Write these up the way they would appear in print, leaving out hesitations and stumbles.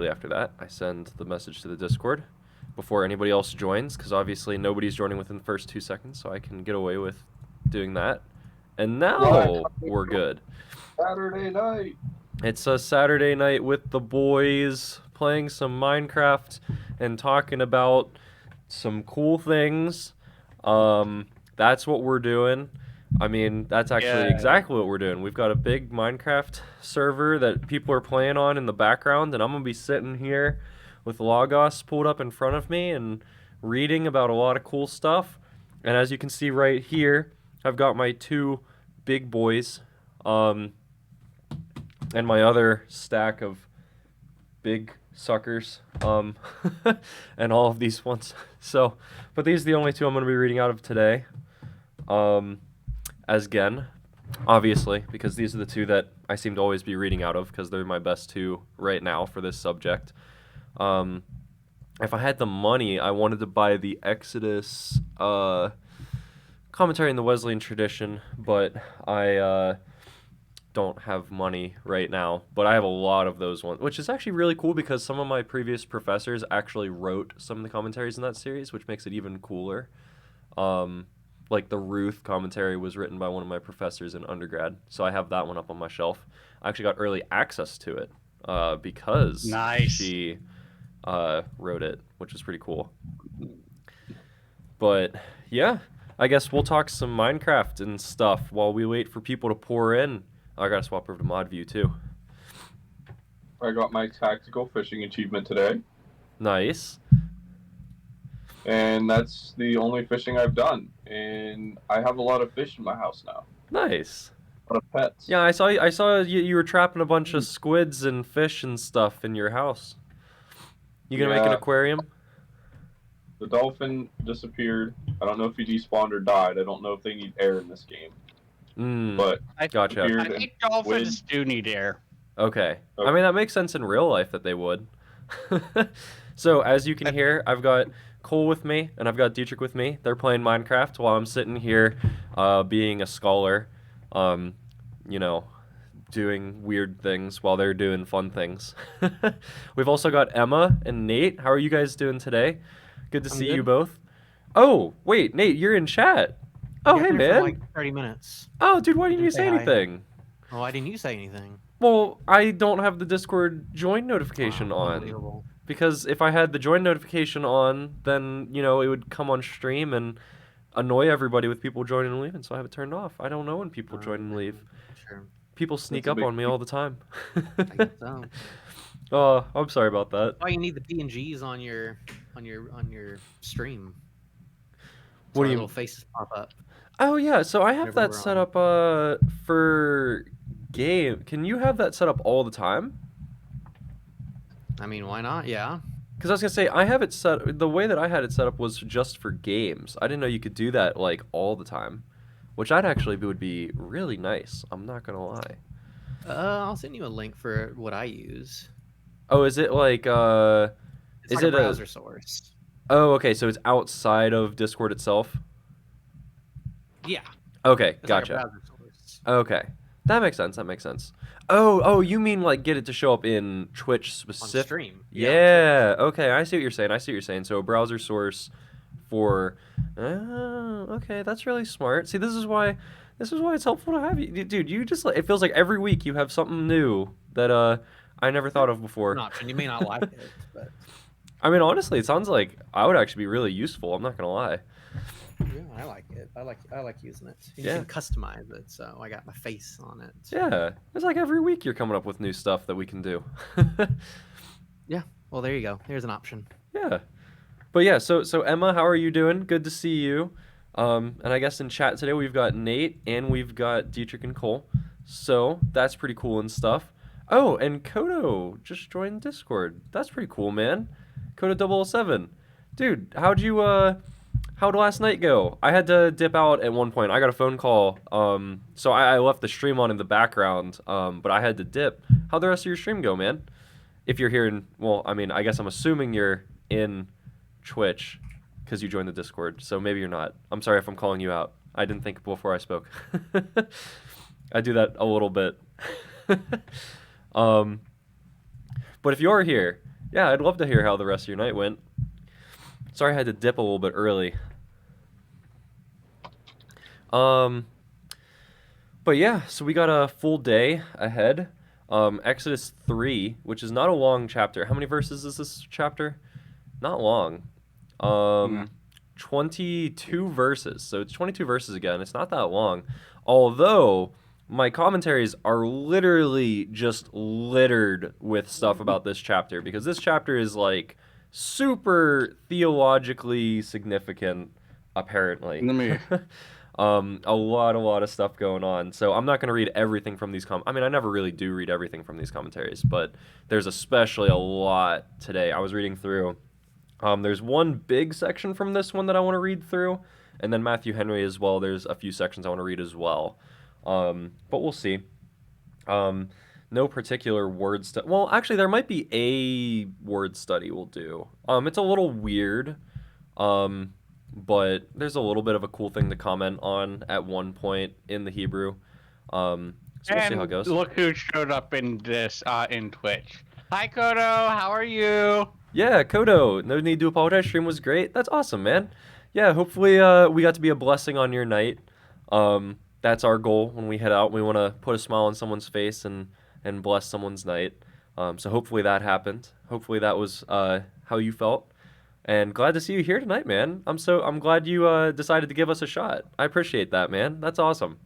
after that, I send the message to the Discord before anybody else joins, because obviously nobody's joining within the first 2 seconds, so I can get away with doing that. And now we're good. Saturday night. It's a Saturday night with the boys playing some Minecraft and talking about some cool things. That's what we're doing. I mean, that's actually exactly what we're doing. We've got a big Minecraft server that people are playing on in the background, and I'm going to be sitting here with Logos pulled up in front of me and reading about a lot of cool stuff. And as you can see right here, I've got my two big boys and my other stack of big suckers and all of these ones. So, but these are the only two I'm going to be reading out of today. As Gen, obviously, because these are the two that I seem to always be reading out of because they're my best two right now for this subject. If I had the money, I wanted to buy the Exodus commentary in the Wesleyan tradition, but I don't have money right now. But I have a lot of those ones, which is actually really cool because some of my previous professors actually wrote some of the commentaries in that series, which makes it even cooler. Like the Ruth commentary was written by one of my professors in undergrad, so I have that one up on my shelf. I actually got early access to it because she wrote it, which is pretty cool. But yeah, I guess we'll talk some Minecraft and stuff while we wait for people to pour in. I gotta swap over to mod view too. I got my tactical fishing achievement today. Nice. And that's the only fishing I've done. And I have a lot of fish in my house now. Nice. A lot of pets. Yeah, I saw you were trapping a bunch of squids and fish and stuff in your house. You gonna make an aquarium? The dolphin disappeared. I don't know if he despawned or died. I don't know if they need air in this game. But gotcha. I think dolphins do need air. Okay. I mean, that makes sense in real life that they would. So, as you can hear, I've got Cole with me, and I've got Dietrich with me. They're playing Minecraft while I'm sitting here being a scholar, you know, doing weird things while they're doing fun things. We've also got Emma and Nate. How are you guys doing today? Good to see you both. Oh, wait, Nate, you're in chat. Oh, hey, man. For like 30 minutes. Oh, dude, why didn't you say anything? Oh, why didn't you say anything? Well, I don't have the Discord join notification on. Because if I had the join notification on, then, you know, it would come on stream and annoy everybody with people joining and leaving, so I have it turned off. I don't know when people join and leave. Sure. People sneak up on me all the time. I guess so. Oh, I'm sorry about that. Why you need the PNGs on your stream? What do you little faces pop up? Oh yeah, so I have that set up for game. Can you have that set up all the time? I mean, why not? Yeah. Because I was gonna say I have it set. The way that I had it set up was just for games. I didn't know you could do that like all the time, which I'd actually would be really nice. I'm not gonna lie. I'll send you a link for what I use. Oh, is it like It's is like it a browser source? Oh, okay. So it's outside of Discord itself. Yeah. Okay, It's gotcha. Like a browser source. Okay, that makes sense. That makes sense. Oh, you mean like get it to show up in Twitch specific? On stream. Yeah. Okay, I see what you're saying. So a browser source for. Okay, that's really smart. See, this is why it's helpful to have you, dude. You just it feels like every week you have something new that I never thought of before. An option. You may not like it, but. I mean, honestly, it sounds like I would actually be really useful. I'm not gonna lie. Yeah, I like it. I like using it. You can customize it, so I got my face on it. Yeah, it's like every week you're coming up with new stuff that we can do. Yeah, well, there you go. There's an option. Yeah, but yeah. So Emma, how are you doing? Good to see you. And I guess in chat today we've got Nate and we've got Dietrich and Cole. So that's pretty cool and stuff. Oh, and Kodo just joined Discord. That's pretty cool, man. Kodo 007. Dude, how'd last night go? I had to dip out at one point. I got a phone call. So I left the stream on in the background, but I had to dip. How'd the rest of your stream go, man? If you're here well, I mean, I guess I'm assuming you're in Twitch because you joined the Discord, so maybe you're not. I'm sorry if I'm calling you out. I didn't think before I spoke. I do that a little bit. But if you're here, yeah, I'd love to hear how the rest of your night went. Sorry I had to dip a little bit early. But yeah, so we got a full day ahead. Exodus 3, which is not a long chapter. How many verses is this chapter? Not long. 22 verses. So it's 22 verses again. It's not that long. Although my commentaries are literally just littered with stuff about this chapter, because this chapter is like super theologically significant, apparently. A lot of stuff going on. So I'm not going to read everything from these I mean, I never really do read everything from these commentaries, but there's especially a lot today. I was reading through. There's one big section from this one that I want to read through, and then Matthew Henry as well. There's a few sections I want to read as well. But we'll see. No particular word study. Well, actually, there might be a word study we'll do. It's a little weird. But there's a little bit of a cool thing to comment on at one point in the Hebrew. So we'll see how it goes. Look who showed up in this in Twitch. Hi, Kodo. How are you? Yeah, Kodo. No need to apologize. Stream was great. That's awesome, man. Yeah, hopefully we got to be a blessing on your night. That's our goal when we head out. We want to put a smile on someone's face and bless someone's night. So hopefully that happened. Hopefully that was how you felt. And glad to see you here tonight, man. I'm glad you decided to give us a shot. I appreciate that, man. That's awesome.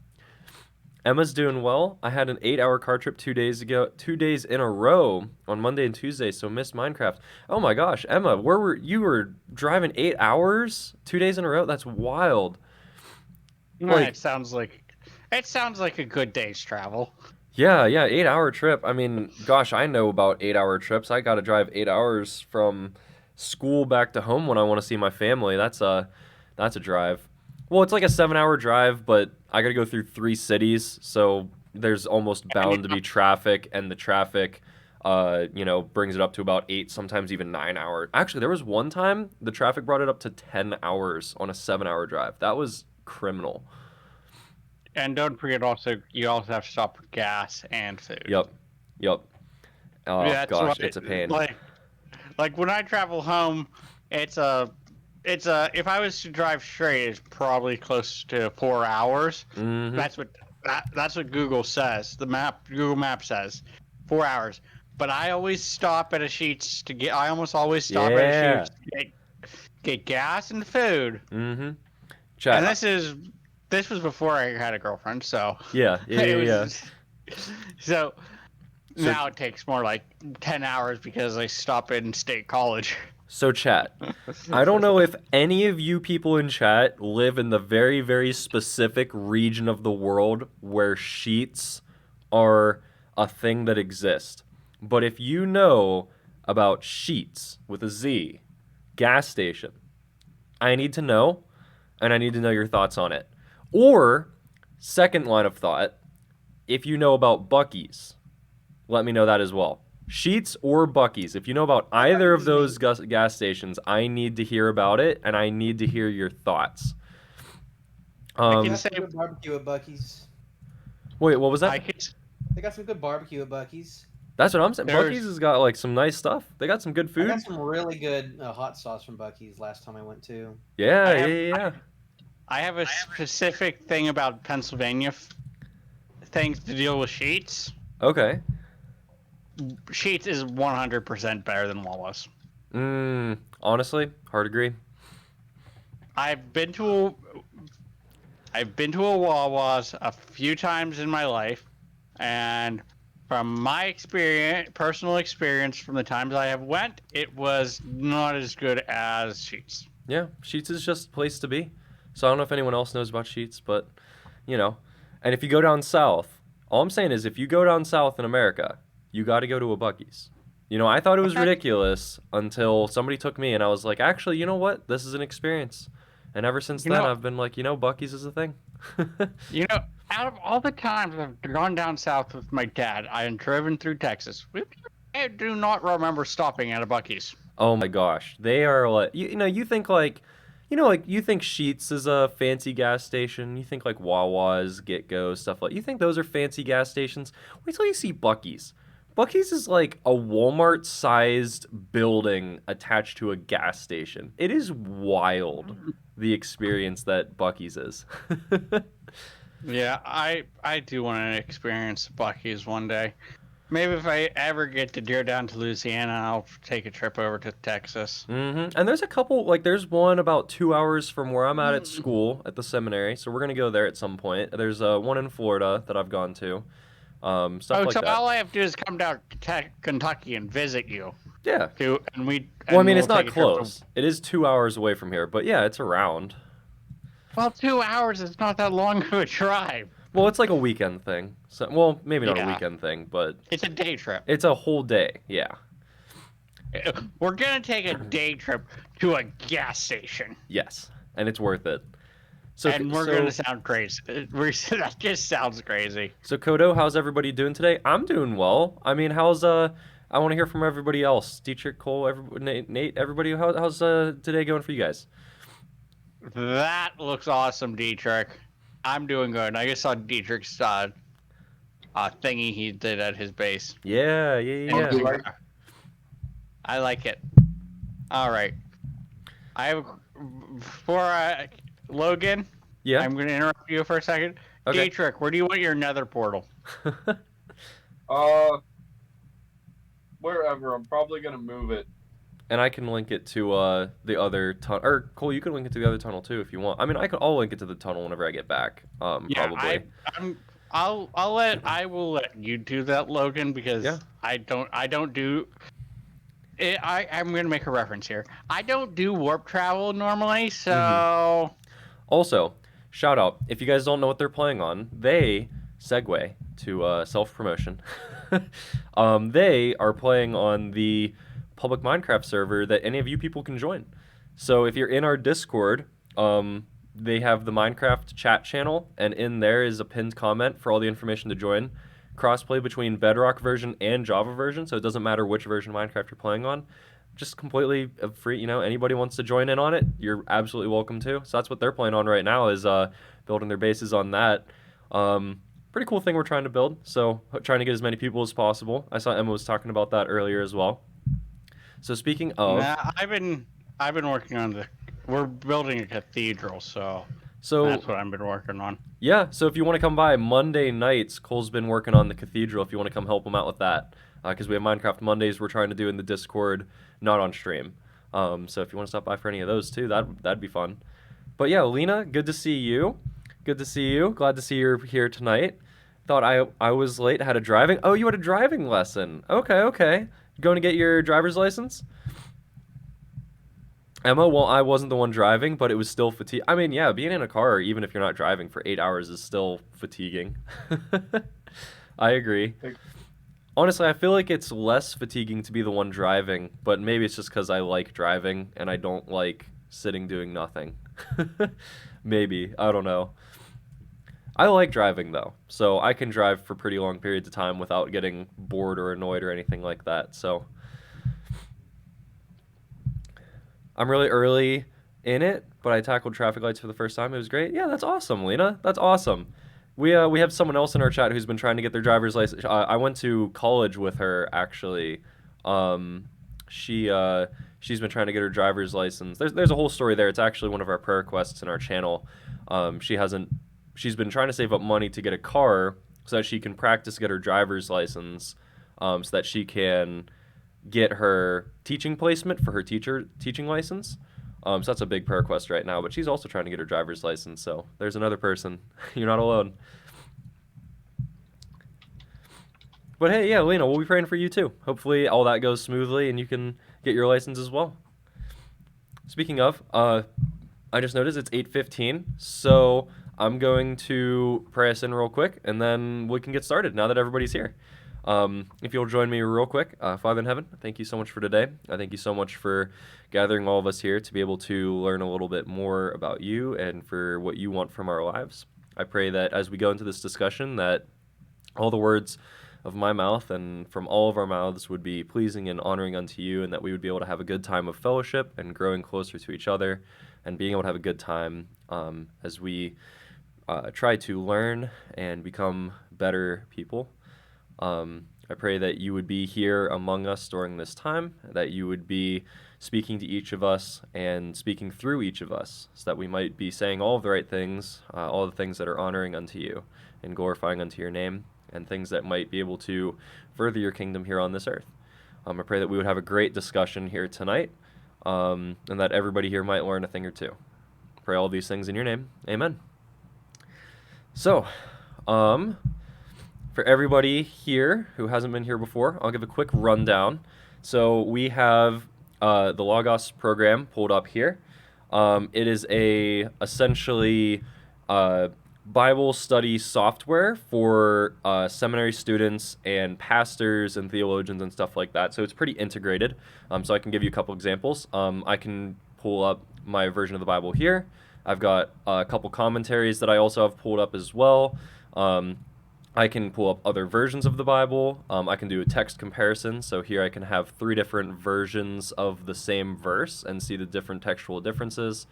Emma's doing well. I had an 8-hour car trip 2 days ago, 2 days in a row on Monday and Tuesday, so missed Minecraft. Oh my gosh, Emma, you were driving 8 hours 2 days in a row? That's wild. It sounds like a good day's travel. Yeah, 8-hour trip. I mean, gosh, I know about 8-hour trips. I got to drive 8 hours from school back to home when I want to see my family. That's a drive. Well, it's like a 7-hour drive, but I got to go through 3 cities, so there's almost bound to be traffic, and the traffic brings it up to about 8, sometimes even 9 hours. Actually, there was one time the traffic brought it up to 10 hours on a 7-hour drive. That was criminal. And don't forget, you also have to stop for gas and food. Yep. Oh Yeah, gosh, it's a pain. Like when I travel home, it's if I was to drive straight, it's probably close to 4 hours. Mm-hmm. That's what Google says. Google Maps says 4 hours. But I always stop at a Sheetz to get get gas and food. Mm-hmm. And this was before I had a girlfriend, so yeah. So now it takes more like 10 hours because I stop in State College. So chat, I don't know if any of you people in chat live in the very, very specific region of the world where Sheetz are a thing that exists. But if you know about Sheetz with a Z, gas station, I need to know, and I need to know your thoughts on it. Or, second line of thought, if you know about Buc-ee's, let me know that as well. Sheetz or Buc-ee's, if you know about either of those gas stations, I need to hear about it, and I need to hear your thoughts. I can say good barbecue at Buc-ee's. Wait, what was that? They got some good barbecue at Buc-ee's. That's what I'm saying. Buc-ee's has got like some nice stuff. They got some good food. I got some really good hot sauce from Buc-ee's last time I went to. Yeah. I have a specific thing about Pennsylvania things to deal with Sheetz. Okay. Sheetz is 100% better than Wawa's. Honestly, hard agree. I've been to a Wawa's a few times in my life, and from my personal experience from the times I have went, it was not as good as Sheetz. Yeah, Sheetz is just a place to be. So I don't know if anyone else knows about Sheetz, but, and if you go down south, all I'm saying is if you go down south in America, you got to go to a Buc-ee's. I thought it was ridiculous until somebody took me, and I was like, actually, you know what? This is an experience. And ever since then, I've been like, Buc-ee's is a thing. Out of all the times I've gone down south with my dad, I have driven through Texas. I do not remember stopping at a Buc-ee's. Oh my gosh. They are like, you think like, you think Sheetz is a fancy gas station. You think like Wawa's, Get Go, stuff like. You think those are fancy gas stations? Wait till you see Buc-ee's. Bucky's is like a Walmart-sized building attached to a gas station. It is wild, the experience that Bucky's is. Yeah, I do want to experience Bucky's one day. Maybe if I ever get to deer down to Louisiana, I'll take a trip over to Texas. And there's a couple, like there's one about 2 hours from where I'm at school at the seminary, so we're gonna go there at some point. There's one in Florida that I've gone to, stuff like so that. all I have to do is come down to Kentucky and visit you. Yeah. And we. Well, I mean, we'll it's not take a trip to- close. It is 2 hours away from here, but yeah, it's around. Well, 2 hours is not that long of a drive. Well, it's like a weekend thing. So, well, maybe not a Yeah. weekend thing, but It's a day trip. it's a whole day. Yeah. We're gonna take a day trip to a gas station, Yes, and it's worth it. So, and we're so, gonna sound crazy. That just sounds crazy. So Kodo, how's everybody doing today? I'm doing well. I mean, how's I want to hear from everybody else. Dietrich, Cole, Nate, everybody. How's today going for you guys? That looks awesome, Dietrich. I'm doing good. I just saw Dietrich's thingy he did at his base. Yeah. And I like it. All right. I have for Logan. Yeah. I'm going to interrupt you for a second. Okay. Dietrich, where do you want your nether portal? Wherever. I'm probably gonna move it. And I can link it to the other tunnel. Or Cole, you can link it to the other tunnel too if you want. I mean, I'll link it to the tunnel whenever I get back. Probably. I will let you do that, Logan, because Yeah. I don't do. I'm gonna make a reference here. I don't do warp travel normally, so. Also, shout out if you guys don't know what they're playing on. They segue to self promotion. They are playing on the public Minecraft server that any of you people can join. So if you're in our Discord, they have the Minecraft chat channel, and in there is a pinned comment for all the information to join. Crossplay between Bedrock version and Java version, so it doesn't matter which version of Minecraft you're playing on. Just completely free. You know, anybody wants to join in on it, you're absolutely welcome to. So that's what they're playing on right now, is building their bases on that. Pretty cool thing we're trying to build. So trying to get as many people as possible. I saw Emma was talking about that earlier as well. So speaking of, I've been working on we're building a cathedral, so that's what I've been working on. Yeah, so if you want to come by Monday nights, Cole's been working on the cathedral if you want to come help him out with that. Because we have Minecraft Mondays we're trying to do in the Discord, not on stream. So if you want to stop by for any of those too, that'd be fun. But yeah, Lena, good to see you. Good to see you. Glad to see you're here tonight. Thought I was late, had a driving. Oh, you had a driving lesson. Okay. Going to get your driver's license? Emma, well, I wasn't the one driving, but it was still fatiguing. I mean, yeah, being in a car, even if you're not driving for 8 hours, is still fatiguing. I agree. Honestly, I feel like it's less fatiguing to be the one driving, but maybe it's just because I like driving and I don't like sitting doing nothing. Maybe. I don't know. I like driving, though, so I can drive for pretty long periods of time without getting bored or annoyed or anything like that, so... I'm really early in it, but I tackled traffic lights for the first time. It was great. Yeah, that's awesome, Lena. That's awesome. We have someone else in our chat who's been trying to get their driver's license. I went to college with her, actually. She's been trying to get her driver's license. There's a whole story there. It's actually one of our prayer requests in our channel. She's been trying to save up money to get a car so that she can practice get her driver's license, so that she can get her teaching placement for her teaching license. So that's a big prayer request right now, but she's also trying to get her driver's license, so there's another person. You're not alone. But hey, yeah, Lena, we'll be praying for you too. Hopefully all that goes smoothly and you can get your license as well. Speaking of, I just noticed it's 8:15, so I'm going to pray us in real quick, and then we can get started now that everybody's here. If you'll join me real quick, Father in heaven, thank you so much for today. I thank you so much for gathering all of us here to be able to learn a little bit more about you and for what you want from our lives. I pray that as we go into this discussion, that all the words of my mouth and from all of our mouths would be pleasing and honoring unto you, and that we would be able to have a good time of fellowship and growing closer to each other and being able to have a good time as we try to learn and become better people. I I pray that you would be here among us during this time, that you would be speaking to each of us and speaking through each of us, so that we might be saying all of the right things, all the things that are honoring unto you and glorifying unto your name, and things that might be able to further your kingdom here on this earth. I pray that we would have a great discussion here tonight, and that everybody here might learn a thing or two. Pray all these things in your name. Amen. So, for everybody here who hasn't been here before, I'll give a quick rundown. So we have the Logos program pulled up here. It is essentially Bible study software for seminary students and pastors and theologians and stuff like that. So it's pretty integrated. So I can give you a couple examples. I can pull up my version of the Bible here. I've got a couple commentaries that I also have pulled up as well. I can pull up other versions of the Bible. I can do a text comparison. So here I can have 3 different versions of the same verse and see the different textual differences.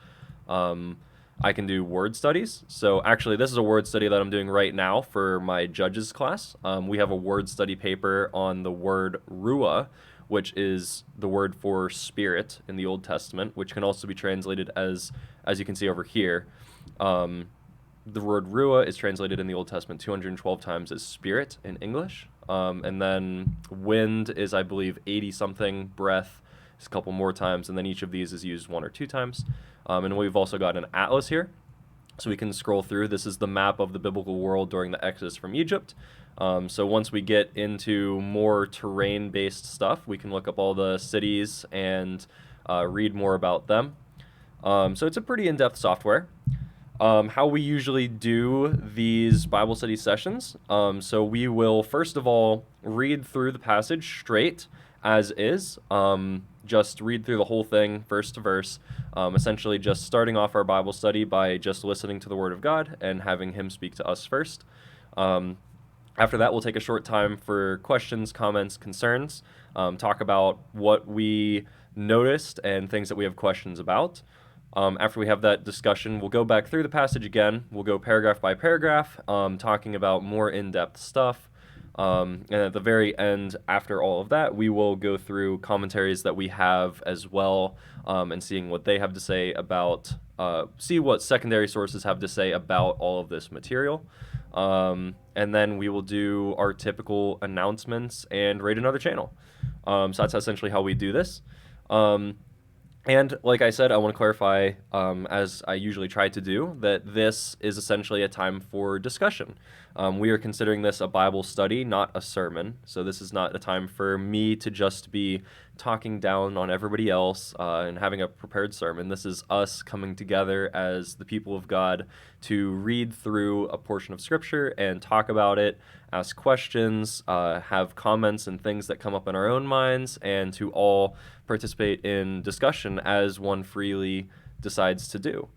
I can do word studies. So actually, this is a word study that I'm doing right now for my judges class. We have a word study paper on the word ruah, which is the word for spirit in the Old Testament, which can also be translated as you can see over here. The word ruah is translated in the Old Testament 212 times as spirit in English. And then wind is, I believe, 80-something, breath is a couple more times, and then each of these is used 1 or 2 times. And we've also got an atlas here, so we can scroll through. This is the map of the biblical world during the Exodus from Egypt. So once we get into more terrain-based stuff, we can look up all the cities and read more about them. So it's a pretty in-depth software. How we usually do these Bible study sessions. So we will, first of all, read through the passage straight as is. Just read through the whole thing, verse to verse. Essentially just starting off our Bible study by just listening to the Word of God and having Him speak to us first. After that, we'll take a short time for questions, comments, concerns, talk about what we noticed and things that we have questions about. After we have that discussion, we'll go back through the passage again. We'll go paragraph by paragraph, talking about more in-depth stuff. And at the very end, after all of that, we will go through commentaries that we have as well, and seeing what they have to say about, see what secondary sources have to say about all of this material. And then we will do our typical announcements and rate another channel. So that's essentially how we do this. And like I said, I want to clarify, as I usually try to do, that this is essentially a time for discussion. We are considering this a Bible study, not a sermon. So this is not a time for me to just be talking down on everybody else and having a prepared sermon. This is us coming together as the people of God to read through a portion of Scripture and talk about it, ask questions, have comments and things that come up in our own minds, and to all participate in discussion as one freely decides to do.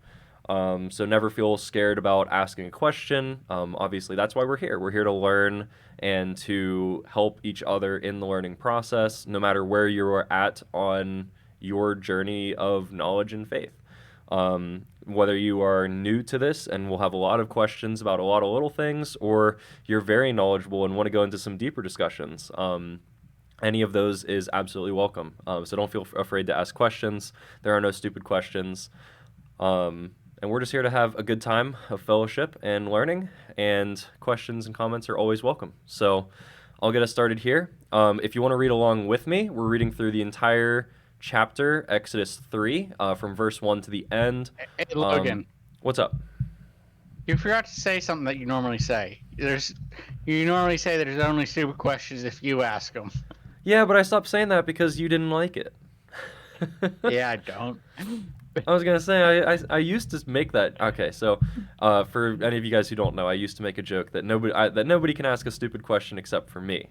So never feel scared about asking a question. Obviously, that's why we're here. We're here to learn and to help each other in the learning process, no matter where you are at on your journey of knowledge and faith. Whether you are new to this and will have a lot of questions about a lot of little things, or you're very knowledgeable and want to go into some deeper discussions, any of those is absolutely welcome. So don't feel afraid to ask questions. There are no stupid questions. And we're just here to have a good time of fellowship and learning, and questions and comments are always welcome. So I'll get us started here. If you want to read along with me, we're reading through the entire chapter, Exodus 3, from verse 1 to the end. Hey, Logan. What's up? You forgot to say something that you normally say. You normally say that there's only stupid questions if you ask them. Yeah, but I stopped saying that because you didn't like it. Yeah, I don't. I was gonna say I used to make that. Okay, so for any of you guys who don't know, I used to make a joke that nobody can ask a stupid question except for me,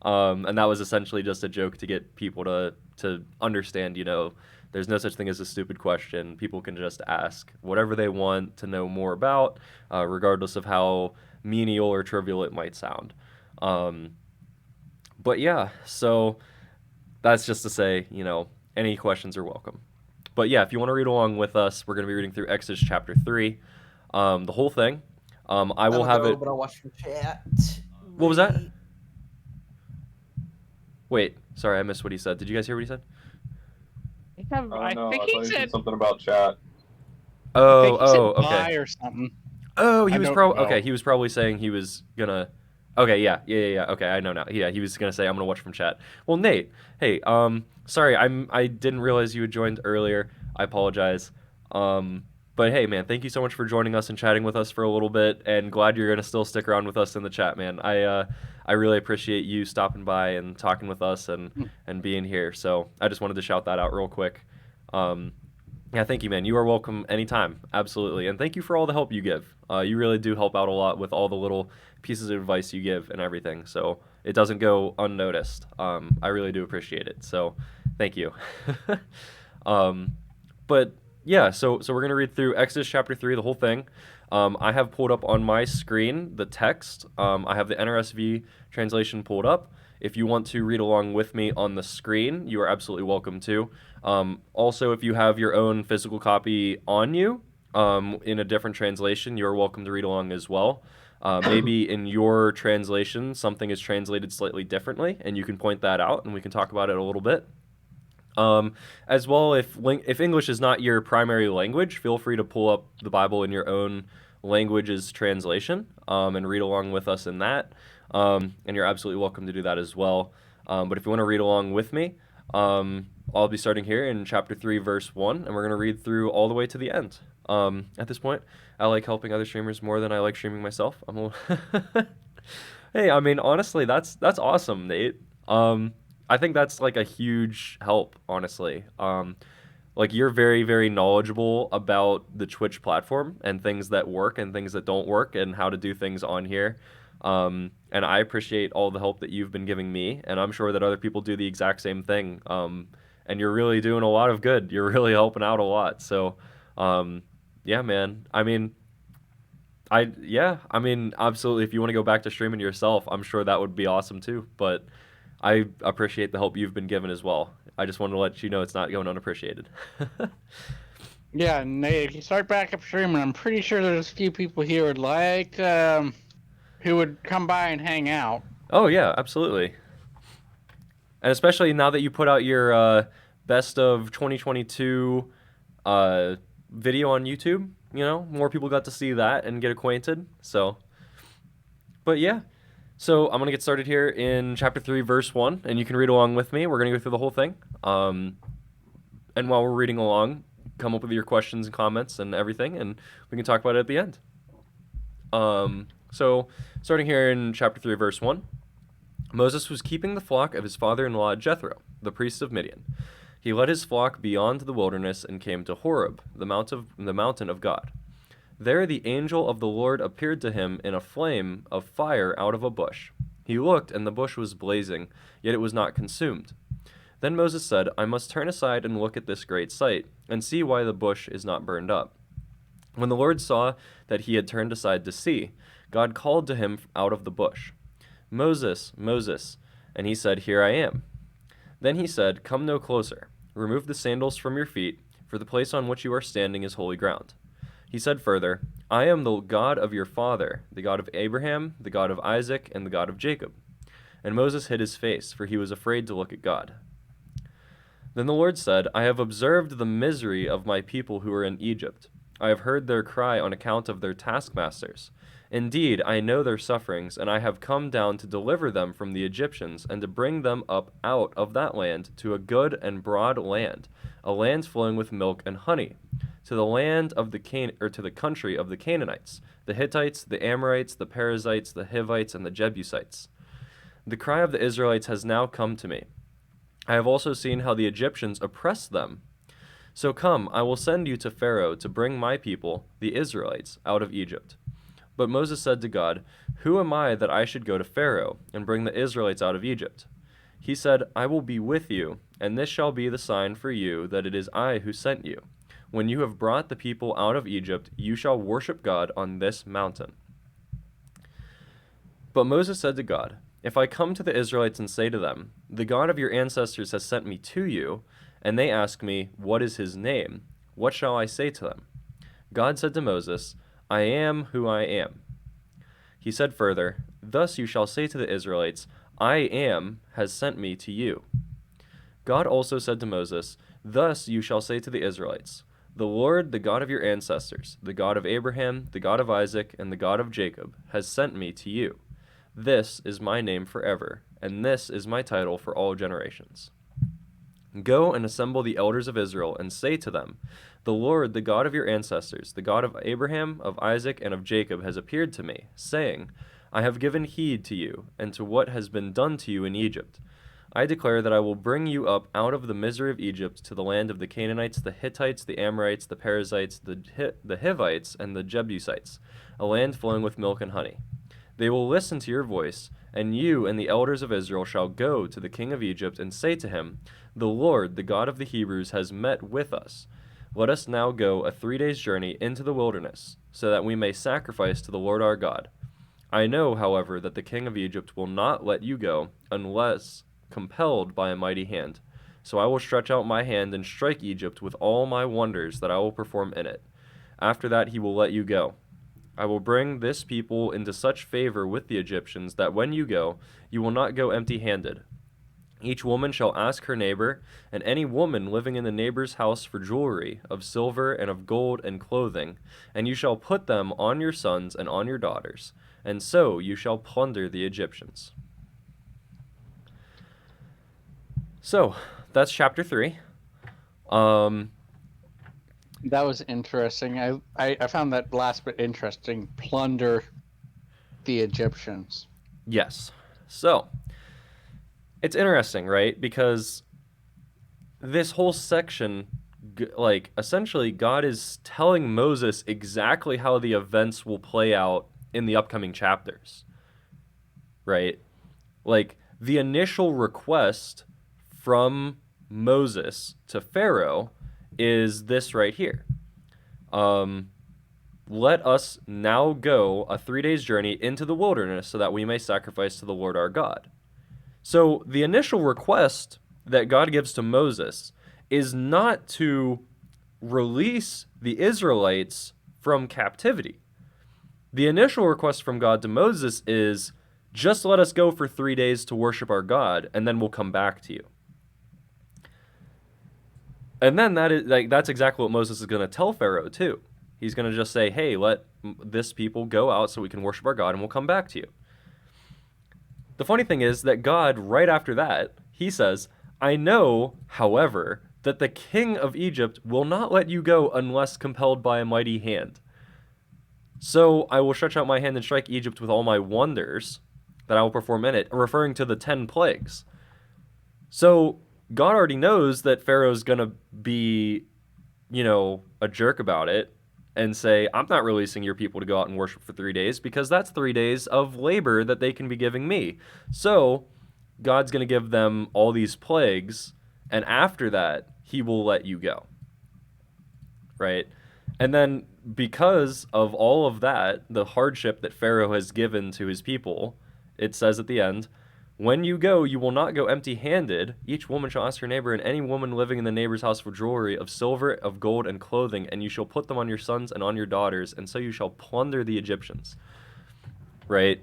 and that was essentially just a joke to get people to understand. You know, there's no such thing as a stupid question. People can just ask whatever they want to know more about, regardless of how menial or trivial it might sound. But yeah, so that's just to say, you know, any questions are welcome. But yeah, if you want to read along with us, we're going to be reading through Exodus chapter 3, the whole thing. I will have it. But I'll watch the chat. What was that? Wait, sorry, I missed what he said. Did you guys hear what he said? I don't know. I think thought he he said. said something about chat. I think he said Okay. bye or something. Oh, he I was don't probably know. okay. He was probably saying he was gonna. Okay, yeah. Okay, I know now. Yeah, he was gonna say I'm gonna watch from chat. Well, Nate, hey, sorry, I didn't realize you had joined earlier. I apologize. But hey, man, thank you so much for joining us and chatting with us for a little bit, and glad you're gonna still stick around with us in the chat, man. I really appreciate you stopping by and talking with us and being here. So I just wanted to shout that out real quick. Yeah, thank you, man. You are welcome anytime. Absolutely. And thank you for all the help you give. You really do help out a lot with all the little pieces of advice you give and everything. So it doesn't go unnoticed. I really do appreciate it. So thank you. But yeah, so we're going to read through Exodus chapter 3, the whole thing. I have pulled up on my screen the text. I have the NRSV translation pulled up. If you want to read along with me on the screen, you are absolutely welcome to. Also, if you have your own physical copy on you in a different translation, you're welcome to read along as well. Maybe in your translation, something is translated slightly differently, and you can point that out, and we can talk about it a little bit. As well, if English is not your primary language, feel free to pull up the Bible in your own language's translation and read along with us in that. And you're absolutely welcome to do that as well. But if you want to read along with me, I'll be starting here in chapter 3, verse 1, and we're going to read through all the way to the end. At this point, I like helping other streamers more than I like streaming myself. Hey, I mean, honestly, that's awesome, Nate. I think that's like a huge help, honestly. Like you're very, very knowledgeable about the Twitch platform and things that work and things that don't work and how to do things on here. And I appreciate all the help that you've been giving me, and I'm sure that other people do the exact same thing. And you're really doing a lot of good. You're really helping out a lot. So, yeah, man. I mean, absolutely. If you want to go back to streaming yourself, I'm sure that would be awesome too. But I appreciate the help you've been given as well. I just wanted to let you know it's not going unappreciated. Yeah, Nate, if you start back up streaming, I'm pretty sure there's a few people here would like who would come by and hang out. Oh yeah, absolutely. And especially now that you put out your best of 2022 video on YouTube, you know, more people got to see that and get acquainted. So, but yeah. So I'm going to get started here in chapter 3, verse 1, and you can read along with me. We're going to go through the whole thing. And while we're reading along, come up with your questions and comments and everything, and we can talk about it at the end. So starting here in chapter 3, verse 1, Moses was keeping the flock of his father-in-law Jethro, the priest of Midian. He led his flock beyond the wilderness and came to Horeb, the mountain of God. There the angel of the Lord appeared to him in a flame of fire out of a bush. He looked, and the bush was blazing, yet it was not consumed. Then Moses said, I must turn aside and look at this great sight, and see why the bush is not burned up. When the Lord saw that he had turned aside to see, God called to him out of the bush, Moses, Moses. And he said, Here I am. Then he said, Come no closer. Remove the sandals from your feet, for the place on which you are standing is holy ground. He said further, I am the God of your father, the God of Abraham, the God of Isaac, and the God of Jacob. And Moses hid his face, for he was afraid to look at God. Then the Lord said, I have observed the misery of my people who are in Egypt. I have heard their cry on account of their taskmasters. Indeed, I know their sufferings, and I have come down to deliver them from the Egyptians, and to bring them up out of that land to a good and broad land, a land flowing with milk and honey, to the land of to the country of the Canaanites, the Hittites, the Amorites, the Perizzites, the Hivites, and the Jebusites. The cry of the Israelites has now come to me. I have also seen how the Egyptians oppressed them. So come, I will send you to Pharaoh to bring my people, the Israelites, out of Egypt. But Moses said to God, Who am I that I should go to Pharaoh and bring the Israelites out of Egypt? He said, I will be with you, and this shall be the sign for you that it is I who sent you. When you have brought the people out of Egypt, you shall worship God on this mountain. But Moses said to God, If I come to the Israelites and say to them, The God of your ancestors has sent me to you, and they ask me, What is his name? What shall I say to them? God said to Moses, I am who I am. He said further, Thus you shall say to the Israelites, I am has sent me to you. God also said to Moses, Thus you shall say to the Israelites, The Lord, the God of your ancestors, the God of Abraham, the God of Isaac, and the God of Jacob, has sent me to you. This is my name forever, and this is my title for all generations. Go and assemble the elders of Israel, and say to them, The Lord, the God of your ancestors, the God of Abraham, of Isaac, and of Jacob, has appeared to me, saying, I have given heed to you, and to what has been done to you in Egypt. I declare that I will bring you up out of the misery of Egypt to the land of the Canaanites, the Hittites, the Amorites, the Perizzites, the Hivites, and the Jebusites, a land flowing with milk and honey. They will listen to your voice, and you and the elders of Israel shall go to the king of Egypt and say to him, The Lord, the God of the Hebrews, has met with us. Let us now go a 3 days' journey into the wilderness, so that we may sacrifice to the Lord our God. I know, however, that the king of Egypt will not let you go unless compelled by a mighty hand. So I will stretch out my hand and strike Egypt with all my wonders that I will perform in it. After that he will let you go. I will bring this people into such favor with the Egyptians that when you go, you will not go empty-handed. Each woman shall ask her neighbor, and any woman living in the neighbor's house for jewelry, of silver and of gold and clothing, and you shall put them on your sons and on your daughters, and so you shall plunder the Egyptians. So, that's chapter 3. That was interesting. I found that last bit interesting. Plunder the Egyptians. Yes. So, it's interesting, right? Because this whole section, like, essentially God is telling Moses exactly how the events will play out in the upcoming chapters, right? Like, the initial request from Moses to Pharaoh is this right here. Let us now go a 3 days journey into the wilderness so that we may sacrifice to the Lord our God. So the initial request that God gives to Moses is not to release the Israelites from captivity. The initial request from God to Moses is, just let us go for 3 days to worship our God, and then we'll come back to you. And then that's exactly what Moses is going to tell Pharaoh too. He's going to just say, hey, let this people go out so we can worship our God, and we'll come back to you. The funny thing is that God, right after that, he says, I know, however, that the king of Egypt will not let you go unless compelled by a mighty hand. So I will stretch out my hand and strike Egypt with all my wonders that I will perform in it, referring to the 10 plagues. So God already knows that Pharaoh's going to be, a jerk about it and say, I'm not releasing your people to go out and worship for 3 days because that's 3 days of labor that they can be giving me. So God's going to give them all these plagues, and after that, he will let you go. Right? And then because of all of that, the hardship that Pharaoh has given to his people, it says at the end, when you go, you will not go empty-handed. Each woman shall ask her neighbor, and any woman living in the neighbor's house for jewelry of silver, of gold, and clothing, and you shall put them on your sons and on your daughters, and so you shall plunder the Egyptians. Right?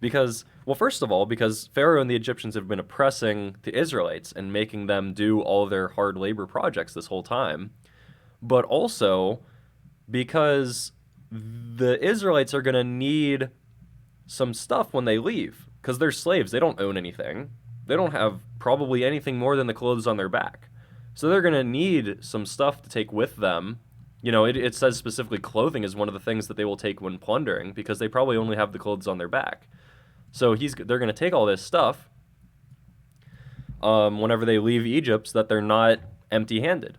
Because, well, first of all, because Pharaoh and the Egyptians have been oppressing the Israelites and making them do all their hard labor projects this whole time, but also because the Israelites are going to need some stuff when they leave. Because they're slaves. They don't own anything. They don't have probably anything more than the clothes on their back. So they're going to need some stuff to take with them. It says specifically clothing is one of the things that they will take when plundering because they probably only have the clothes on their back. So they're going to take all this stuff whenever they leave Egypt so that they're not empty-handed.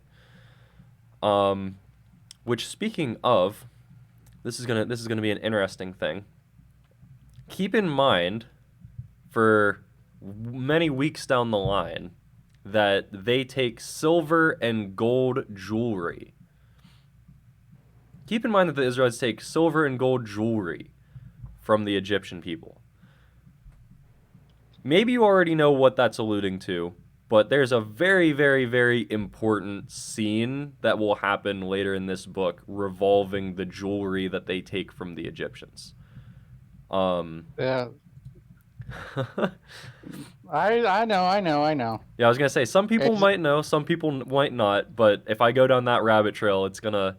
Which, speaking of, this is gonna be an interesting thing. Keep in mind, for many weeks down the line, that they take silver and gold jewelry. Keep in mind that the Israelites take silver and gold jewelry from the Egyptian people. Maybe you already know what that's alluding to, but there's a very, very, very important scene that will happen later in this book revolving the jewelry that they take from the Egyptians. Yeah. I know. Yeah, I was gonna say some people might know, some people might not, but if I go down that rabbit trail, it's gonna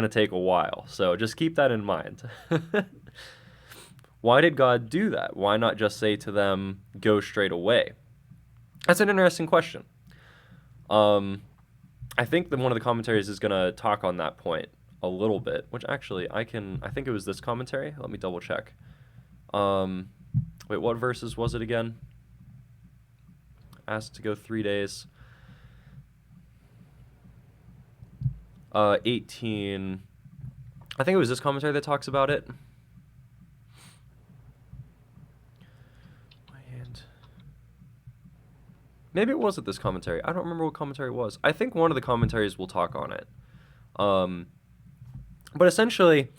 take a while. So just keep that in mind. Why did God do that? Why not just say to them, go straight away? That's an interesting question. I think that one of the commentaries is gonna talk on that point a little bit, which actually I think it was this commentary. Let me double check. Wait, what verses was it again? Asked to go 3 days. 18. I think it was this commentary that talks about it. My hand. Maybe it wasn't this commentary. I don't remember what commentary it was. I think one of the commentaries will talk on it. But essentially,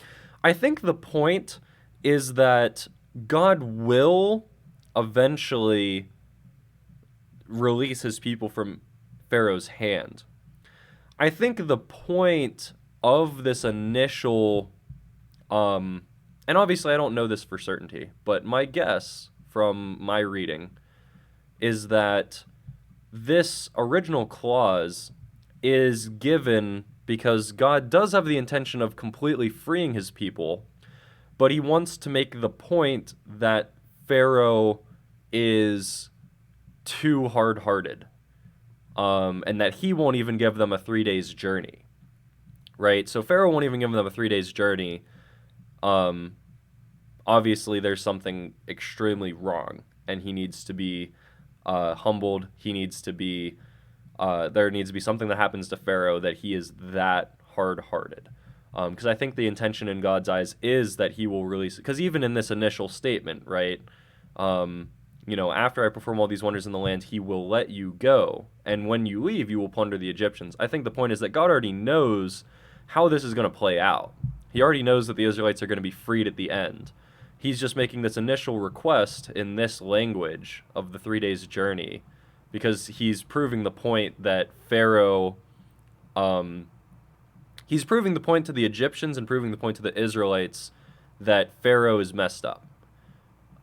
I think the point is that God will eventually release his people from Pharaoh's hand. I think the point of this initial, and obviously I don't know this for certainty, but my guess from my reading is that this original clause is given because God does have the intention of completely freeing his people, but he wants to make the point that Pharaoh is too hard-hearted, and that he won't even give them a 3 days journey, right? So Pharaoh won't even give them a 3 days journey. Obviously there's something extremely wrong, and he needs to be humbled. He needs to be there needs to be something that happens to Pharaoh that he is that hard-hearted. Because I think the intention in God's eyes is that he will release, because even in this initial statement, right, after I perform all these wonders in the land, he will let you go, and when you leave, you will plunder the Egyptians. I think the point is that God already knows how this is going to play out. He already knows that the Israelites are going to be freed at the end. He's just making this initial request in this language of the 3 days journey, because he's proving the point that Pharaoh, he's proving the point to the Egyptians and proving the point to the Israelites that Pharaoh is messed up.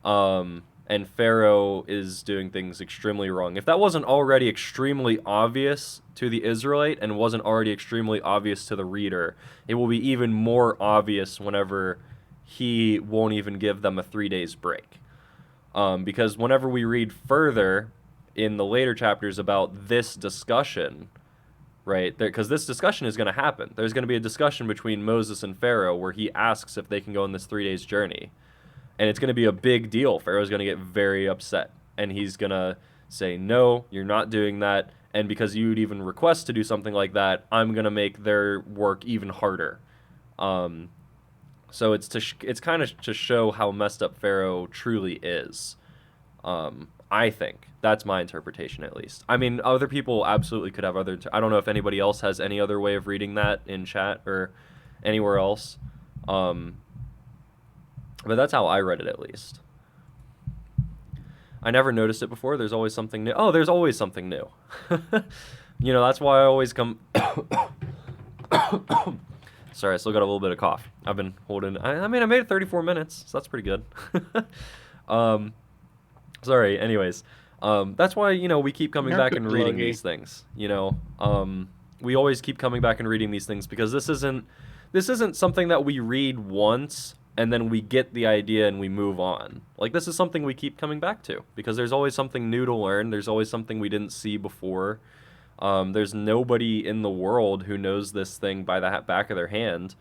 And Pharaoh is doing things extremely wrong. If that wasn't already extremely obvious to the Israelite and wasn't already extremely obvious to the reader, it will be even more obvious whenever he won't even give them a 3 days break. Because whenever we read further in the later chapters about this discussion, right, because this discussion is going to happen. There's going to be a discussion between Moses and Pharaoh where he asks if they can go on this 3 days journey. And it's going to be a big deal. Pharaoh's going to get very upset. And he's going to say, no, you're not doing that. And because you'd even request to do something like that, I'm going to make their work even harder. So it's kind of to show how messed up Pharaoh truly is. I think. That's my interpretation, at least. I mean, other people absolutely could have other... I don't know if anybody else has any other way of reading that in chat or anywhere else. But that's how I read it, at least. I never noticed it before. There's always something new. Oh, there's always something new. That's why I always come... Sorry, I still got a little bit of cough. I've been holding... I made it 34 minutes, so that's pretty good. Sorry, anyways. That's why, we keep coming back and reading these things. We always keep coming back and reading these things because this isn't something that we read once and then we get the idea and we move on. Like, this is something we keep coming back to because there's always something new to learn. There's always something we didn't see before. There's nobody in the world who knows this thing by the back of their hand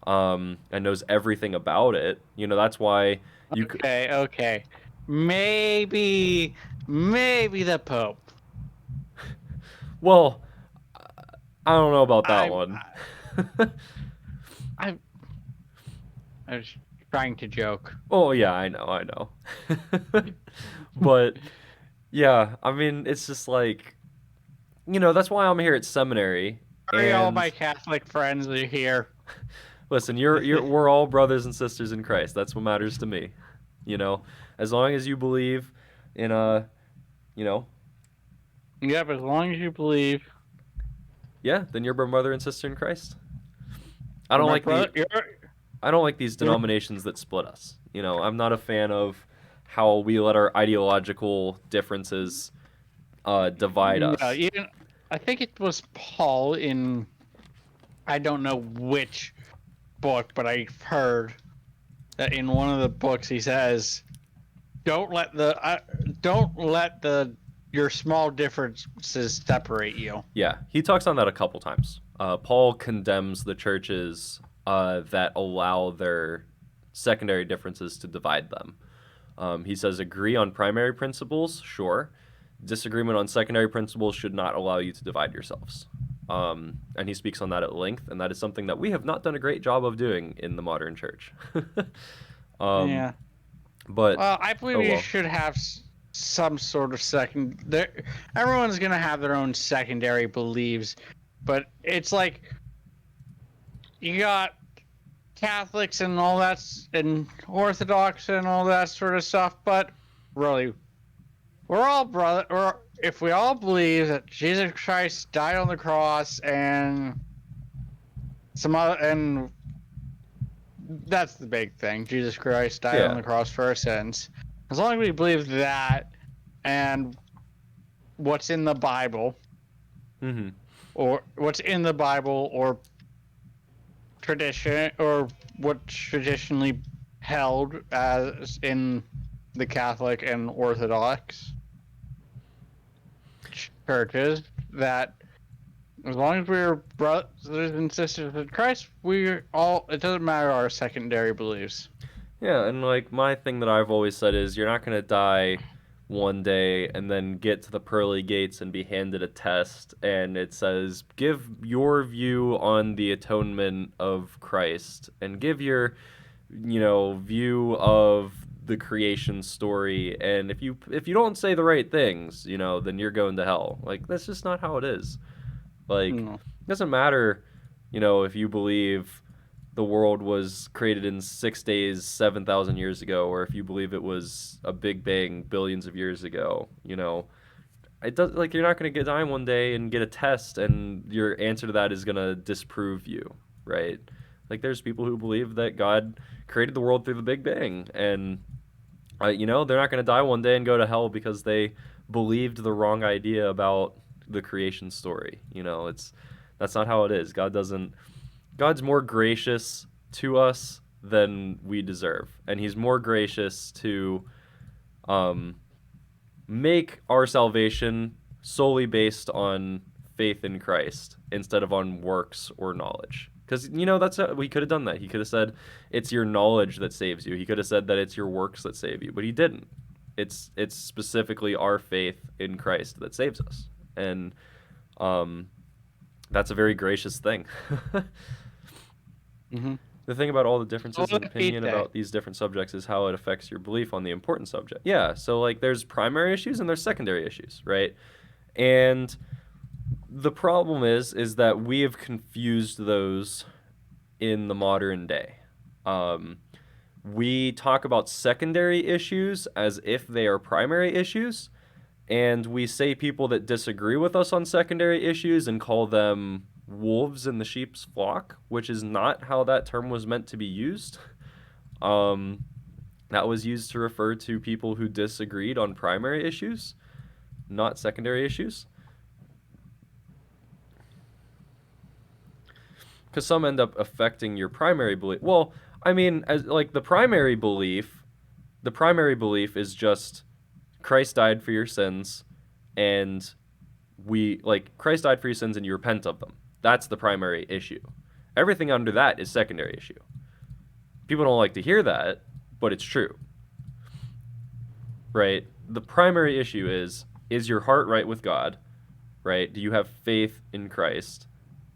and knows everything about it. That's why you... Okay. Maybe the Pope. Well, I don't know about that one. I was trying to joke. Oh, yeah, I know. But, yeah, I mean, it's just like, that's why I'm here at seminary. Sorry, all my Catholic friends are here. Listen, we're all brothers and sisters in Christ. That's what matters to me. As long as you believe in Yep, as long as you believe. Yeah, then you're a brother and sister in Christ. I don't like these denominations that split us. I'm not a fan of how we let our ideological differences divide us. Yeah, I think it was Paul in, I don't know which book, but I've heard that in one of the books he says, don't let your small differences separate you. Yeah, he talks on that a couple times. Paul condemns the churches that allow their secondary differences to divide them. He says, agree on primary principles, sure. Disagreement on secondary principles should not allow you to divide yourselves. And he speaks on that at length, and that is something that we have not done a great job of doing in the modern church. Yeah. But Well, I believe you should have some sort of everyone's going to have their own secondary beliefs, but it's like you got Catholics and all that, and Orthodox and all that sort of stuff, but really, we're all brother. Or if we all believe that Jesus Christ died on the cross and some other, and that's the big thing, Jesus Christ died on the cross for our sins. As long as we believe that and what's in the Bible, or what's in the Bible, or tradition, or what's traditionally held as in the Catholic and Orthodox churches, that as long as we're brothers and sisters in Christ, it doesn't matter our secondary beliefs. Yeah, and like my thing that I've always said is you're not going to die one day and then get to the pearly gates and be handed a test and it says give your view on the atonement of Christ and give your view of the creation story, and if you don't say the right things, then you're going to hell. Like, that's just not how it is. Like, It doesn't matter, if you believe the world was created in 6 days 7,000 years ago, or if you believe it was a big bang billions of years ago. It does, like, you're not going to get die one day and get a test and your answer to that is going to disprove you, right? Like, there's people who believe that God created the world through the Big Bang, and they're not going to die one day and go to hell because they believed the wrong idea about the creation story. That's not how it is. God's more gracious to us than we deserve, and he's more gracious to make our salvation solely based on faith in Christ instead of on works or knowledge. Because, we could have done that. He could have said, it's your knowledge that saves you. He could have said that it's your works that save you, but he didn't. It's specifically our faith in Christ that saves us. And that's a very gracious thing. The thing about all the differences in opinion about these different subjects is how it affects your belief on the important subject. Yeah, so, like, there's primary issues and there's secondary issues, right? And the problem is that we have confused those in the modern day. We talk about secondary issues as if they are primary issues, and we say people that disagree with us on secondary issues and call them wolves in the sheep's flock, which is not how that term was meant to be used. That was used to refer to people who disagreed on primary issues, not secondary issues. Because some end up affecting your primary belief. Well, I mean, the primary belief is just Christ died for your sins, and Christ died for your sins and you repent of them. That's the primary issue. Everything under that is secondary issue. People don't like to hear that, but it's true. Right? The primary issue is your heart right with God? Right? Do you have faith in Christ?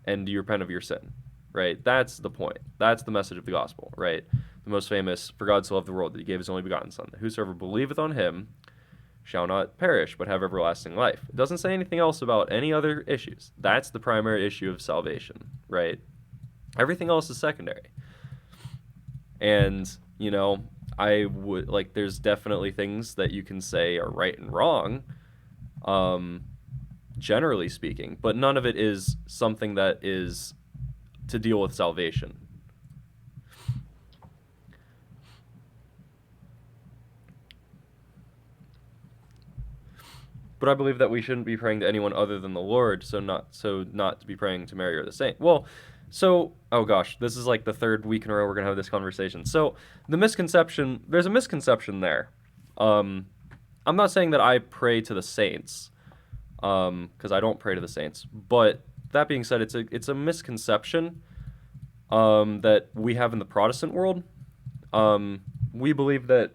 And do you repent of your sin? Right? That's the point. That's the message of the gospel, right? The most famous, for God so loved the world that he gave his only begotten Son, that whosoever believeth on him shall not perish, but have everlasting life. It doesn't say anything else about any other issues. That's the primary issue of salvation, right? Everything else is secondary. And, I would, there's definitely things that you can say are right and wrong, generally speaking, but none of it is something that is to deal with salvation. But I believe that we shouldn't be praying to anyone other than the Lord, so not to be praying to Mary or the saint. Well, so oh gosh, this is like the third week in a row we're gonna have this conversation. So there's a misconception there. I'm not saying that I pray to the saints, because I don't pray to the saints. But that being said, it's a misconception that we have in the Protestant world. We believe that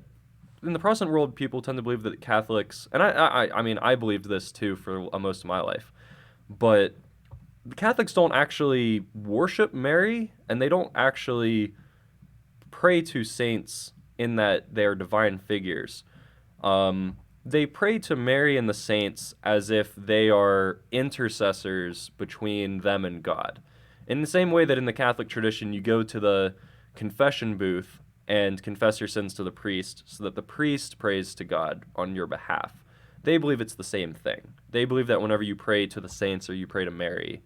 in the Protestant world, people tend to believe that Catholics, and I mean, I believed this too for most of my life, but the Catholics don't actually worship Mary, and they don't actually pray to saints in that they're divine figures. They pray to Mary and the saints as if they are intercessors between them and God. In the same way that in the Catholic tradition, you go to the confession booth and confess your sins to the priest so that the priest prays to God on your behalf. They believe it's the same thing. They believe that whenever you pray to the saints or you pray to Mary,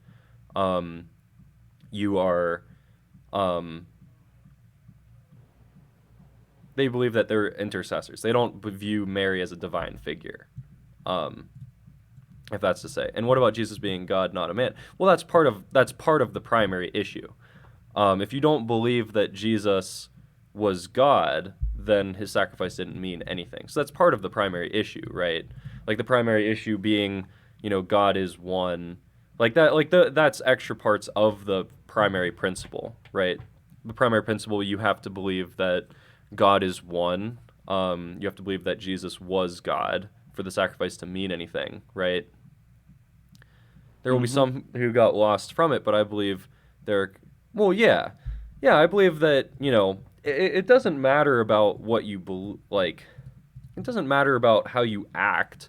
you are... they believe that they're intercessors. They don't view Mary as a divine figure, if that's to say. And what about Jesus being God, not a man? Well, that's part of the primary issue. If you don't believe that Jesus was God, then his sacrifice didn't mean anything. So that's part of the primary issue, right? Like the primary issue being, God is one. That's extra parts of the primary principle, right? The primary principle, you have to believe that God is one. You have to believe that Jesus was God for the sacrifice to mean anything, right? There will be some who got lost from it, but I believe yeah, I believe that, it doesn't matter about what you it doesn't matter about how you act.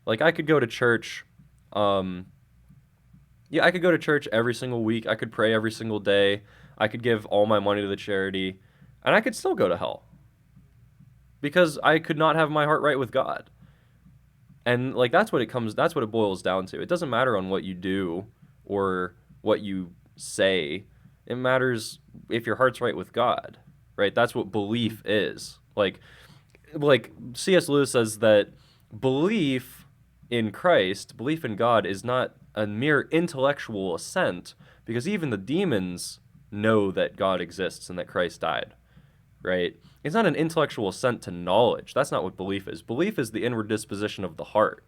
Like, I could go to church, I could go to church every single week. I could pray every single day. I could give all my money to the charity, and I could still go to hell because I could not have my heart right with God. And that's what it boils down to. It doesn't matter on what you do or what you say. It matters if your heart's right with God, right? That's what belief is. Like C.S. Lewis says that belief in Christ, belief in God, is not a mere intellectual assent, because even the demons know that God exists and that Christ died, right? It's not an intellectual assent to knowledge. That's not what belief is. Belief is the inward disposition of the heart,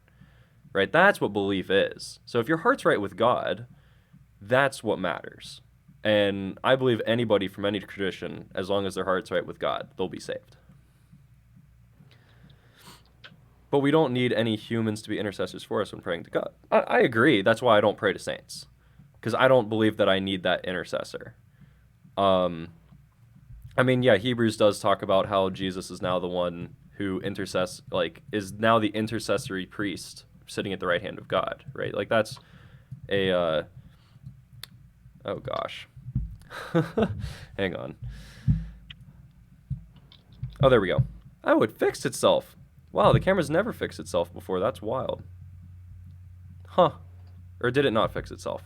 right? That's what belief is. So if your heart's right with God, that's what matters. And I believe anybody from any tradition, as long as their heart's right with God, they'll be saved. But we don't need any humans to be intercessors for us when praying to God. I agree. That's why I don't pray to saints, because I don't believe that I need that intercessor. Hebrews does talk about how Jesus is now the one who is now the intercessory priest sitting at the right hand of God, right? That's a, oh gosh. Hang on. Oh, there we go. Oh, it fixed itself. Wow, the camera's never fixed itself before. That's wild. Huh. Or did it not fix itself?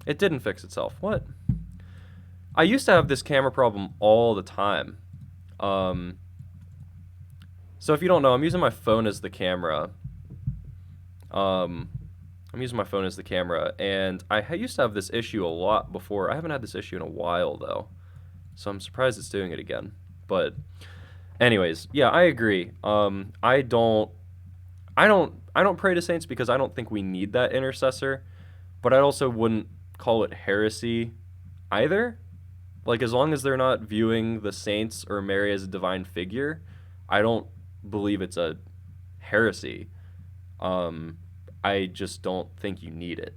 It didn't fix itself. What? I used to have this camera problem all the time. So if you don't know, I'm using my phone as the camera. And I used to have this issue a lot before. I haven't had this issue in a while, though. So I'm surprised it's doing it again. But anyways, yeah, I agree. I don't pray to saints because I don't think we need that intercessor, but I also wouldn't call it heresy either. As long as they're not viewing the saints or Mary as a divine figure, I don't believe it's a heresy. I just don't think you need it.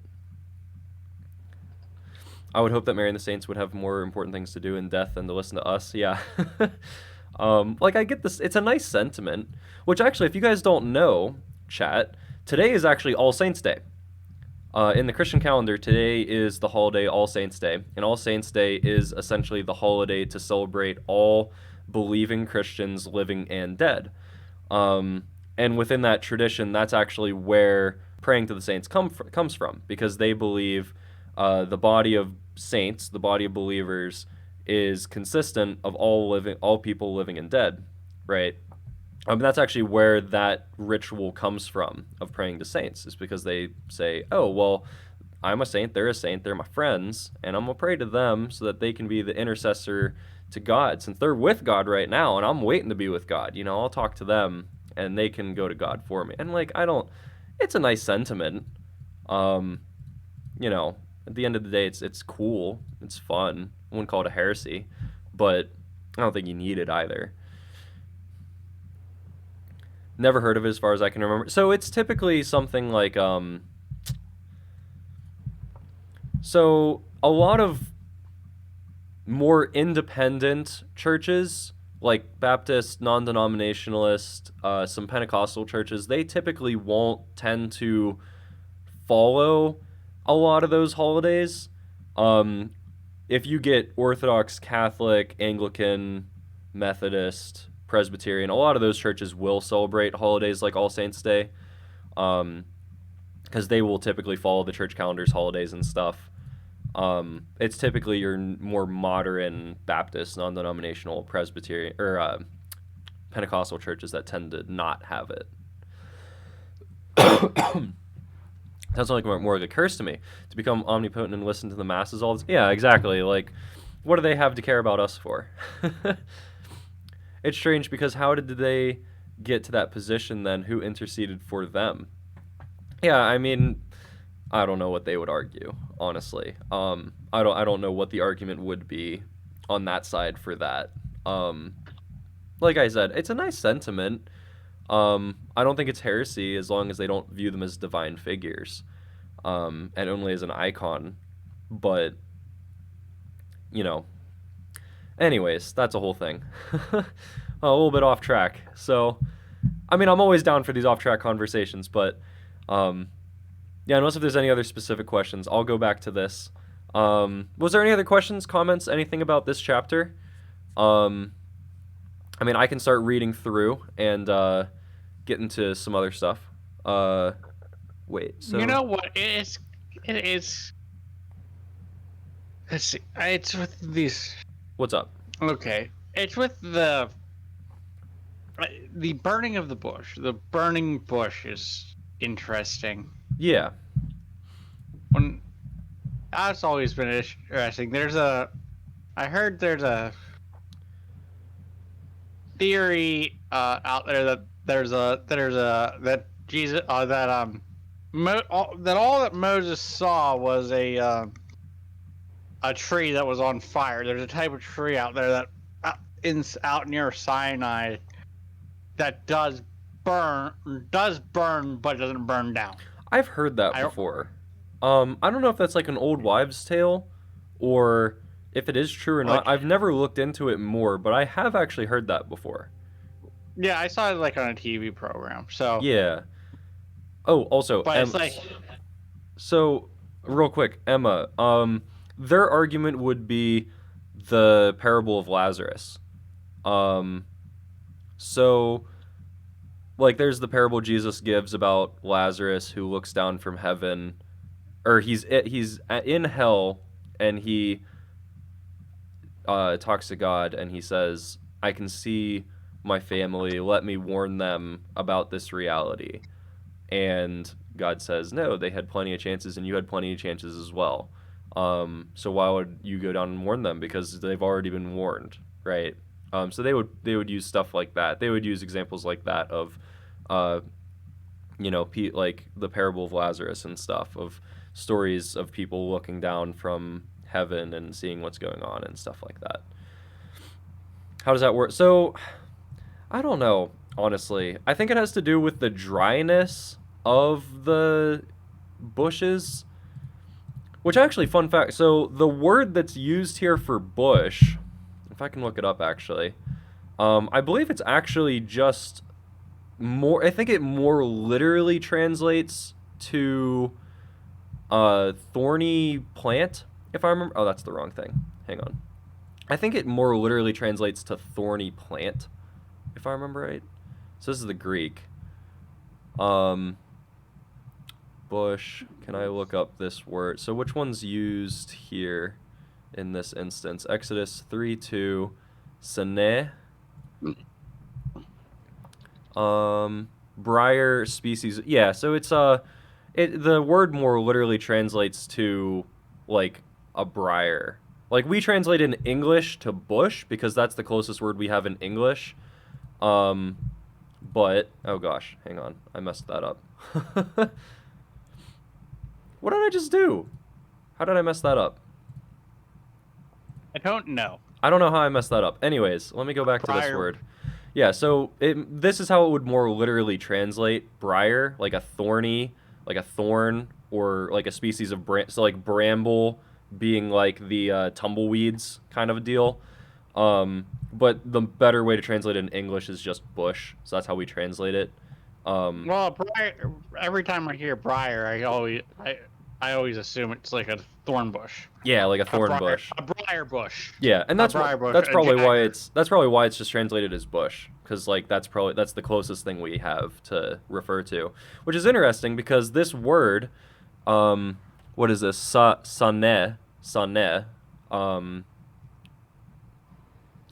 I would hope that Mary and the saints would have more important things to do in death than to listen to us. Yeah. I get this. It's a nice sentiment, which actually, if you guys don't know, chat, today is actually All Saints Day. In the Christian calendar, today is the holiday All Saints Day, and All Saints Day is essentially the holiday to celebrate all believing Christians, living and dead. And within that tradition, that's actually where praying to the saints comes from, because they believe the body of saints, the body of believers, is consistent of all people living and dead, right? That's actually where that ritual comes from of praying to saints, is because they say, oh, well, I'm a saint, they're my friends, and I'm going to pray to them so that they can be the intercessor to God, since they're with God right now, and I'm waiting to be with God. You know, I'll talk to them, and they can go to God for me. And, like, it's a nice sentiment. You know, at the end of the day, it's cool. It's fun. I wouldn't call it a heresy, but I don't think you need it either. Never heard of it as far as I can remember. So it's typically something like, so a lot of more independent churches, like Baptist, non-denominationalist, some Pentecostal churches, they typically won't tend to follow a lot of those holidays. If you get Orthodox, Catholic, Anglican, Methodist, Presbyterian, a lot of those churches will celebrate holidays like All Saints Day, because they will typically follow the church calendar's holidays and stuff. It's typically your more modern Baptist, non-denominational, Presbyterian, or Pentecostal churches that tend to not have it. Sounds like more like a curse to me, to become omnipotent and listen to the masses all this. Yeah, exactly. Like, what do they have to care about us for? It's strange, because how did they get to that position then? Who interceded for them? Yeah, I mean, I don't know what they would argue, honestly. I don't know what the argument would be on that side for that. Like I said, it's a nice sentiment. I don't think it's heresy as long as they don't view them as divine figures, and only as an icon. But, you know, anyways, that's a whole thing. A little bit off track. So, I mean, I'm always down for these off-track conversations, but, yeah, unless if there's any other specific questions, I'll go back to this. Was there any other questions, comments, anything about this chapter? I mean, I can start reading through and get into some other stuff. Wait, so... You know what? It is... Let's see. It's with these... What's up? Okay. It's with the burning of the bush. The burning bush is interesting. Yeah. That's always been interesting. I heard there's a theory out there that that Jesus that all that Moses saw was a tree that was on fire. There's a type of tree out there that out near Sinai that does burn, but doesn't burn down. I've heard that before. I don't know if that's like an old wives' tale, or if it is true or not. I've never looked into it more, but I have actually heard that before. Yeah, I saw it like on a TV program. So yeah. Oh, also, but it's like, so real quick, Emma. Their argument would be the parable of Lazarus. So, like, there's the parable Jesus gives about Lazarus who looks down from heaven, or he's in hell, and he talks to God, and he says, I can see my family, let me warn them about this reality. And God says, no, they had plenty of chances, and you had plenty of chances as well. So why would you go down and warn them? Because they've already been warned, right? So they would use stuff like that. They would use examples like that of, like the parable of Lazarus and stuff, of stories of people looking down from heaven and seeing what's going on and stuff like that. How does that work? So, I don't know, honestly. I think it has to do with the dryness of the bushes. Which actually, fun fact, so the word that's used here for bush, if I can look it up actually, I believe it's actually just more, I think it more literally translates to thorny plant, if I remember. Oh, that's the wrong thing. Hang on. I think it more literally translates to thorny plant, if I remember right. So this is the Greek. Bush. Can I look up this word? So which one's used here in this instance? Exodus 3:2, sene. Briar species. Yeah, so it's the word more literally translates to like a briar. Like we translate in English to bush because that's the closest word we have in English. But oh gosh, hang on, I messed that up. What did I just do? How did I mess that up? I don't know. I don't know how I messed that up. Anyways, let me go back to this Briar. word. Yeah, so this is how it would more literally translate briar, like a thorny, like a thorn, or like a species of so like bramble being like the tumbleweeds kind of a deal. But the better way to translate it in English is just bush, so that's how we translate it. Well, briar, every time I hear briar, I always assume it's like a thorn bush. Yeah, like a thorn bush. A briar bush. Yeah, and that's briar bush, that's a probably why jagger. that's probably why it's just translated as bush, because like that's the closest thing we have to refer to, which is interesting because this word, what is this? Saneh.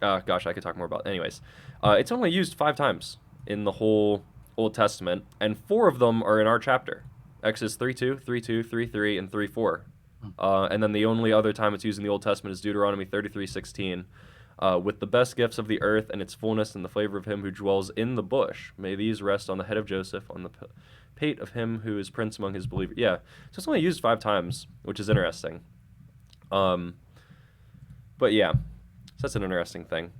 Gosh, I could talk more about it. Anyways, it's only used 5 times in the whole Old Testament, and 4 of them are in our chapter. Exodus 3:2, 3:2, 3:3, and 3:4. And then the only other time it's used in the Old Testament is Deuteronomy 33:16. With the best gifts of the earth and its fullness and the flavor of him who dwells in the bush, may these rest on the head of Joseph, on the pate of him who is prince among his believers. Yeah, so it's only used 5 times, which is interesting. But yeah, so that's an interesting thing.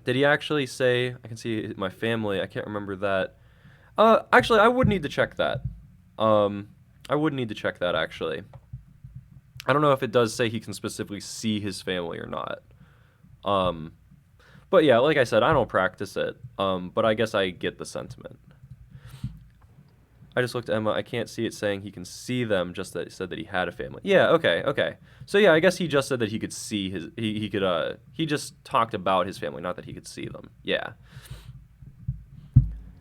Did he actually say, I can see my family, I can't remember that. Actually, I would need to check that. I would need to check that, actually. I don't know if it does say he can specifically see his family or not. But yeah, like I said, I don't practice it. But I guess I get the sentiment. I just looked at Emma. I can't see it saying he can see them, just that it said that he had a family. Yeah, okay. So yeah, I guess he just said that he could see his, he could, he just talked about his family, not that he could see them. Yeah.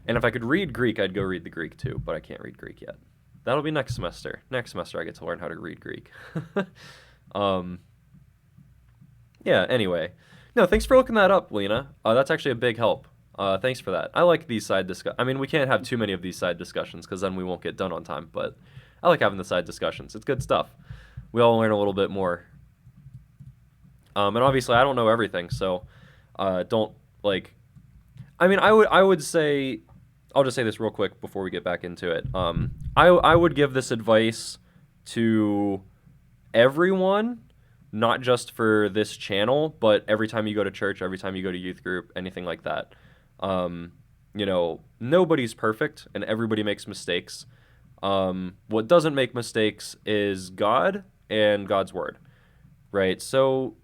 And if I could read Greek, I'd go read the Greek too, but I can't read Greek yet. That'll be next semester. Next semester I get to learn how to read Greek. Yeah, anyway. No, thanks for looking that up, Lena. That's actually a big help. Thanks for that. I like these side I mean, we can't have too many of these side discussions because then we won't get done on time, but I like having the side discussions. It's good stuff. We all learn a little bit more. And obviously I don't know everything, so don't like I mean, I would say I'll just say this real quick before we get back into it. I would give this advice to everyone, not just for this channel, but every time you go to church, every time you go to youth group, anything like that. You know, nobody's perfect and everybody makes mistakes. What doesn't make mistakes is God and God's word, right? So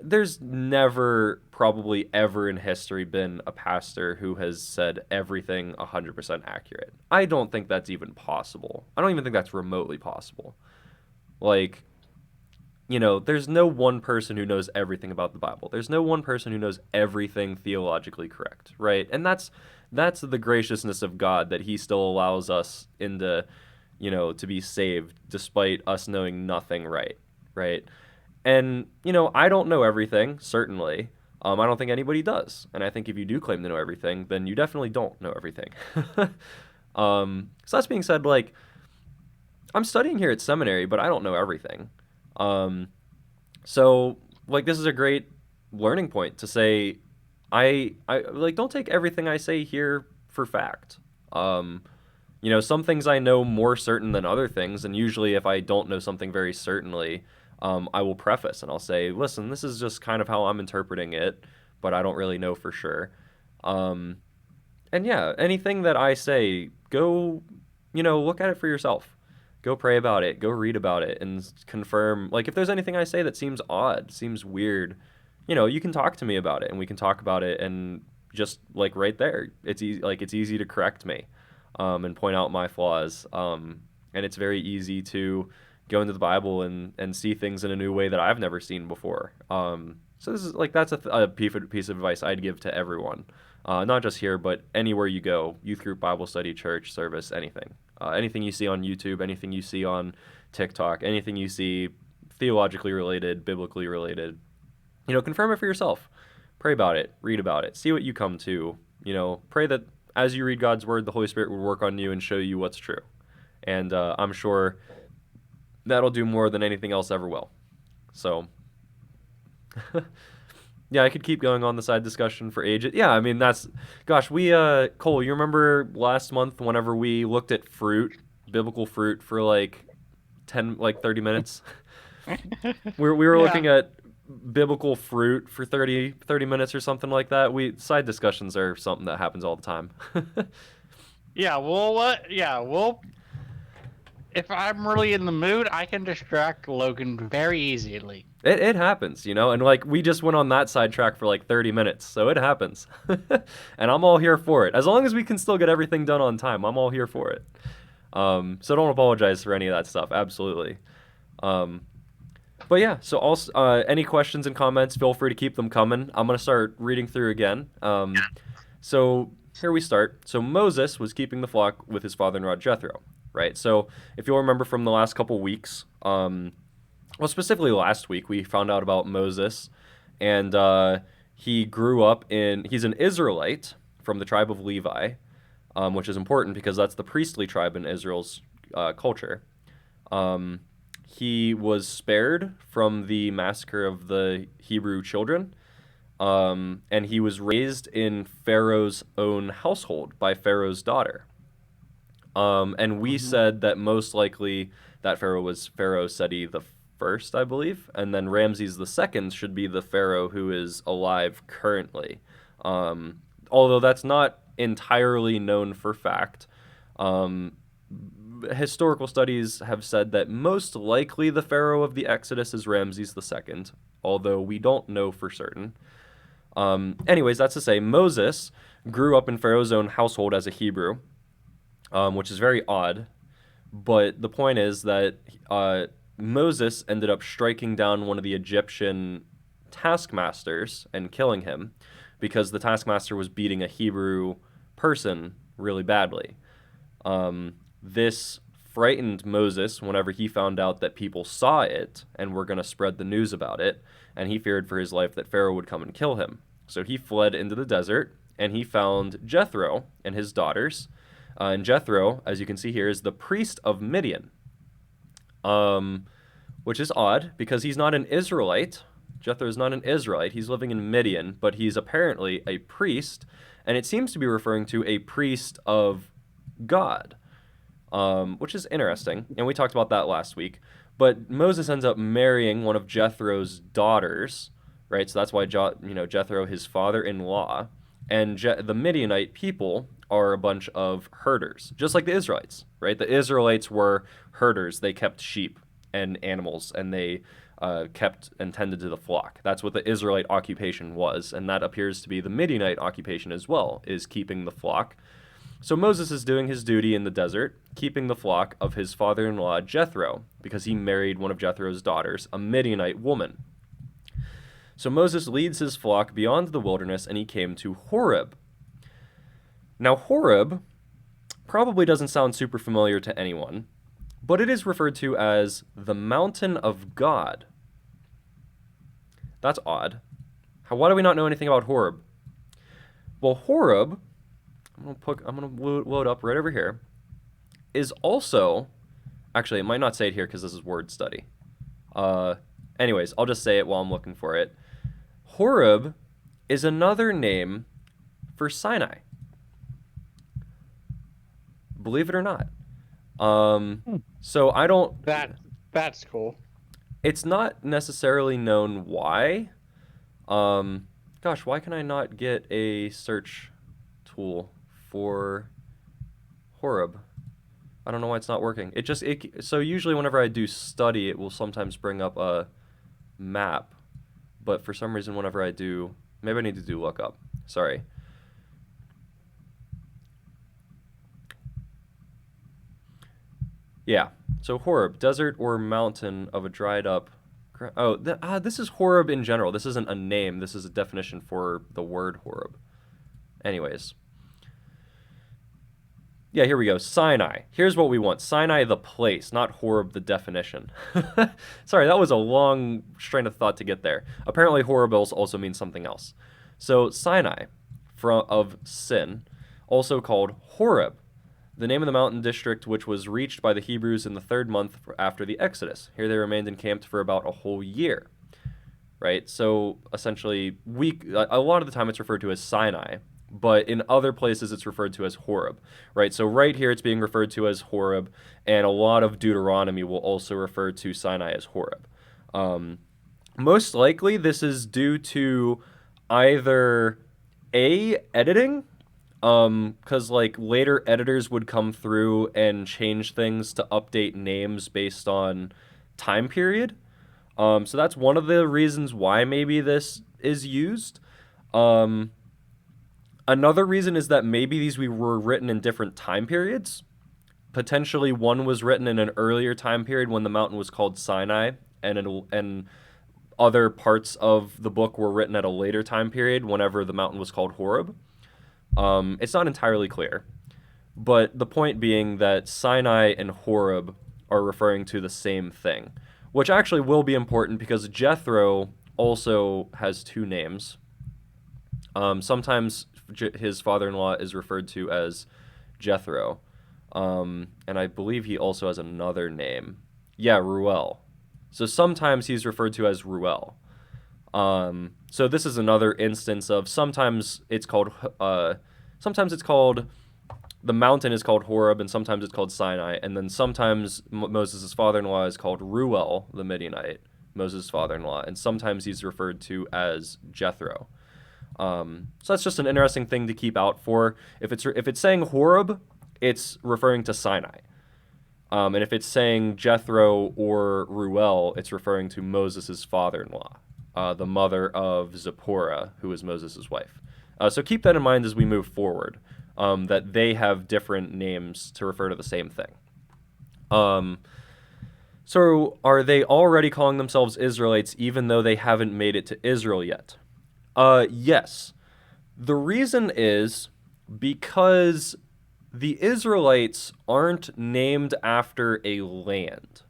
there's never, probably ever in history been a pastor who has said everything 100% accurate. I don't think that's even possible. I don't even think that's remotely possible. Like, you know, there's no one person who knows everything about the Bible. There's no one person who knows everything theologically correct, right? And that's the graciousness of God, that he still allows us into, you know, to be saved despite us knowing nothing right? And, you know, I don't know everything, certainly. I don't think anybody does. And I think if you do claim to know everything, then you definitely don't know everything. So that's being said, like, I'm studying here at seminary, but I don't know everything. So, like, this is a great learning point to say, I like, don't take everything I say here for fact. You know, some things I know more certain than other things, and usually if I don't know something very certainly, I will preface and I'll say, listen, this is just kind of how I'm interpreting it, but I don't really know for sure. And yeah, anything that I say, go, you know, look at it for yourself. Go pray about it, go read about it, and confirm. Like, if there's anything I say that seems odd, seems weird, you know, you can talk to me about it, and we can talk about it, and just, like, right there, it's easy, like, it's easy to correct me, and point out my flaws, and it's very easy to go into the Bible and see things in a new way that I've never seen before. So this is, like, that's a piece of advice I'd give to everyone, not just here, but anywhere you go, youth group, Bible study, church, service, anything. Anything you see on YouTube, anything you see on TikTok, anything you see theologically related, biblically related, you know, confirm it for yourself. Pray about it, read about it, see what you come to, pray that as you read God's word, the Holy Spirit would work on you and show you what's true. And I'm sure that'll do more than anything else ever will. So, yeah, I could keep going on the side discussion for ages. Yeah, I mean, we, Cole, you remember last month whenever we looked at fruit, biblical fruit, for like 30 minutes? we were looking at biblical fruit for 30 minutes or something like that. Side discussions are something that happens all the time. Well, if I'm really in the mood, I can distract Logan very easily. It happens, and like we just went on that sidetrack for like 30 minutes, so it happens. And I'm all here for it. As long as we can still get everything done on time, I'm all here for it. So don't apologize for any of that stuff, absolutely. But yeah, so also, any questions and comments, feel free to keep them coming. I'm going to start reading through again. So here we start. So Moses was keeping the flock with his father-in-law Jethro, right? So if you'll remember from the last couple weeks, well, specifically last week, we found out about Moses, and he grew up he's an Israelite from the tribe of Levi, which is important because that's the priestly tribe in Israel's culture. He was spared from the massacre of the Hebrew children, and he was raised in Pharaoh's own household by Pharaoh's daughter. And we said that most likely that Pharaoh was Pharaoh Seti the first, I believe, and then Ramses the second should be the Pharaoh who is alive currently. Although that's not entirely known for fact. Historical studies have said that most likely the Pharaoh of the Exodus is Ramses II, although we don't know for certain. Anyways, that's to say, Moses grew up in Pharaoh's own household as a Hebrew, which is very odd. But the point is that Moses ended up striking down one of the Egyptian taskmasters and killing him because the taskmaster was beating a Hebrew person really badly. This frightened Moses whenever he found out that people saw it and were going to spread the news about it, and he feared for his life that Pharaoh would come and kill him. So he fled into the desert, and he found Jethro and his daughters. And Jethro, as you can see here, is the priest of Midian, which is odd because he's not an Israelite. Jethro is not an Israelite. He's living in Midian, but he's apparently a priest, and it seems to be referring to a priest of God. Which is interesting, and we talked about that last week. But Moses ends up marrying one of Jethro's daughters, right? So that's why Jethro, his father-in-law, and the Midianite people are a bunch of herders, just like the Israelites, right? The Israelites were herders. They kept sheep and animals, and they kept and tended to the flock. That's what the Israelite occupation was, and that appears to be the Midianite occupation as well, is keeping the flock. So Moses is doing his duty in the desert, keeping the flock of his father-in-law Jethro, because he married one of Jethro's daughters, a Midianite woman. So Moses leads his flock beyond the wilderness, and he came to Horeb. Now Horeb probably doesn't sound super familiar to anyone, but it is referred to as the mountain of God. That's odd. Why do we not know anything about Horeb? Well, Horeb, I'm gonna load up right over here, is also, actually it might not say it here because this is word study. Anyways, I'll just say it while I'm looking for it. Horeb is another name for Sinai. Believe it or not. So I don't... That's cool. It's not necessarily known why. Gosh, why can I not get a search tool for Horeb? I don't know why it's not working. So usually whenever I do study, it will sometimes bring up a map. But for some reason, whenever I do... Maybe I need to do lookup. Sorry. Yeah. So Horeb, desert or mountain of a dried up... this is Horeb in general. This isn't a name. This is a definition for the word Horeb. Anyways. Yeah, here we go. Sinai. Here's what we want. Sinai the place, not Horeb the definition. Sorry, that was a long strain of thought to get there. Apparently Horeb also means something else. So Sinai, of Sin, also called Horeb, the name of the mountain district which was reached by the Hebrews in the 3rd month after the Exodus. Here they remained encamped for about a whole year. Right? So essentially, a lot of the time it's referred to as Sinai, but in other places it's referred to as Horeb. Right? So right here it's being referred to as Horeb, and a lot of Deuteronomy will also refer to Sinai as Horeb. Most likely this is due to either editing, because like later editors would come through and change things to update names based on time period. So that's one of the reasons why maybe this is used. Another reason is that maybe these were written in different time periods. Potentially one was written in an earlier time period when the mountain was called Sinai, and other parts of the book were written at a later time period whenever the mountain was called Horeb. It's not entirely clear, but the point being that Sinai and Horeb are referring to the same thing, which actually will be important because Jethro also has 2 names. Sometimes his father-in-law is referred to as Jethro, and I believe he also has another name. Yeah, Reuel. So sometimes he's referred to as Reuel. So this is another instance of sometimes it's called the mountain is called Horeb, and sometimes it's called Sinai, and then sometimes Moses' father-in-law is called Reuel the Midianite, Moses' father-in-law, and sometimes he's referred to as Jethro. So that's just an interesting thing to keep out for. If it's saying Horeb, it's referring to Sinai. And if it's saying Jethro or Reuel, it's referring to Moses' father-in-law, the mother of Zipporah, who was Moses' wife. So keep that in mind as we move forward, that they have different names to refer to the same thing. So are they already calling themselves Israelites even though they haven't made it to Israel yet? Yes. The reason is because the Israelites aren't named after a land.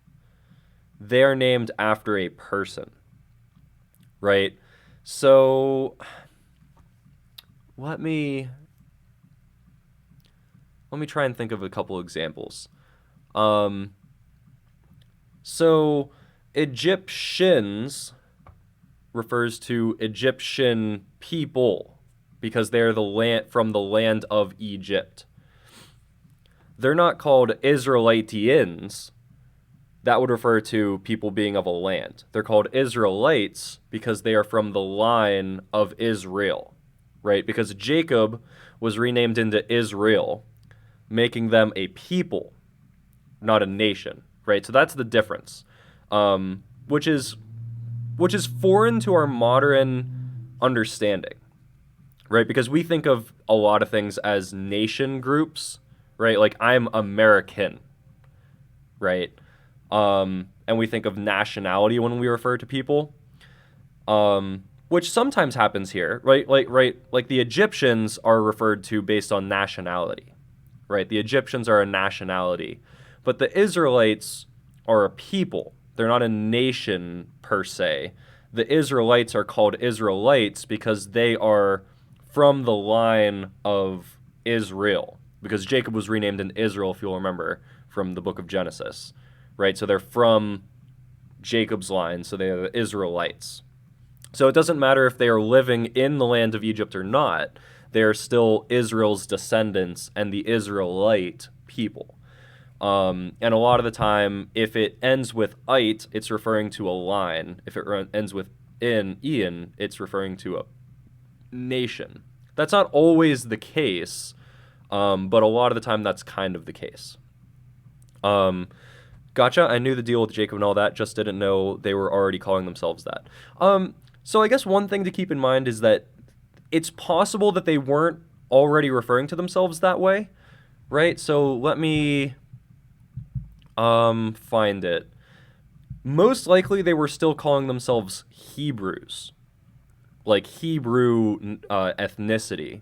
They are named after a person. Right? So let me try and think of a couple examples. So Egyptians refers to Egyptian people because they're from the land of Egypt. They're not called Israelitians. That would refer to people being of a land. They're called Israelites because they are from the line of Israel, right? Because Jacob was renamed into Israel, making them a people, not a nation, right? So that's the difference, which is foreign to our modern understanding, right? Because we think of a lot of things as nation groups, right? Like I'm American, right? And we think of nationality when we refer to people, which sometimes happens here, right? Like the Egyptians are referred to based on nationality, right? The Egyptians are a nationality, but the Israelites are a people. They're not a nation per se. The Israelites are called Israelites because they are from the line of Israel, because Jacob was renamed in Israel, if you'll remember, from the book of Genesis, right? So they're from Jacob's line, so they are the Israelites. So it doesn't matter if they are living in the land of Egypt or not, they are still Israel's descendants and the Israelite people. And a lot of the time, if it ends with "ite," it's referring to a line. If it ends with "ian," it's referring to a nation. That's not always the case, but a lot of the time that's kind of the case. Gotcha. I knew the deal with Jacob and all that, just didn't know they were already calling themselves that. So I guess one thing to keep in mind is that it's possible that they weren't already referring to themselves that way, right? So let me find it. Most likely they were still calling themselves Hebrews, like Hebrew ethnicity.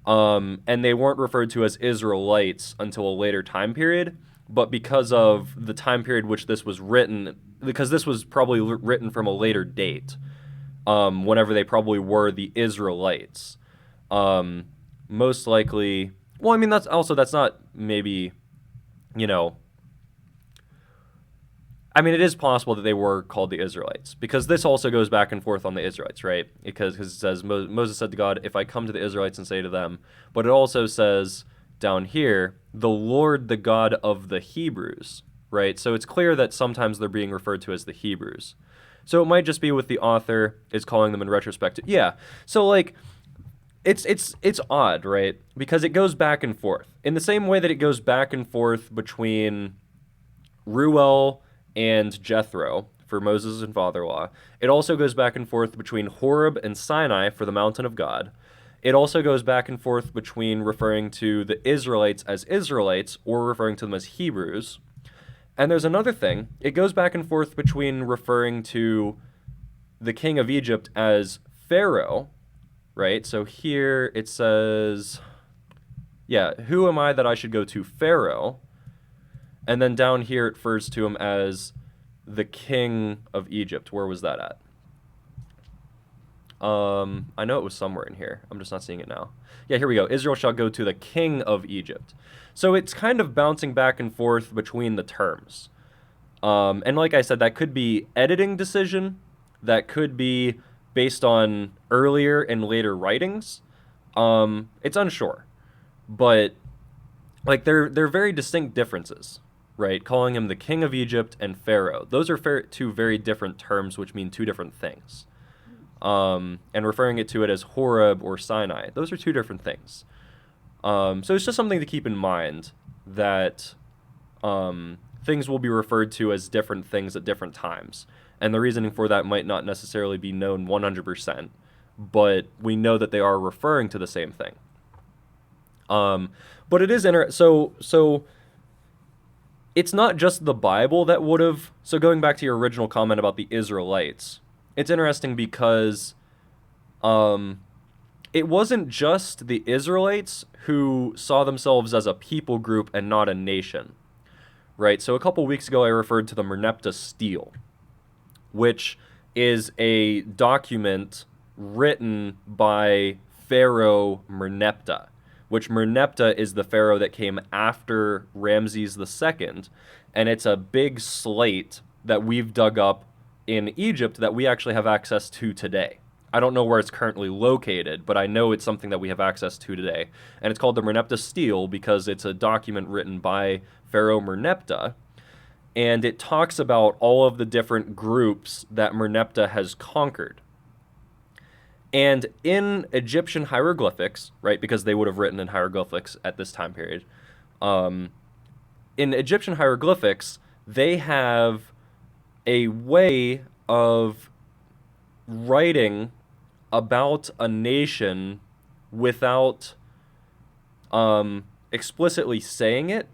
And they weren't referred to as Israelites until a later time period, but because of the time period which this was written, because this was probably written from a later date, whenever they probably were the Israelites. Most likely, well, I mean, that's not maybe, you know, I mean, it is possible that they were called the Israelites, because this also goes back and forth on the Israelites, right? Because it says, Moses said to God, if I come to the Israelites and say to them, but it also says down here, the Lord, the God of the Hebrews, right? So it's clear that sometimes they're being referred to as the Hebrews. So it might just be with the author is calling them in retrospect. Yeah. So like, it's odd, right? Because it goes back and forth. In the same way that it goes back and forth between Ruel and Jethro for Moses and father-in-law. It also goes back and forth between Horeb and Sinai for the mountain of God. It also goes back and forth between referring to the Israelites as Israelites or referring to them as Hebrews. And there's another thing. It goes back and forth between referring to the king of Egypt as Pharaoh, right? So here it says, yeah, who am I that I should go to Pharaoh? And then down here it refers to him as the king of Egypt. Where was that at? I know it was somewhere in here. I'm just not seeing it now. Yeah, here we go. Israel shall go to the king of Egypt. So it's kind of bouncing back and forth between the terms. And like I said, that could be editing decision. That could be based on earlier and later writings. It's unsure. But like they're very distinct differences, right? Calling him the king of Egypt and Pharaoh. Those are two very different terms which mean two different things. And referring it to it as Horeb or Sinai. Those are two different things. So it's just something to keep in mind that things will be referred to as different things at different times. And the reasoning for that might not necessarily be known 100%, but we know that they are referring to the same thing. But it is so it's not just the Bible that would have. So going back to your original comment about the Israelites, it's interesting because it wasn't just the Israelites who saw themselves as a people group and not a nation, right? So a couple weeks ago I referred to the Merneptah Stele, which is a document written by Pharaoh Merneptah, which Merneptah is the pharaoh that came after Ramses II, and it's a big slate that we've dug up in Egypt that we actually have access to today. I don't know where it's currently located, but I know it's something that we have access to today. And it's called the Merneptah Stele because it's a document written by Pharaoh Merneptah, and it talks about all of the different groups that Merneptah has conquered. And in Egyptian hieroglyphics, right, because they would have written in hieroglyphics at this time period, in Egyptian hieroglyphics, they have a way of writing about a nation without explicitly saying it.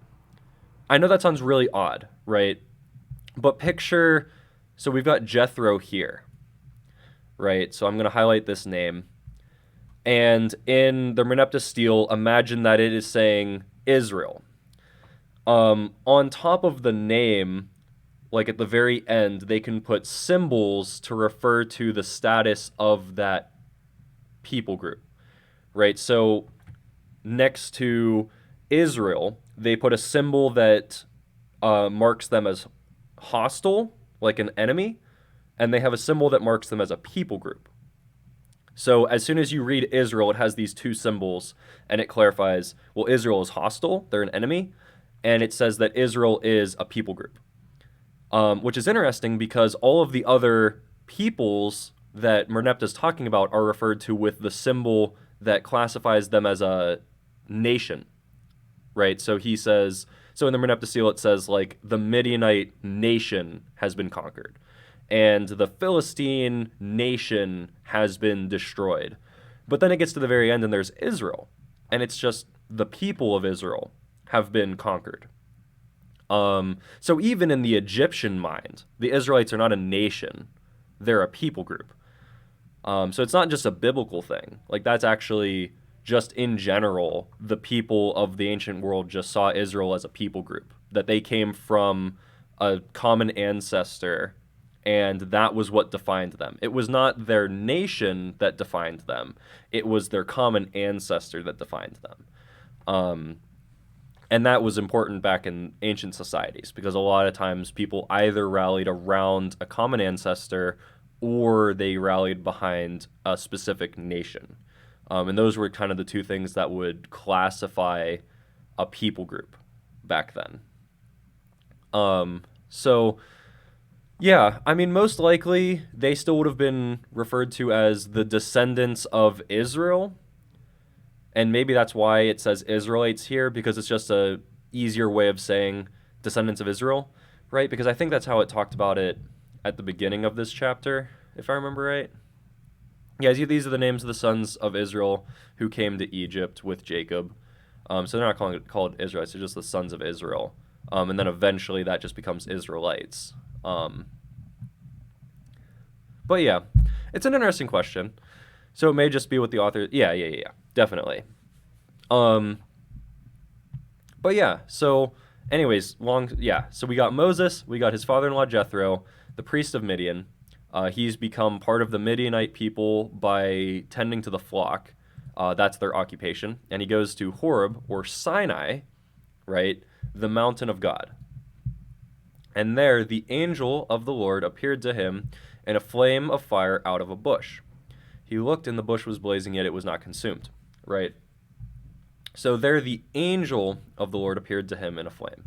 I know that sounds really odd, right? But picture, so we've got Jethro here. Right, so I'm going to highlight this name. And in the Merneptah Stele, imagine that it is saying Israel. On top of the name, like at the very end, they can put symbols to refer to the status of that people group. Right, so next to Israel, they put a symbol that marks them as hostile, like an enemy. And they have a symbol that marks them as a people group. So as soon as you read Israel, it has these two symbols, and it clarifies, well, Israel is hostile, they're an enemy, and it says that Israel is a people group. Which is interesting because all of the other peoples that Merneptah is talking about are referred to with the symbol that classifies them as a nation, right? So he says, so in the Merneptah Stele it says, like, the Midianite nation has been conquered. And the Philistine nation has been destroyed. But then it gets to the very end and there's Israel. And it's just the people of Israel have been conquered. So even in the Egyptian mind, the Israelites are not a nation. They're a people group. So it's not just a biblical thing. Like that's actually just in general, the people of the ancient world just saw Israel as a people group. That they came from a common ancestor and that was what defined them. It was not their nation that defined them. It was their common ancestor that defined them. And that was important back in ancient societies because a lot of times people either rallied around a common ancestor or they rallied behind a specific nation. And those were kind of the two things that would classify a people group back then. So, yeah, I mean, most likely they still would have been referred to as the descendants of Israel. And maybe that's why it says Israelites here, because it's just a easier way of saying descendants of Israel, right? Because I think that's how it talked about it at the beginning of this chapter, if I remember right. Yeah, these are the names of the sons of Israel who came to Egypt with Jacob. So they're not called Israelites, they're just the sons of Israel. And then eventually that just becomes Israelites. But yeah, it's an interesting question. So it may just be what the author... Yeah, definitely. But yeah, so anyways, so we got Moses, we got his father-in-law Jethro, the priest of Midian. He's become part of the Midianite people by tending to the flock. That's their occupation. And he goes to Horeb, or Sinai, right, the mountain of God. And there the angel of the Lord appeared to him in a flame of fire out of a bush. He looked, and the bush was blazing, yet it was not consumed, right? So there the angel of the Lord appeared to him in a flame.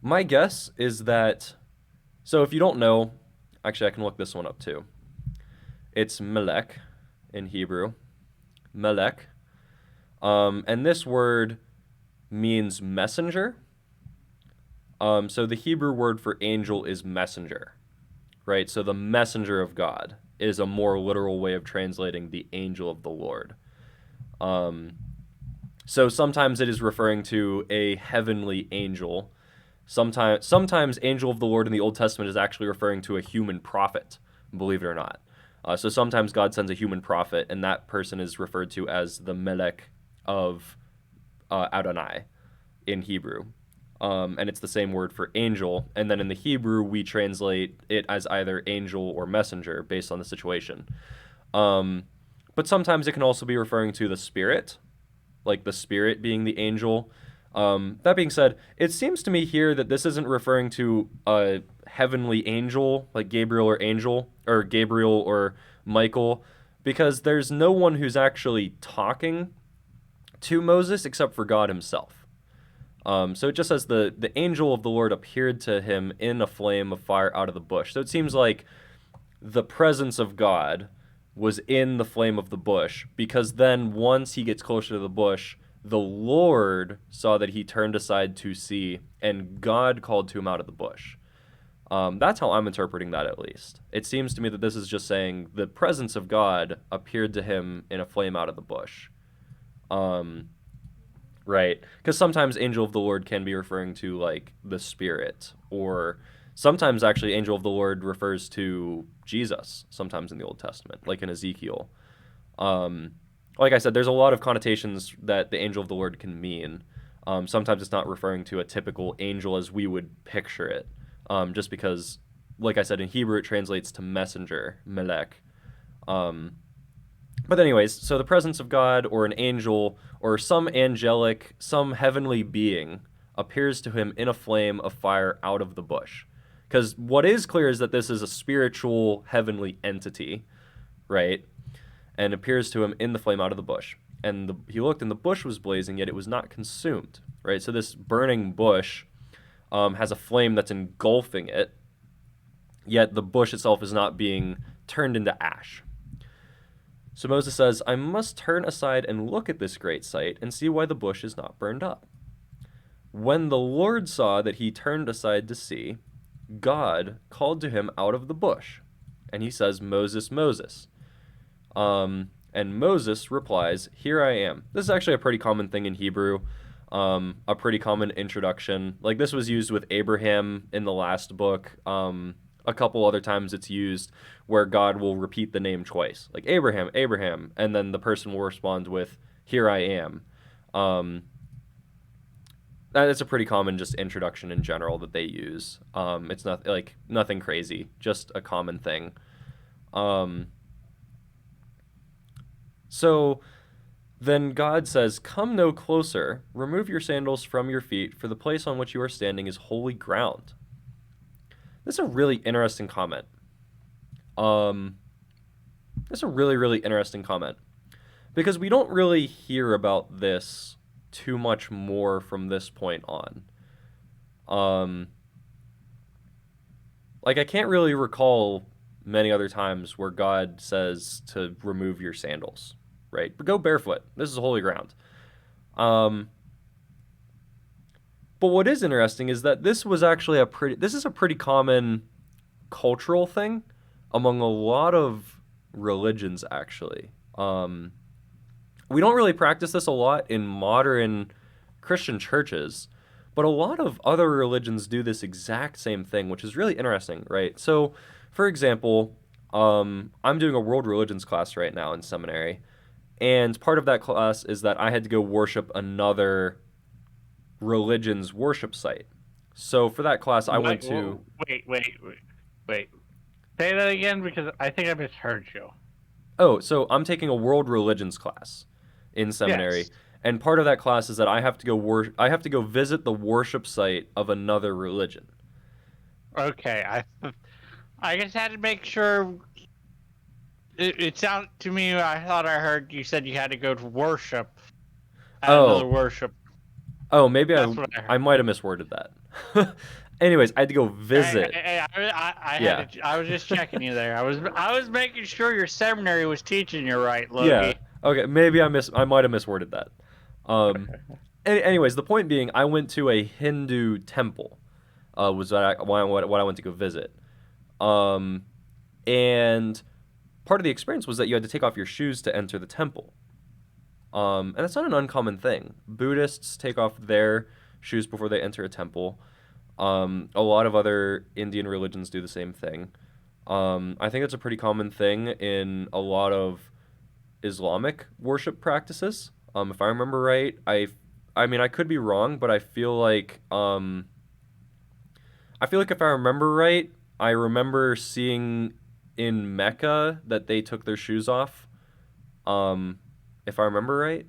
My guess is that... So if you don't know, actually I can look this one up too. It's Melech in Hebrew. Melech. And this word means messenger. So the Hebrew word for angel is messenger, right? So the messenger of God is a more literal way of translating the angel of the Lord. So sometimes it is referring to a heavenly angel. Sometimes angel of the Lord in the Old Testament is actually referring to a human prophet, believe it or not. So sometimes God sends a human prophet, and that person is referred to as the Melech of Adonai in Hebrew. And it's the same word for angel. And then in the Hebrew, we translate it as either angel or messenger based on the situation. But sometimes it can also be referring to the spirit, like the spirit being the angel. That being said, it seems to me here that this isn't referring to a heavenly angel, like Gabriel or Michael, because there's no one who's actually talking to Moses except for God himself. So it just says the angel of the Lord appeared to him in a flame of fire out of the bush. So it seems like the presence of God was in the flame of the bush, because then once he gets closer to the bush, the Lord saw that he turned aside to see, and God called to him out of the bush. That's how I'm interpreting that, at least. It seems to me that this is just saying the presence of God appeared to him in a flame out of the bush. Right? Because sometimes angel of the Lord can be referring to, like, the Spirit, or sometimes, actually, angel of the Lord refers to Jesus, sometimes in the Old Testament, like in Ezekiel. Like I said, there's a lot of connotations that the angel of the Lord can mean. Sometimes it's not referring to a typical angel as we would picture it, just because, like I said, in Hebrew it translates to messenger, melech. But anyways, so the presence of God or an angel or some angelic, some heavenly being appears to him in a flame of fire out of the bush. Because what is clear is that this is a spiritual heavenly entity, right? And appears to him in the flame out of the bush. And he looked, and the bush was blazing, yet it was not consumed, right? So this burning bush has a flame that's engulfing it, yet the bush itself is not being turned into ash. So Moses says, I must turn aside and look at this great sight and see why the bush is not burned up. When the Lord saw that he turned aside to see, God called to him out of the bush. And he says, Moses, Moses. And Moses replies, here I am. This is actually a pretty common thing in Hebrew, a pretty common introduction. Like, this was used with Abraham in the last book. A couple other times it's used where God will repeat the name twice. Like, Abraham, Abraham. And then the person will respond with, here I am. That's a pretty common just introduction in general that they use. It's not like nothing crazy, just a common thing. So then God says, "Come no closer, remove your sandals from your feet, for the place on which you are standing is holy ground." This is a really interesting comment. This is a really, really interesting comment. Because we don't really hear about this too much more from this point on. Like, I can't really recall many other times where God says to remove your sandals, right? But go barefoot. This is holy ground. But what is interesting is that this was actually this is a pretty common cultural thing among a lot of religions, actually. We don't really practice this a lot in modern Christian churches, but a lot of other religions do this exact same thing, which is really interesting, right? So, for example, I'm doing a world religions class right now in seminary, and part of that class is that I had to go worship another religion's worship site. So for that class, I went to... Wait. Say that again, because I think I misheard you. Oh, so I'm taking a world religions class in seminary, Yes. and part of that class is that I have to go visit the worship site of another religion. Okay, I just had to make sure. It sounded to me. I thought I heard you said you had to go to worship at another worship. Oh, maybe That's what I heard. I might have misworded that. Anyways, I had to go visit. I was just checking you there. I was making sure your seminary was teaching you right, Loki. Yeah. Okay. Maybe I might have misworded that. Anyways, the point being, I went to a Hindu temple. Was what I went to go visit. And part of the experience was that you had to take off your shoes to enter the temple. And that's not an uncommon thing. Buddhists take off their shoes before they enter a temple. A lot of other Indian religions do the same thing. I think it's a pretty common thing in a lot of Islamic worship practices. If I remember right, I mean, I could be wrong, but I feel like if I remember right, I remember seeing in Mecca that they took their shoes off. If I remember right.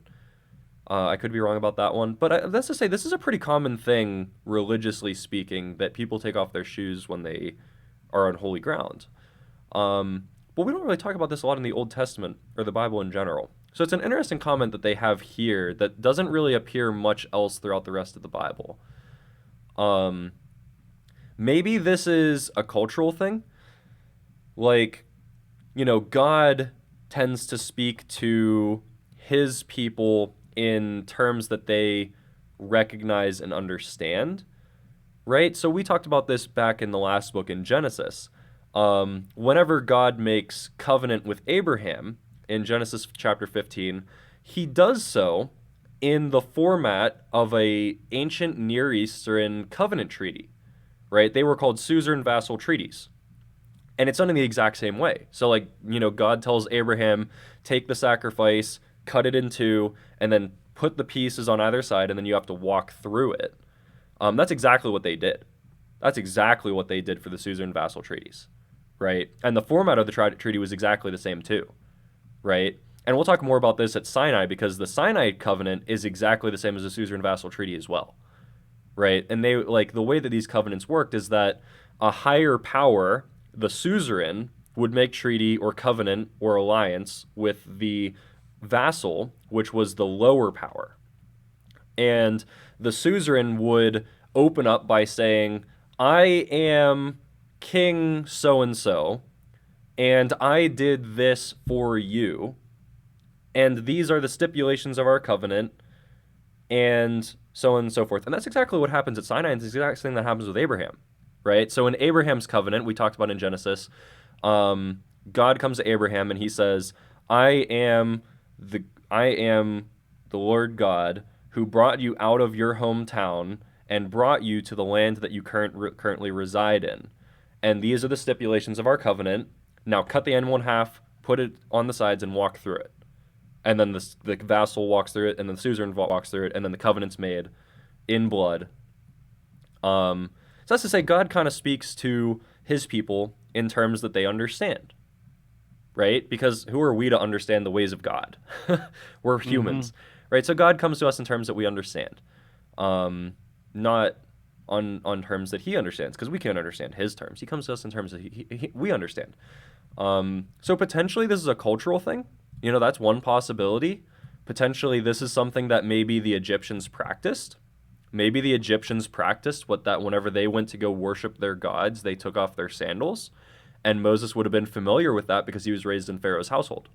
I could be wrong about that one, but that's to say, this is a pretty common thing, religiously speaking, that people take off their shoes when they are on holy ground. But we don't really talk about this a lot in the Old Testament, or the Bible in general. So it's an interesting comment that they have here that doesn't really appear much else throughout the rest of the Bible. Maybe this is a cultural thing. Like, God tends to speak to his people in terms that they recognize and understand, right? So we talked about this back in the last book in Genesis. Whenever God makes covenant with Abraham in Genesis chapter 15, he does so in the format of a ancient Near Eastern covenant treaty, right? They were called suzerain vassal treaties. And it's done in the exact same way. So, God tells Abraham, take the sacrifice, cut it in two, and then put the pieces on either side, and then you have to walk through it. That's exactly what they did. That's exactly what they did for the suzerain vassal treaties, right? And the format of the treaty was exactly the same too, right? And we'll talk more about this at Sinai, because the Sinai covenant is exactly the same as the suzerain vassal treaty as well, right? And they the way that these covenants worked is that a higher power, the suzerain, would make treaty or covenant or alliance with the vassal, which was the lower power. And the suzerain would open up by saying, I am King so-and-so, and I did this for you, and these are the stipulations of our covenant, and so on and so forth. And that's exactly what happens at Sinai, and it's the exact thing that happens with Abraham, right? So in Abraham's covenant, we talked about in Genesis, God comes to Abraham and he says, I am the Lord God who brought you out of your hometown and brought you to the land that you currently reside in. And these are the stipulations of our covenant. Now cut the animal in half, put it on the sides, and walk through it. And then the vassal walks through it, and then the suzerain walks through it, and then the covenant's made, in blood. So that's to say, God kind of speaks to his people in terms that they understand, right? Because who are we to understand the ways of God? We're humans, right? So God comes to us in terms that we understand, not on terms that he understands, because we can't understand his terms. He comes to us in terms that we understand. So potentially this is a cultural thing. You know, that's one possibility. Potentially this is something that maybe the Egyptians practiced. Maybe the Egyptians practiced whenever they went to go worship their gods, they took off their sandals. And Moses would have been familiar with that because he was raised in Pharaoh's household.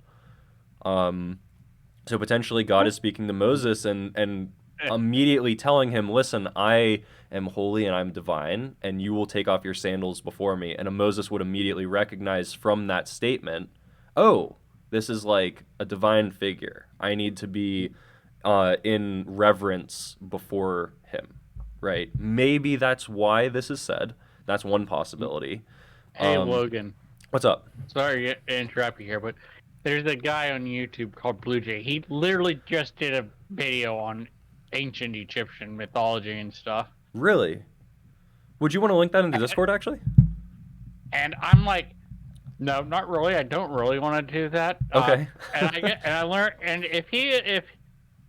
So potentially God is speaking to Moses and immediately telling him, listen, I am holy and I'm divine, and you will take off your sandals before me. And Moses would immediately recognize from that statement, oh, this is like a divine figure. I need to be in reverence before him, right? Maybe that's why this is said. That's one possibility. Hey, Logan. What's up? Sorry to interrupt you here, but there's a guy on YouTube called Blue Jay. He literally just did a video on ancient Egyptian mythology and stuff. Really? Would you want to link that into Discord, actually? And I'm like, no, not really. I don't really want to do that. Okay. And I learned, and if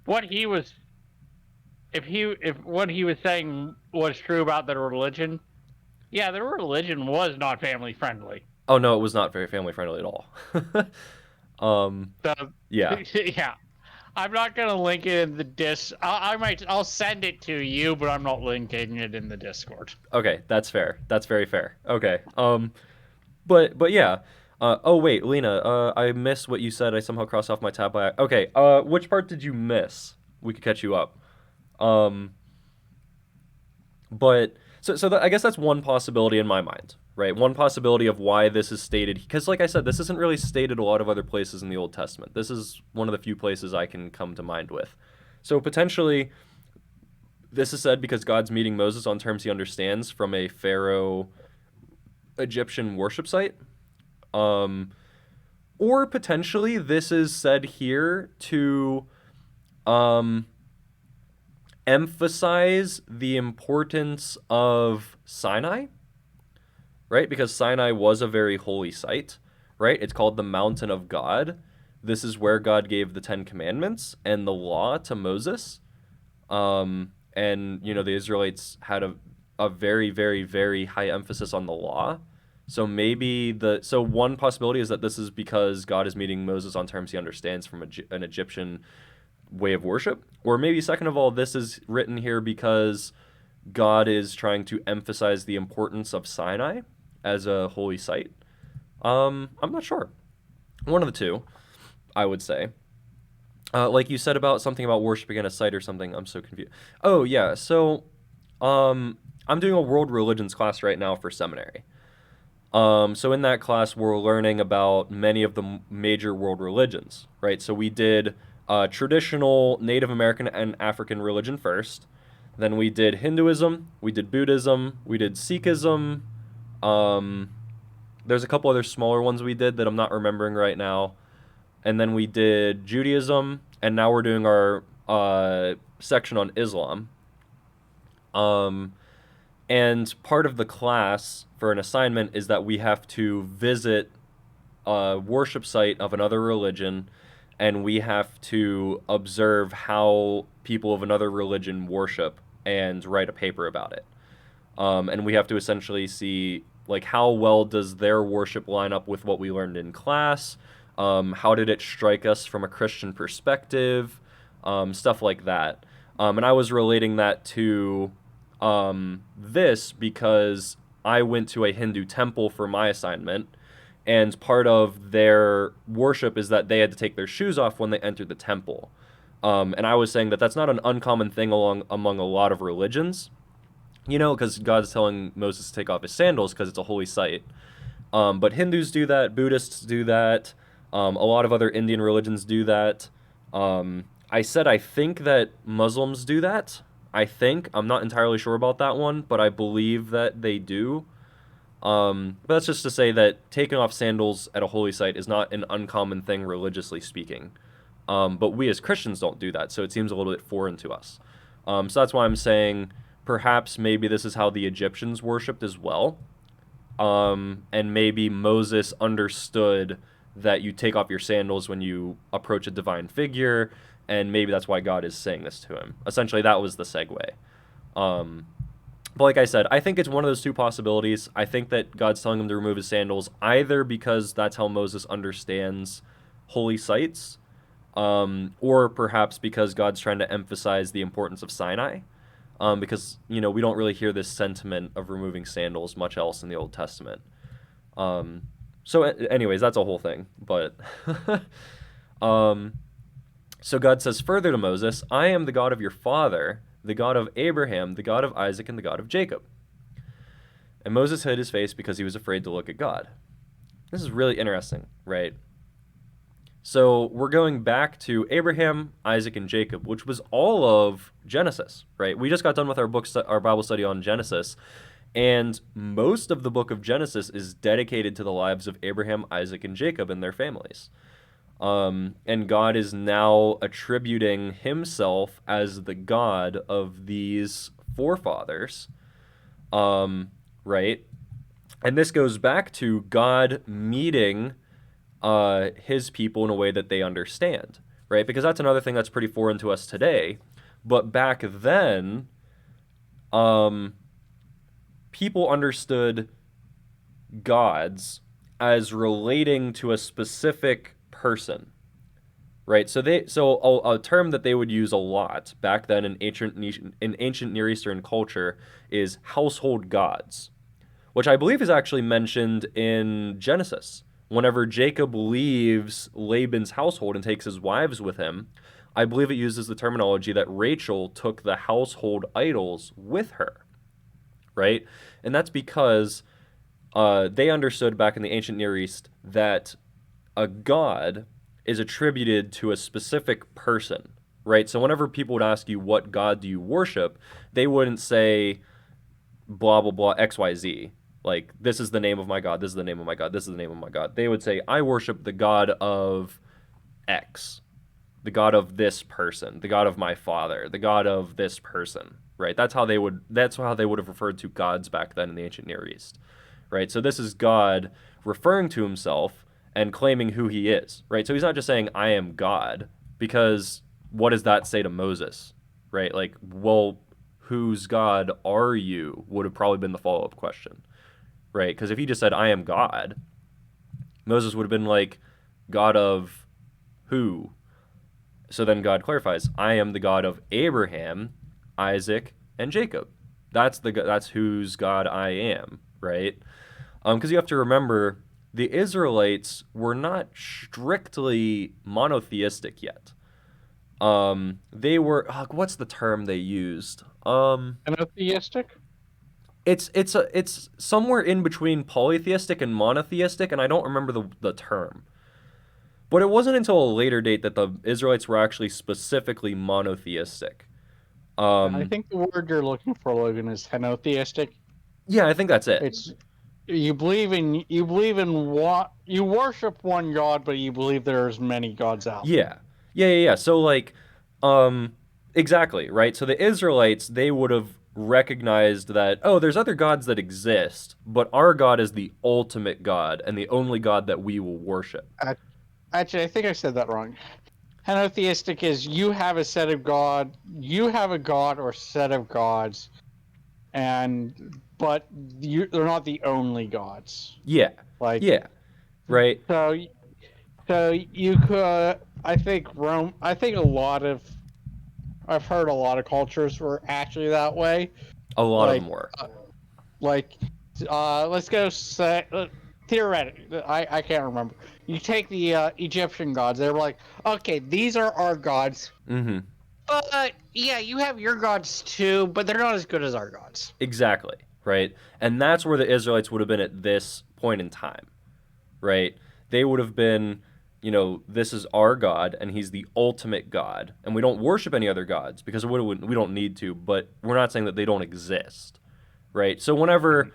what he was saying was true about their religion, yeah, their religion was not family friendly. Oh no, it was not very family friendly at all. Yeah. Yeah. I'm not gonna link it in the I'll send it to you, but I'm not linking it in the Discord. Okay, that's fair. That's very fair. Okay. But yeah. Oh wait, Lena. I missed what you said. I somehow crossed off my tab by. Okay. Which part did you miss? We could catch you up. But I guess that's one possibility in my mind, right? One possibility of why this is stated, because like I said, this isn't really stated a lot of other places in the Old Testament. This is one of the few places I can come to mind with. So potentially, this is said because God's meeting Moses on terms he understands from a Pharaoh Egyptian worship site. Or potentially this is said here to emphasize the importance of Sinai, right? Because Sinai was a very holy site, right? It's called the Mountain of God. This is where God gave the 10 Commandments and the law to Moses. And, you know, the Israelites had a very, very, very high emphasis on the law. So maybe so one possibility is that this is because God is meeting Moses on terms he understands from an Egyptian way of worship. Or maybe second of all, this is written here because God is trying to emphasize the importance of Sinai as a holy site. I'm not sure. One of the two, I would say. Like you said about something about worshiping at a site or something. I'm so confused. Oh, yeah. So I'm doing a world religions class right now for seminary. So in that class, we're learning about many of the major world religions, right? So we did traditional Native American and African religion first. Then we did Hinduism, we did Buddhism, we did Sikhism. There's a couple other smaller ones we did that I'm not remembering right now. And then we did Judaism, and now we're doing our section on Islam. And part of the class for an assignment is that we have to visit a worship site of another religion, and we have to observe how people of another religion worship and write a paper about it. And we have to essentially see, like, how well does their worship line up with what we learned in class? How did it strike us from a Christian perspective? Stuff like that. And I was relating that to this because I went to a Hindu temple for my assignment, and part of their worship is that they had to take their shoes off when they entered the temple. And I was saying that that's not an uncommon thing among a lot of religions, you know, because God's telling Moses to take off his sandals because it's a holy site. But Hindus do that, Buddhists do that, a lot of other Indian religions do that. I said I think that Muslims do that. I'm not entirely sure about that one, but I believe that they do. But that's just to say that taking off sandals at a holy site is not an uncommon thing religiously speaking. But we as Christians don't do that, so it seems a little bit foreign to us. So that's why I'm saying perhaps maybe this is how the Egyptians worshipped as well. And maybe Moses understood that you take off your sandals when you approach a divine figure, and maybe that's why God is saying this to him. Essentially, that was the segue. But like I said, I think it's one of those two possibilities. I think that God's telling him to remove his sandals either because that's how Moses understands holy sites, or perhaps because God's trying to emphasize the importance of Sinai. Because, we don't really hear this sentiment of removing sandals much else in the Old Testament. So anyways, that's a whole thing. But so God says further to Moses, I am the God of your father, the God of Abraham, the God of Isaac, and the God of Jacob. And Moses hid his face because he was afraid to look at God. This is really interesting, right? So we're going back to Abraham, Isaac, and Jacob, which was all of Genesis, right? We just got done with our Bible study on Genesis, and most of the book of Genesis is dedicated to the lives of Abraham, Isaac, and Jacob and their families. And God is now attributing himself as the God of these forefathers, right? And this goes back to God meeting his people in a way that they understand, right? Because that's another thing that's pretty foreign to us today. But back then, people understood gods as relating to a specific person, right? So a term that they would use a lot back then in ancient Near Eastern culture is household gods, which I believe is actually mentioned in Genesis. Whenever Jacob leaves Laban's household and takes his wives with him, I believe it uses the terminology that Rachel took the household idols with her, right? And that's because they understood back in the ancient Near East that a god is attributed to a specific person, right? So whenever people would ask you, what god do you worship, they wouldn't say blah, blah, blah, XYZ. Like, this is the name of my God, this is the name of my God, this is the name of my God. They would say, I worship the God of X, the God of this person, the God of my father, the God of this person, right? That's how they would have referred to gods back then in the ancient Near East, right? So this is God referring to himself and claiming who he is, right? So he's not just saying, I am God, because what does that say to Moses, right? Like, well, whose God are you would have probably been the follow-up question. Right, because if he just said, I am God, Moses would have been like, God of who? So then God clarifies, I am the God of Abraham, Isaac, and Jacob. That's whose God I am, right? Because you have to remember, the Israelites were not strictly monotheistic yet. They were, what's the term they used? Monotheistic? It's somewhere in between polytheistic and monotheistic, and I don't remember the term. But it wasn't until a later date that the Israelites were actually specifically monotheistic. I think the word you're looking for, Logan, is henotheistic. Yeah, I think that's it. It's you worship one god, but you believe there's many gods out. Yeah. So like, exactly, right? So the Israelites, they would have recognized that, there's other gods that exist, but our God is the ultimate God and the only God that we will worship. Actually, I think I said that wrong. Henotheistic is you have a god or set of gods, but they're not the only gods. Yeah. Like, yeah. Right. So you could, I've heard a lot of cultures were actually that way. A lot of them were. Let's go say, theoretically, I can't remember. You take the Egyptian gods, they were like, okay, these are our gods. Mm-hmm. But, yeah, you have your gods too, but they're not as good as our gods. Exactly, right? And that's where the Israelites would have been at this point in time, right? They would have been, this is our God, and he's the ultimate God, and we don't worship any other gods because we don't need to, but we're not saying that they don't exist, right? So whenever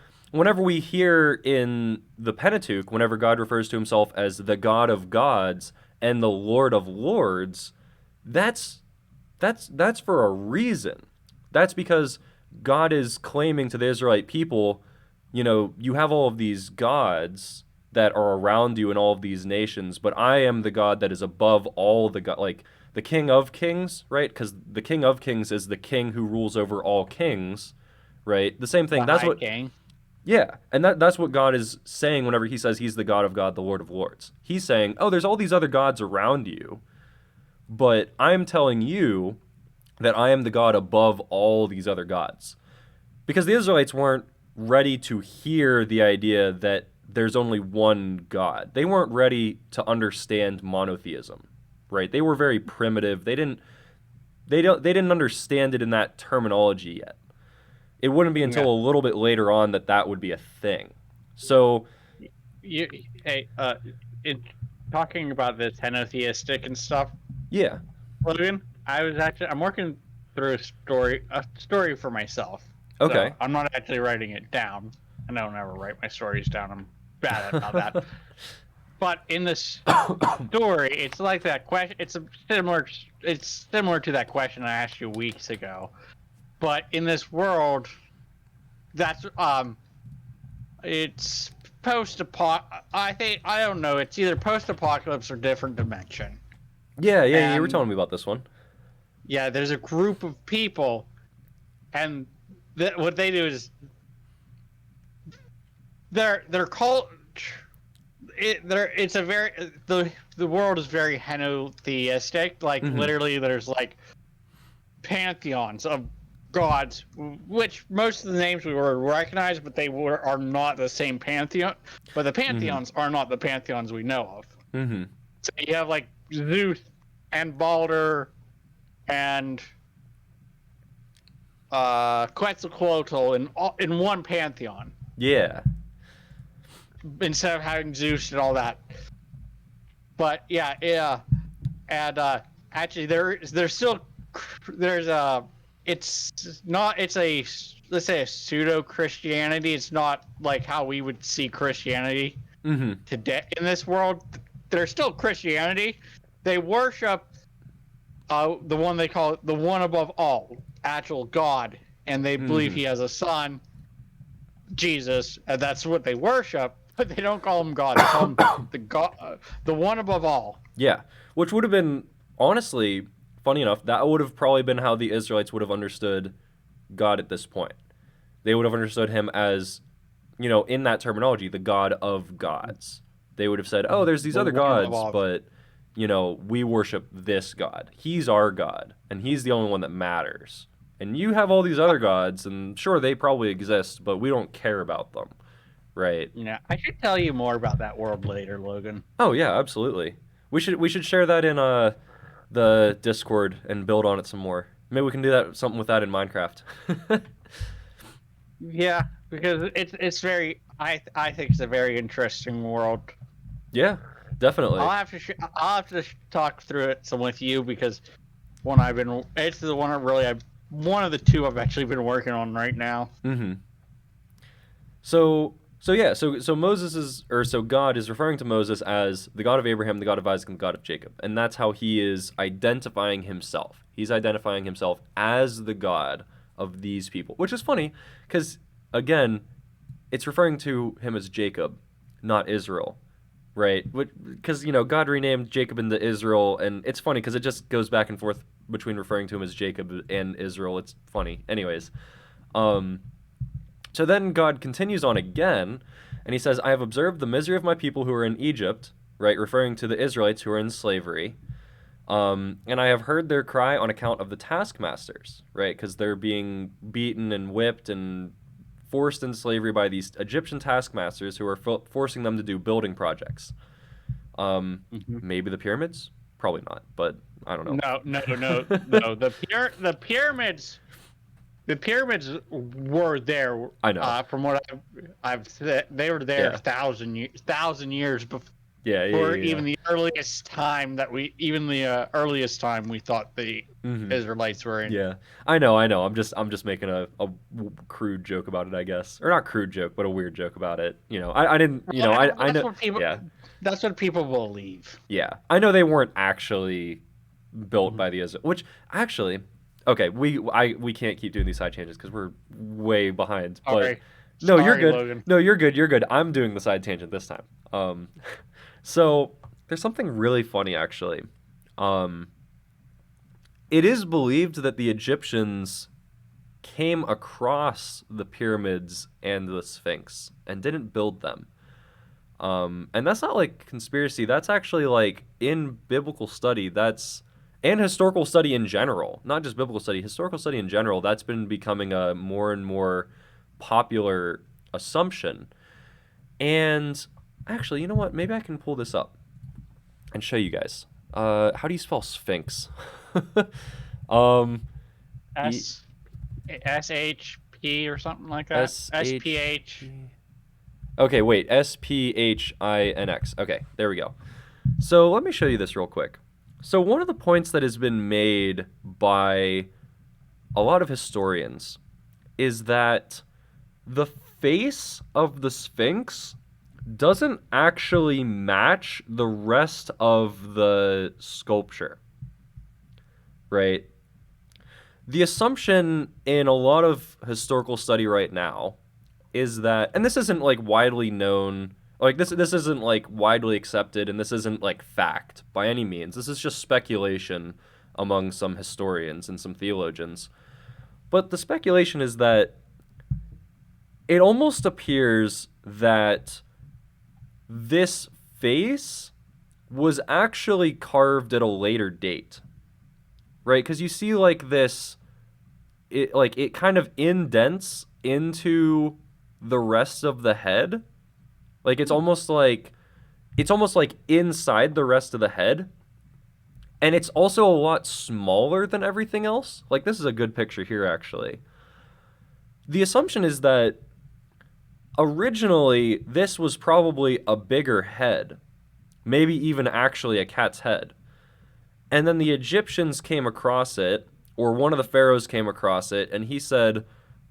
we hear in the Pentateuch, whenever God refers to himself as the God of gods and the Lord of lords, that's for a reason, that's because God is claiming to the Israelite people, you have all of these gods that are around you in all of these nations, but I am the God that is above all the god, like the King of Kings, right? Because the King of Kings is the king who rules over all kings, right? The same thing. The That's High what, King. yeah, and that's what God is saying whenever he says he's the God of God, the Lord of Lords. He's saying, oh, there's all these other gods around you, but I'm telling you that I am the God above all these other gods. Because the Israelites weren't ready to hear the idea that there's only one God. They weren't ready to understand monotheism, right? They were very primitive. They didn't understand it in that terminology yet. It wouldn't be until a little bit later on that would be a thing. So, In talking about this henotheistic and stuff, yeah. Logan, I'm working through a story for myself. Okay. So I'm not actually writing it down. I don't ever write my stories down. I'm bad about that. But in this story, it's like that question. It's similar to that question I asked you weeks ago. But in this world, that's it's I don't know. It's either post-apocalypse or different dimension. Yeah, you were telling me about this one. Yeah, there's a group of people, and what they do is they're called. It's a very the world is very henotheistic. Like literally, there's like pantheons of gods, which most of the names we were recognize, but are not the same pantheon. But the pantheons are not the pantheons we know of. Mm-hmm. So you have like Zeus and Balder and Quetzalcoatl in one pantheon. Yeah. Instead of having Zeus and all that. But yeah, and actually it's a, let's say, a pseudo Christianity. It's not like how we would see Christianity today in this world. There's still Christianity. They worship the one they call the one above all, actual God, and they believe he has a son, Jesus, and that's what they worship. But they don't call him God. They call him the one above all. Yeah, which would have been, honestly, funny enough, that would have probably been how the Israelites would have understood God at this point. They would have understood him as, in that terminology, the God of gods. They would have said, oh, there's these other gods, but, we worship this God. He's our God, and he's the only one that matters. And you have all these other gods, and sure, they probably exist, but we don't care about them. Right. Yeah, I should tell you more about that world later, Logan. Oh yeah, absolutely. We should share that in the Discord and build on it some more. Maybe we can do something with that in Minecraft. Yeah, because it's very I think it's a very interesting world. Yeah, definitely. I'll have to talk through it some with you because one of the two I've actually been working on right now. Mm-hmm. So God is referring to Moses as the God of Abraham, the God of Isaac, and the God of Jacob. And that's how he is identifying himself. He's identifying himself as the God of these people, which is funny because, again, it's referring to him as Jacob, not Israel, right? Because, God renamed Jacob into Israel, and it's funny because it just goes back and forth between referring to him as Jacob and Israel. It's funny. Anyways, so then God continues on again, and he says, I have observed the misery of my people who are in Egypt, right, referring to the Israelites who are in slavery, and I have heard their cry on account of the taskmasters, right, because they're being beaten and whipped and forced into slavery by these Egyptian taskmasters who are forcing them to do building projects. Maybe the pyramids? Probably not, but I don't know. No. The pyramids... The pyramids were there. I know. From what I've said, they were there 1,000 years before. Even the earliest time earliest time we thought the Israelites were in. Yeah, I know. I'm just making a crude joke about it, I guess, or not crude joke, but a weird joke about it. I didn't. I know. That's what people believe. Yeah, I know they weren't actually built by the Israel. Which actually, Okay, we can't keep doing these side changes because we're way behind. Sorry. But no, you're Sorry, good. Logan. No, you're good. You're good. I'm doing the side tangent this time. So there's something really funny actually. It is believed that the Egyptians came across the pyramids and the Sphinx and didn't build them. And that's not like conspiracy. That's actually like in biblical study. And historical study in general, not just biblical study, historical study in general. That's been becoming a more and more popular assumption. And actually, you know what? Maybe I can pull this up and show you guys. How do you spell Sphinx? SHP or something like that. SPH. Okay, wait. SPHINX. Okay, there we go. So let me show you this real quick. So one of the points that has been made by a lot of historians is that the face of the Sphinx doesn't actually match the rest of the sculpture, right? The assumption in a lot of historical study right now is that, and this isn't like widely known, like this isn't like widely accepted, and this isn't like fact by any means. This is just speculation among some historians and some theologians. But the speculation is that it almost appears that this face was actually carved at a later date, right? Because you see like this, it kind of indents into the rest of the head. Like it's almost like inside the rest of the head. And it's also a lot smaller than everything else. Like this is a good picture here actually. The assumption is that originally this was probably a bigger head. Maybe even actually a cat's head. And then the Egyptians came across it, or one of the pharaohs came across it, and he said,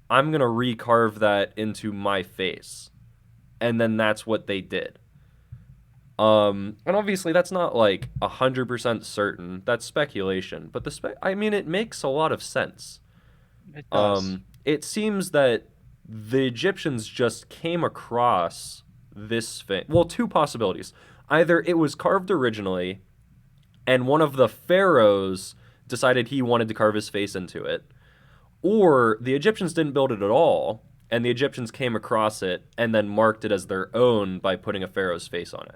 I'm going to recarve that into my face. And then that's what they did. And obviously that's not like 100% certain. That's speculation. But it makes a lot of sense. It does. It seems that the Egyptians just came across this Sphinx. Well, two possibilities. Either it was carved originally, and one of the pharaohs decided he wanted to carve his face into it, or the Egyptians didn't build it at all, and the Egyptians came across it and then marked it as their own by putting a pharaoh's face on it.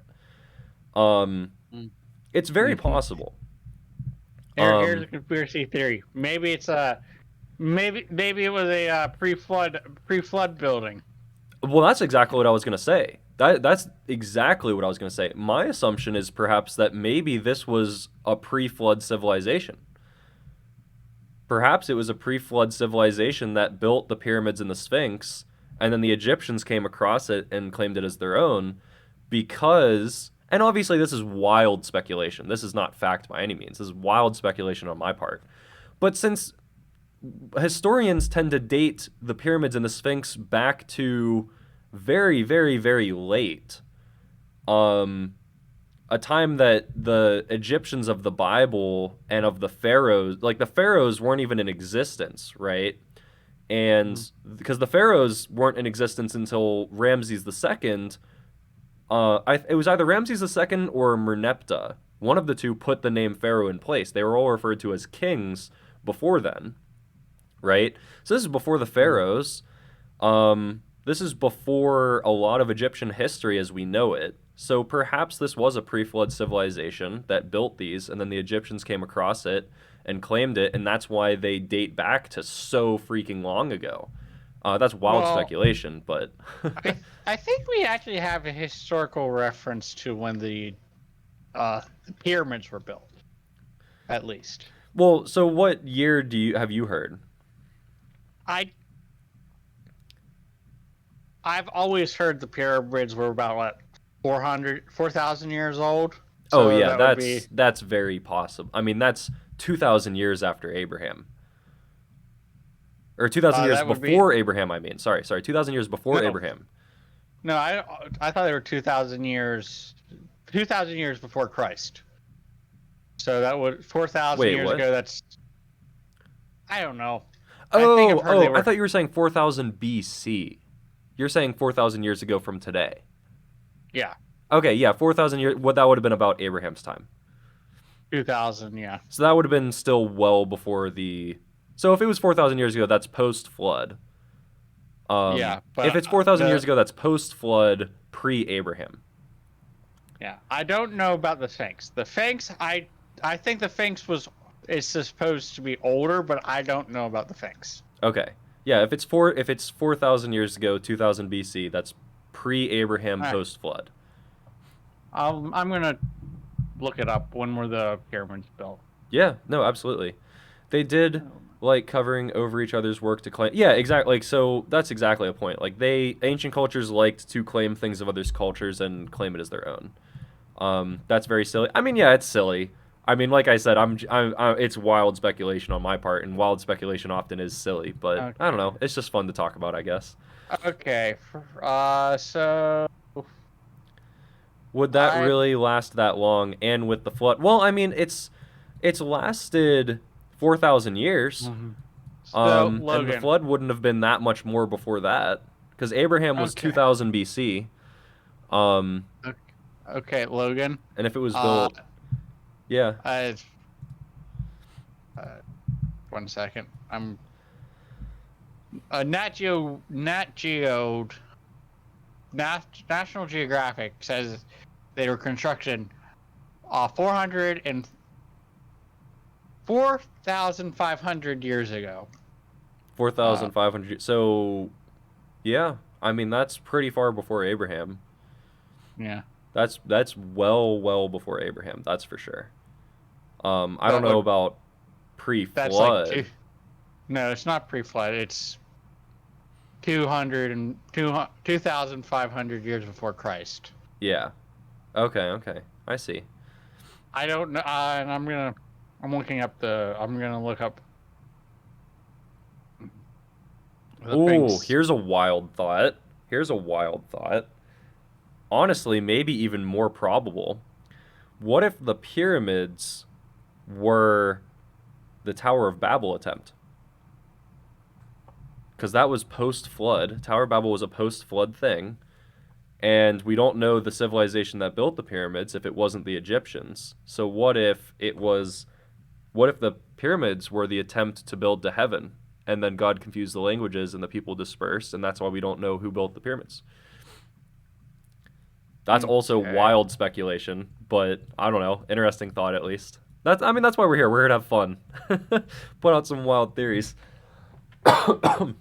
It's very possible. Here's a conspiracy theory. Maybe it's maybe it was a pre-flood building. Well, that's exactly what I was going to say. That's exactly what I was going to say. My assumption is perhaps that maybe this was a pre-flood civilization. Perhaps it was a pre-flood civilization that built the pyramids and the Sphinx, and then the Egyptians came across it and claimed it as their own because, and obviously this is wild speculation. This is not fact by any means. This is wild speculation on my part. But since historians tend to date the pyramids and the Sphinx back to very, very, very late, a time that the Egyptians of the Bible and of the pharaohs, like the pharaohs weren't even in existence, right? And because the pharaohs weren't in existence until Ramses II, it was either Ramses II or Merneptah. One of the two put the name pharaoh in place. They were all referred to as kings before then, right? So this is before the pharaohs. This is before a lot of Egyptian history as we know it. So perhaps this was a pre-flood civilization that built these, and then the Egyptians came across it and claimed it, and that's why they date back to so freaking long ago. That's wild speculation, but... I think we actually have a historical reference to when the pyramids were built, at least. Well, so what year have you heard? I've always heard the pyramids were about 4,000 years old. So oh yeah, that's very possible. I mean, that's 2,000 years after Abraham, or 2,000 years before Abraham. I mean, sorry, 2,000 years before Abraham. No, I thought they were 2,000 years before Christ. So that would 4,000 years ago. I don't know. I think I've heard they were... I thought you were saying 4,000 BC. You're saying 4,000 years ago from today. Yeah. Okay, yeah, 4,000 years. What that would have been about Abraham's time. 2000, yeah. So that would have been still well before the. So if it was 4,000 years ago, that's post-flood. Yeah, but if it's 4,000 years ago, that's post-flood, pre-Abraham. Yeah, I don't know about the Sphinx. The Sphinx, I think the Sphinx is supposed to be older, but I don't know about the Sphinx. Okay, yeah, if it's 4,000 years ago, 2000 BC, that's pre-Abraham, right. Post-flood. I'm gonna look it up. When were the pyramids built? Yeah, no, absolutely. They did like covering over each other's work to claim. Yeah, exactly. Like, so that's exactly a point. Like ancient cultures liked to claim things of others' cultures and claim it as their own. That's very silly. I mean, yeah, it's silly. I mean, like I said, it's wild speculation on my part, and wild speculation often is silly. But Okay. I don't know. It's just fun to talk about, I guess. Okay, so Would that really last that long? And with the flood, well, I mean, it's lasted 4,000 years. Logan, and the flood wouldn't have been that much more before that, because Abraham was 2000 BC. Okay, Logan. And if it was built, yeah. 1 second. I'm National Geographic says they were constructed 4,500 years ago. 4,500. So, yeah. I mean, that's pretty far before Abraham. Yeah. That's well before Abraham. That's for sure. I don't know about pre-flood. Like no, it's not pre-flood. It's 2,500 years before Christ. Yeah. Okay. I see. I don't know, and I'm gonna look up. Ooh, here's a wild thought. Honestly, maybe even more probable. What if the pyramids were the Tower of Babel attempt? Because that was post-flood. Tower of Babel was a post-flood thing. And we don't know the civilization that built the pyramids if it wasn't the Egyptians. So what if the pyramids were the attempt to build to heaven, and then God confused the languages and the people dispersed, and that's why we don't know who built the pyramids? That's also wild speculation, but I don't know. Interesting thought, at least. That's why we're here. We're here to have fun. Put out some wild theories. Okay.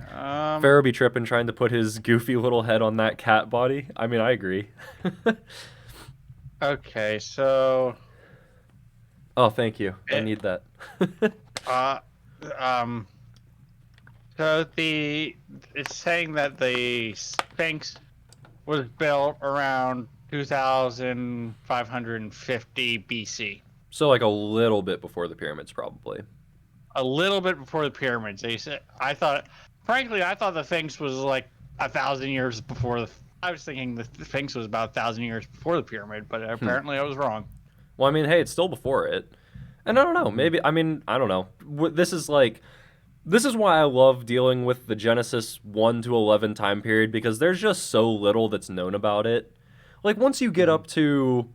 Pharaoh be tripping trying to put his goofy little head on that cat body. I mean, I agree. Okay, so. Oh, thank you. I need that. So it's saying that the Sphinx was built around 2,550 BC. So like a little bit before the pyramids, probably. A little bit before the pyramids. They said. Frankly, I thought the Sphinx was like 1,000 years before. I was thinking the Sphinx was about 1,000 years before the pyramid, but apparently I was wrong. Well, I mean, hey, it's still before it. And I don't know. Maybe, I mean, I don't know. This is why I love dealing with the Genesis 1 to 11 time period, because there's just so little that's known about it. Like, once you get up to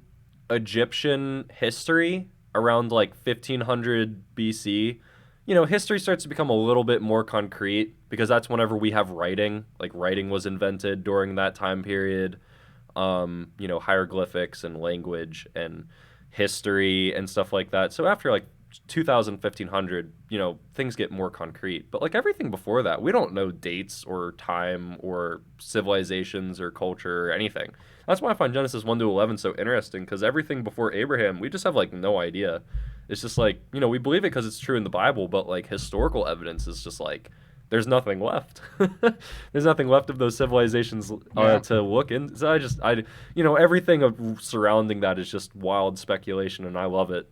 Egyptian history around like 1500 BC, history starts to become a little bit more concrete, because that's whenever we have writing. Like, writing was invented during that time period. Hieroglyphics and language and history and stuff like that. So after like 2000, 1500, things get more concrete. But like everything before that, we don't know dates or time or civilizations or culture or anything. That's why I find Genesis 1 to 11 so interesting, because everything before Abraham, we just have like no idea. It's just like, we believe it because it's true in the Bible, but like historical evidence is just like, there's nothing left. There's nothing left of those civilizations to look in. So everything surrounding that is just wild speculation, and I love it.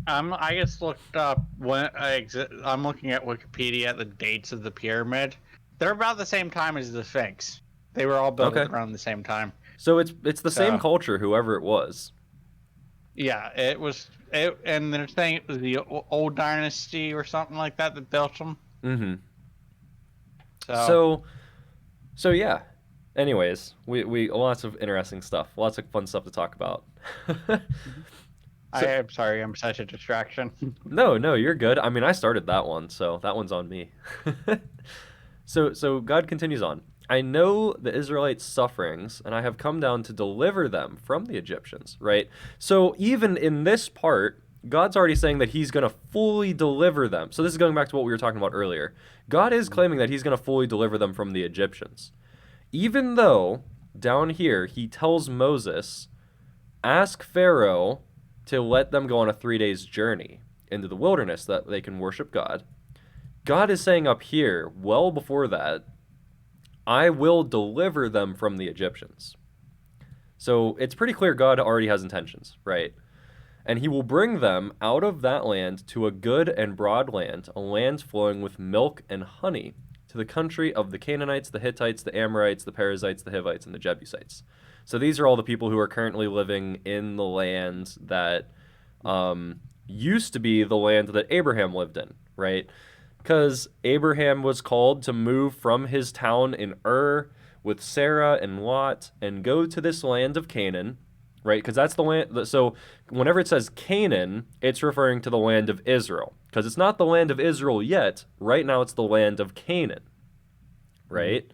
I just looked up I'm looking at Wikipedia at the dates of the pyramid. They're about the same time as the Sphinx. They were all built around the same time. So it's the same culture, whoever it was. Yeah, it was and they're saying it was the old dynasty or something like that that built them. Mm-hmm. So, So yeah. Anyways, we lots of interesting stuff, lots of fun stuff to talk about. I am sorry, I'm such a distraction. No, you're good. I mean, I started that one, so that one's on me. So God continues on. I know the Israelites' sufferings, and I have come down to deliver them from the Egyptians, right? So even in this part, God's already saying that he's going to fully deliver them. So this is going back to what we were talking about earlier. God is claiming that he's going to fully deliver them from the Egyptians. Even though down here he tells Moses, ask Pharaoh to let them go on a 3 days journey into the wilderness that they can worship God. God is saying up here, well before that, I will deliver them from the Egyptians. So it's pretty clear God already has intentions, right? And he will bring them out of that land to a good and broad land, a land flowing with milk and honey, to the country of the Canaanites, the Hittites, the Amorites, the Perizzites, the Hivites, and the Jebusites. So these are all the people who are currently living in the land that used to be the land that Abraham lived in, right? Because Abraham was called to move from his town in Ur with Sarah and Lot and go to this land of Canaan, right? Because that's the land. So whenever it says Canaan, it's referring to the land of Israel. Because it's not the land of Israel yet. Right now it's the land of Canaan, right?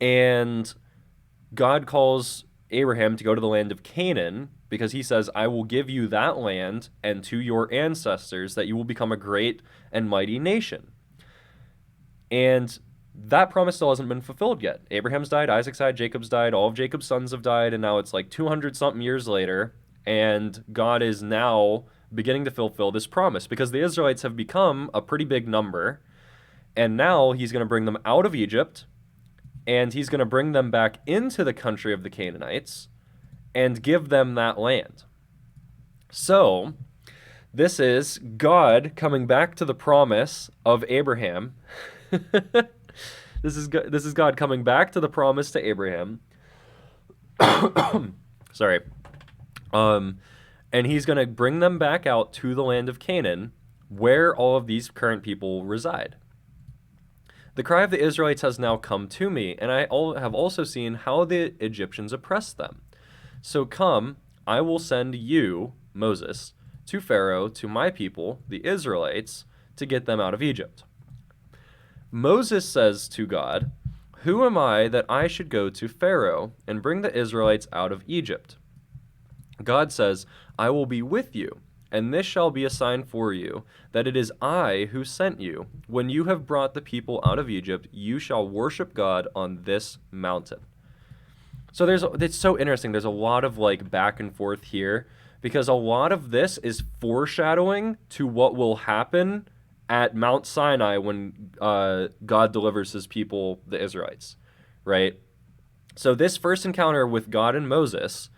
And God calls Abraham to go to the land of Canaan because he says, I will give you that land and to your ancestors that you will become a great and mighty nation. And that promise still hasn't been fulfilled yet. Abraham's died, Isaac's died, Jacob's died, all of Jacob's sons have died, and now it's like 200-something years later, and God is now beginning to fulfill this promise because the Israelites have become a pretty big number, and now he's going to bring them out of Egypt, and he's going to bring them back into the country of the Canaanites and give them that land. So, this is God coming back to the promise of Abraham. This is God coming back to the promise to Abraham. Sorry. And he's going to bring them back out to the land of Canaan, where all of these current people reside. The cry of the Israelites has now come to me, and I have also seen how the Egyptians oppressed them. So come, I will send you, Moses, to Pharaoh, to my people, the Israelites, to get them out of Egypt. Moses says to God, who am I that I should go to Pharaoh and bring the Israelites out of Egypt? God says, I will be with you, and this shall be a sign for you, that it is I who sent you. When you have brought the people out of Egypt, you shall worship God on this mountain. So it's so interesting. There's a lot of like back and forth here, because a lot of this is foreshadowing to what will happen at Mount Sinai when God delivers his people, the Israelites, right? So this first encounter with God and Moses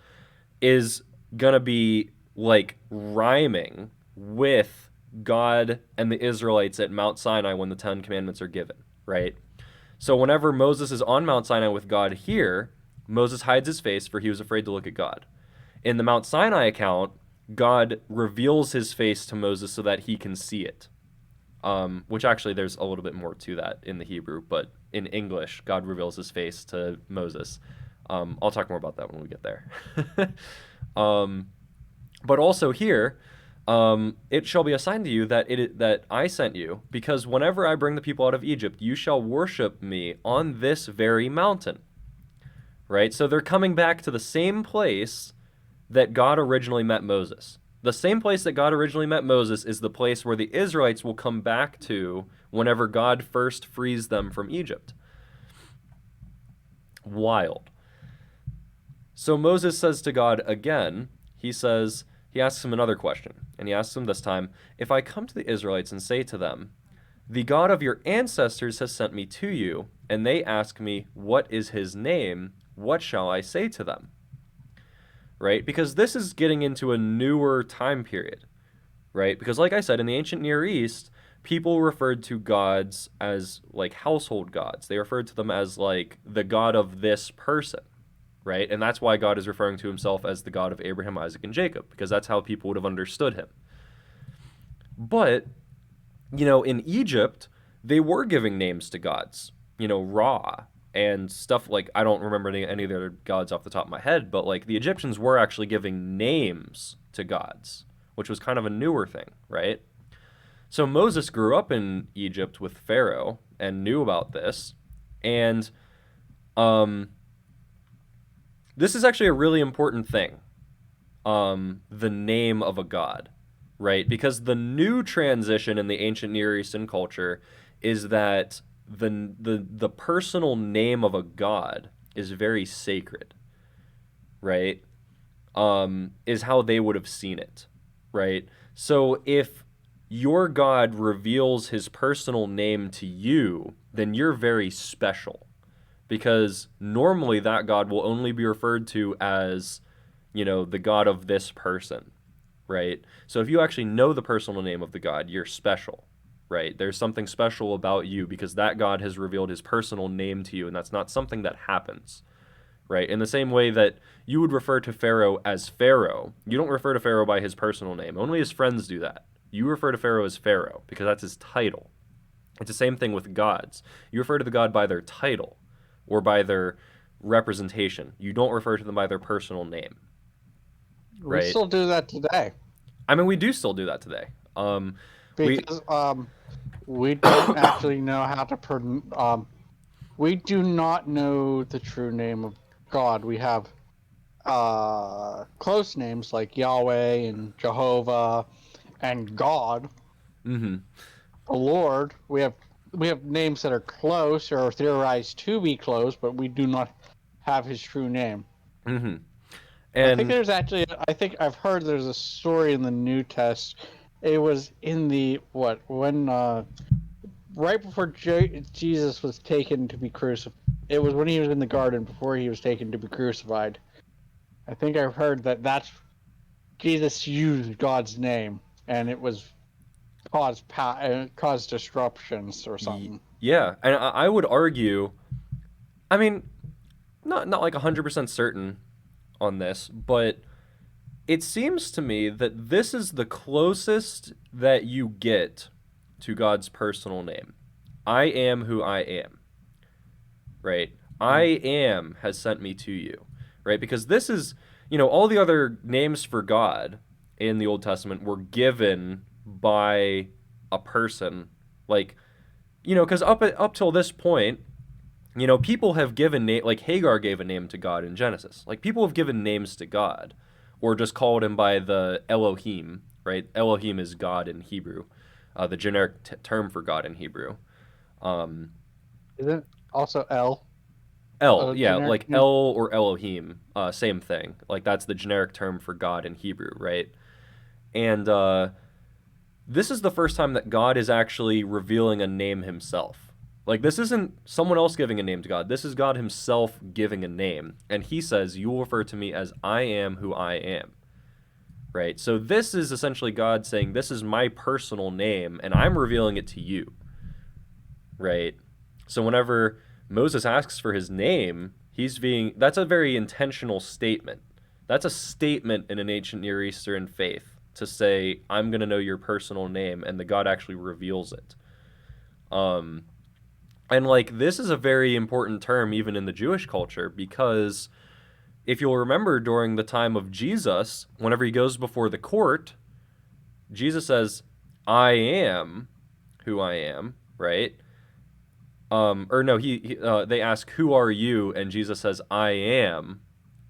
is going to be like rhyming with God and the Israelites at Mount Sinai when the Ten Commandments are given, right? So whenever Moses is on Mount Sinai with God here, Moses hides his face for he was afraid to look at God. In the Mount Sinai account, God reveals his face to Moses so that he can see it. Which actually there's a little bit more to that in the Hebrew, but in English, God reveals his face to Moses. I'll talk more about that when we get there. But also here, it shall be a sign to you that I sent you, because whenever I bring the people out of Egypt, you shall worship me on this very mountain. Right? So they're coming back to the same place that God originally met Moses. The same place that God originally met Moses is the place where the Israelites will come back to whenever God first frees them from Egypt. Wild. So Moses says to God again, he asks him another question, and he asks him this time, if I come to the Israelites and say to them, the God of your ancestors has sent me to you, and they ask me, what is his name? What shall I say to them? Right? Because this is getting into a newer time period, right? Because like I said, in the ancient Near East, people referred to gods as like household gods. They referred to them as like the god of this person, right? And that's why God is referring to himself as the God of Abraham, Isaac, and Jacob, because that's how people would have understood him. But, in Egypt, they were giving names to gods, Ra and stuff like, I don't remember any of the other gods off the top of my head, but like the Egyptians were actually giving names to gods, which was kind of a newer thing, right? So Moses grew up in Egypt with Pharaoh and knew about this. And this is actually a really important thing, the name of a god, right? Because the new transition in the ancient Near Eastern culture is that the personal name of a god is very sacred, right? Is how they would have seen it, right? So if your God reveals his personal name to you, then you're very special, because normally that God will only be referred to as, the God of this person, right? So if you actually know the personal name of the God, you're special, right? There's something special about you because that God has revealed his personal name to you, and that's not something that happens, right? In the same way that you would refer to Pharaoh as Pharaoh, you don't refer to Pharaoh by his personal name. Only his friends do that. You refer to Pharaoh as Pharaoh because that's his title. It's the same thing with gods. You refer to the god by their title or by their representation. You don't refer to them by their personal name. Right? We still do that today. I mean, we do still do that today. Because we don't actually know how to we do not know the true name of God. We have close names like Yahweh and Jehovah and God. Mm-hmm. The Lord. We have names that are close or theorized to be close, but we do not have his true name. Mm-hmm. And I think I've heard there's a story in the New Testament. It was in the right before Jesus was taken to be crucified. It was when he was in the garden before he was taken to be crucified. I think I've heard that's Jesus used God's name, and it was caused disruptions or something. Yeah, and I would argue, I mean, not like 100% certain on this, but it seems to me that this is the closest that you get to God's personal name. I am who I am, right? I am has sent me to you, right? Because this is, all the other names for God in the Old Testament were given by a person, like, because up till this point, people have given like Hagar gave a name to God in Genesis. Like, people have given names to God, or just called him by the Elohim, right? Elohim is God in Hebrew, the generic term for God in Hebrew. Isn't it also El? El, yeah, like El or Elohim, same thing. Like, that's the generic term for God in Hebrew, right? And this is the first time that God is actually revealing a name himself. Like, this isn't someone else giving a name to God. This is God himself giving a name. And he says, you will refer to me as I am who I am. Right? So this is essentially God saying, this is my personal name, and I'm revealing it to you. Right? So whenever Moses asks for his name, that's a very intentional statement. That's a statement in an ancient Near Eastern faith to say, I'm going to know your personal name, and the God actually reveals it. And like, this is a very important term even in the Jewish culture, because if you'll remember during the time of Jesus, whenever he goes before the court, Jesus says, I am who I am, right? Or no, they ask, who are you? And Jesus says, I am.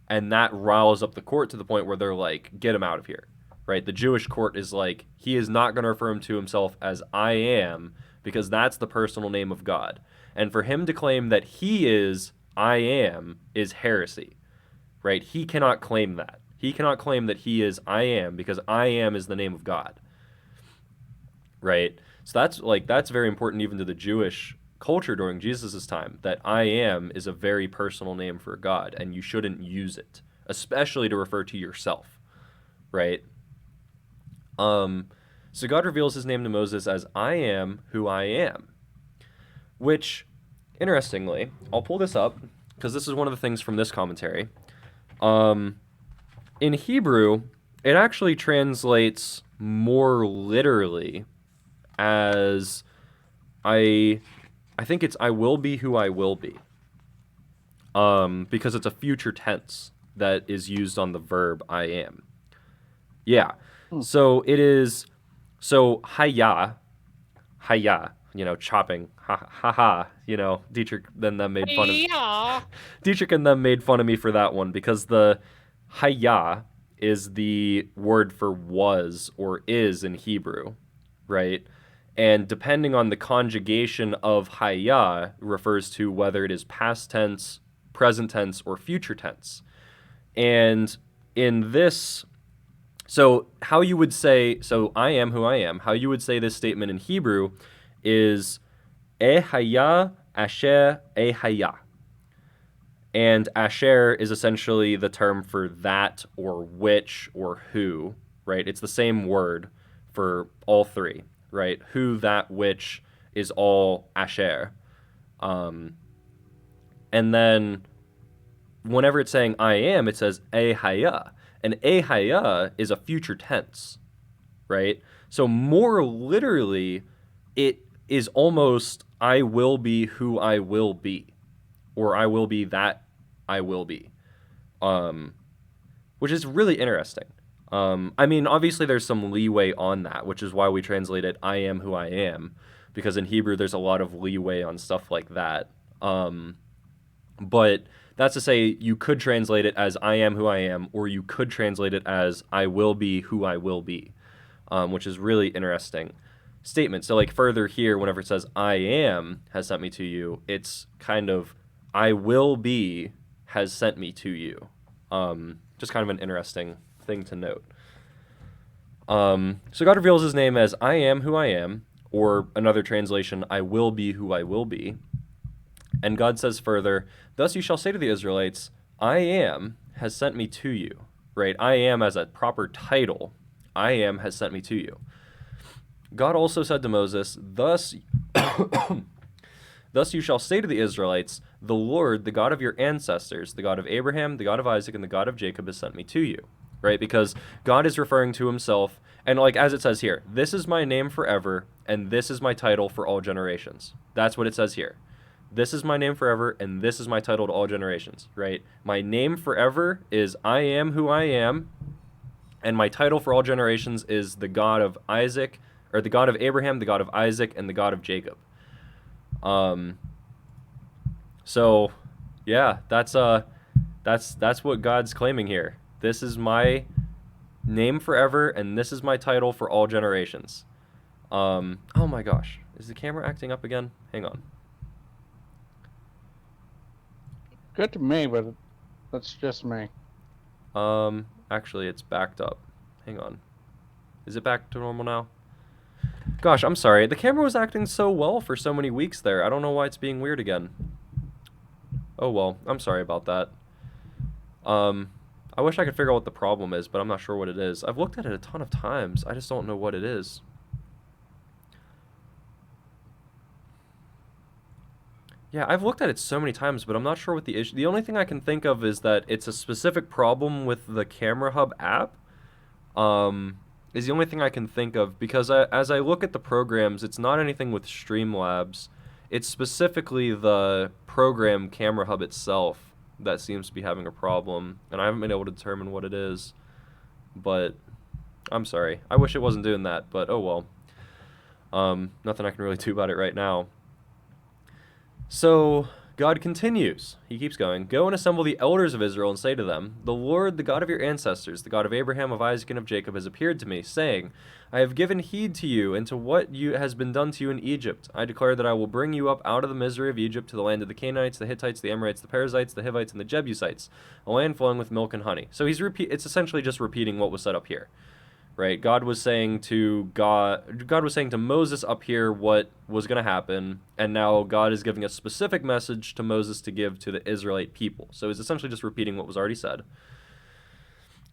And that riles up the court to the point where they're like, get him out of here, right? The Jewish court is like, he is not going to refer to himself as I am, because that's the personal name of God. And for him to claim that he is I am is heresy, right? He cannot claim that. He cannot claim that he is I am, because I am is the name of God, right? So that's very important even to the Jewish culture during Jesus' time, that I am is a very personal name for God, and you shouldn't use it, especially to refer to yourself, right? So God reveals his name to Moses as I am who I am, which, interestingly, I'll pull this up because this is one of the things from this commentary. In Hebrew, it actually translates more literally as I think it's I will be who I will be. Because it's a future tense that is used on the verb I am. Yeah. So it is haya, chopping. Ha, Dietrich and them made fun of Dietrich and them made fun of me for that one because the haya is the word for was or is in Hebrew, right? And depending on the conjugation of haya refers to whether it is past tense, present tense, or future tense. And in this, so how you would say, so I am who I am, how you would say this statement in Hebrew is haya asher haya. And asher is essentially the term for that or which or who, right? It's the same word for all three, right? Who, that, which is all asher. And then whenever it's saying I am, it says haya. And haya is a future tense, right? So more literally, it is almost I will be who I will be, or I will be that I will be, which is really interesting. I mean, obviously there's some leeway on that, which is why we translate it I am who I am, because in Hebrew there's a lot of leeway on stuff like that. But that's to say you could translate it as I am who I am, or you could translate it as I will be who I will be, which is really interesting statement. So like further here, whenever it says I am has sent me to you, it's kind of I will be has sent me to you. Just kind of an interesting thing to note. So God reveals his name as I am who I am, or another translation, I will be who I will be. And God says further, thus you shall say to the Israelites, I am has sent me to you. Right? I am as a proper title. I am has sent me to you. God also said to Moses, thus you shall say to the Israelites, the Lord, the God of your ancestors, the God of Abraham, the God of Isaac, and the God of Jacob has sent me to you. Right? Because God is referring to himself, and like as it says here, this is my name forever, and this is my title for all generations. That's what it says here. This is my name forever, and this is my title to all generations, right? My name forever is I am who I am, and my title for all generations is the God of Isaac, or the God of Abraham, the God of Isaac, and the God of Jacob. So, yeah, that's what God's claiming here. This is my name forever, and this is my title for all generations. Oh my gosh, is the camera acting up again? Hang on. Good to me, but that's just me. Actually, it's backed up. Hang on. Is it back to normal now? Gosh, I'm sorry. The camera was acting so well for so many weeks there. I don't know why it's being weird again. Oh well, I'm sorry about that. I wish I could figure out what the problem is, but I'm not sure what it is. I've looked at it a ton of times. I just don't know what it is. Yeah, I've looked at it so many times, but I'm not sure what the issue... The only thing I can think of is that it's a specific problem with the Camera Hub app. Is the only thing I can think of, because as I look at the programs, it's not anything with Streamlabs. It's specifically the program Camera Hub itself that seems to be having a problem, and I haven't been able to determine what it is. But I'm sorry. I wish it wasn't doing that, but oh well. Nothing I can really do about it right now. So God continues. He keeps going. Go and assemble the elders of Israel and say to them, the Lord, the God of your ancestors, the God of Abraham, of Isaac, and of Jacob, has appeared to me, saying, I have given heed to you and to what has been done to you in Egypt. I declare that I will bring you up out of the misery of Egypt to the land of the Canaanites, the Hittites, the Amorites, the Perizzites, the Hivites, and the Jebusites, a land flowing with milk and honey. So it's essentially just repeating what was said up here. Right? God was saying to Moses up here what was going to happen, and now God is giving a specific message to Moses to give to the Israelite people. So he's essentially just repeating what was already said.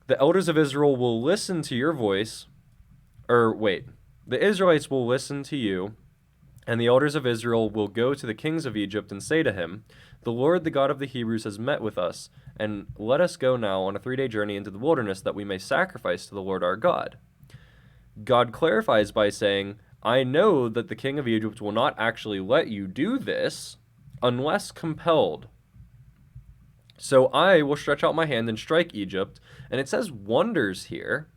The elders of Israel will listen to your voice, the Israelites will listen to you And the elders of Israel will go to the kings of Egypt and say to him, the Lord, the God of the Hebrews, has met with us, and let us go now on a 3-day journey into the wilderness that we may sacrifice to the Lord our God. God clarifies by saying, I know that the king of Egypt will not actually let you do this unless compelled. So I will stretch out my hand and strike Egypt. And it says wonders here,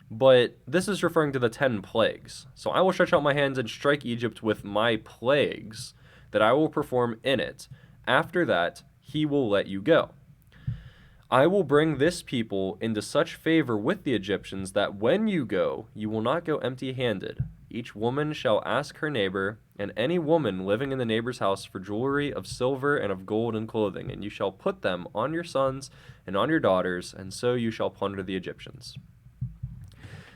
but this is referring to the 10 plagues. So I will stretch out my hands and strike Egypt with my plagues that I will perform in it. After that, he will let you go. I will bring this people into such favor with the Egyptians that when you go, you will not go empty-handed. Each woman shall ask her neighbor, and any woman living in the neighbor's house, for jewelry of silver and of gold and clothing, and you shall put them on your sons and on your daughters, and so you shall plunder the Egyptians.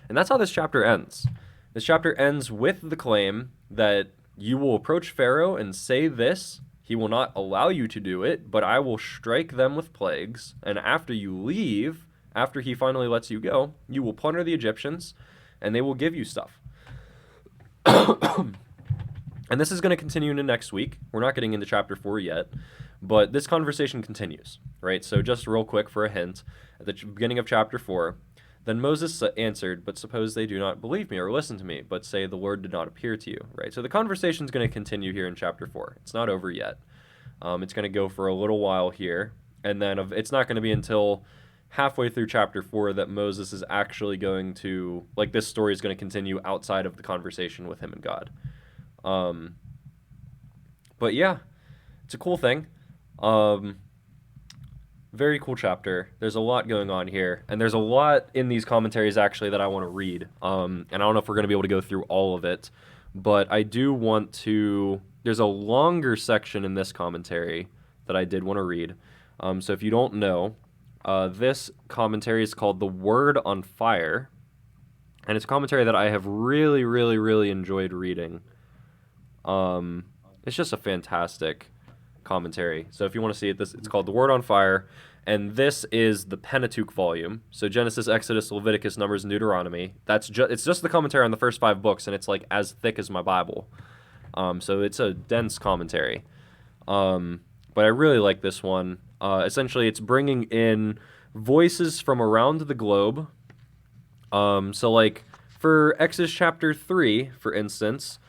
And that's how this chapter ends. This chapter ends with the claim that you will approach Pharaoh and say this. He will not allow you to do it, but I will strike them with plagues. And after you leave, after he finally lets you go, you will plunder the Egyptians, and they will give you stuff. And this is going to continue into next week. We're not getting into chapter 4 yet, but this conversation continues, right? So just real quick for a hint, at the beginning of chapter 4, then Moses answered, but suppose they do not believe me or listen to me, but say the Lord did not appear to you, right? So the conversation is going to continue here in chapter 4. It's not over yet. It's going to go for a little while here, and then it's not going to be until halfway through chapter 4 that Moses is actually going to, like, this story is going to continue outside of the conversation with him and God. But yeah, it's a cool thing. Very cool chapter. There's a lot going on here, and there's a lot in these commentaries actually that I want to read. And I don't know if we're going to be able to go through all of it, but I do want to. There's a longer section in this commentary that I did want to read. So if you don't know, this commentary is called The Word on Fire, and it's a commentary that I have really, really, really enjoyed reading. It's just a fantastic commentary. So if you want to see it, it's called The Word on Fire, and this is the Pentateuch volume. So Genesis, Exodus, Leviticus, Numbers, and Deuteronomy. It's just the commentary on the first 5 books, and it's like as thick as my Bible. So it's a dense commentary. But I really like this one. Essentially, it's bringing in voices from around the globe. So like for Exodus chapter 3, for instance,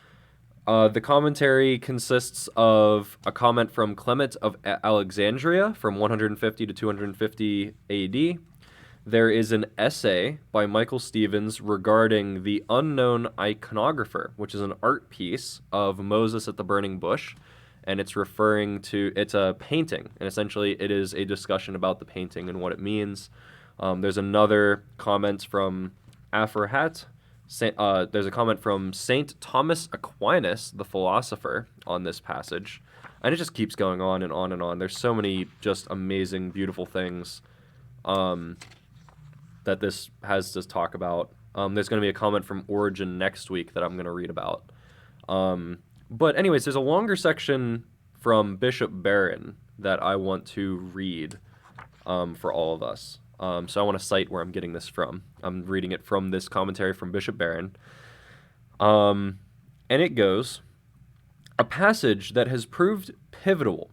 the commentary consists of a comment from Clement of Alexandria from 150 to 250 AD. There is an essay by Michael Stevens regarding the unknown iconographer, which is an art piece of Moses at the burning bush, and it's a painting, and essentially it is a discussion about the painting and what it means. There's another comment from Aphrahate. There's a comment from St. Thomas Aquinas, the philosopher, on this passage. And it just keeps going on and on and on. There's so many just amazing, beautiful things that this has to talk about. There's going to be a comment from Origen next week that I'm going to read about. But anyways, there's a longer section from Bishop Barron that I want to read for all of us. So I want to cite where I'm getting this from. I'm reading it from this commentary from Bishop Barron. And it goes, a passage that has proved pivotal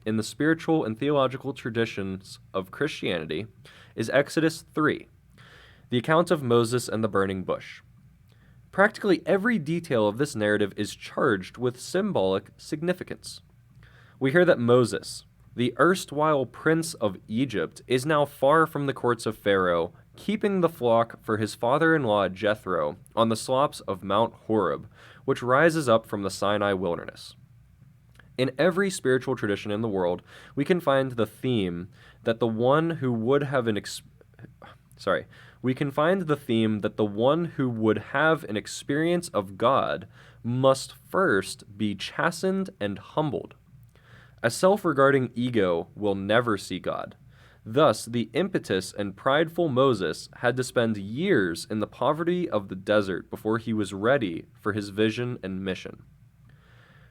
in the spiritual and theological traditions of Christianity is Exodus 3, the account of Moses and the burning bush. Practically every detail of this narrative is charged with symbolic significance. We hear that Moses, the erstwhile prince of Egypt, is now far from the courts of Pharaoh, keeping the flock for his father-in-law Jethro on the slopes of Mount Horeb, which rises up from the Sinai wilderness. In every spiritual tradition in the world, we can find the theme that the one who would have an experience of God must first be chastened and humbled. A self-regarding ego will never see God. Thus, the impetuous and prideful Moses had to spend years in the poverty of the desert before he was ready for his vision and mission.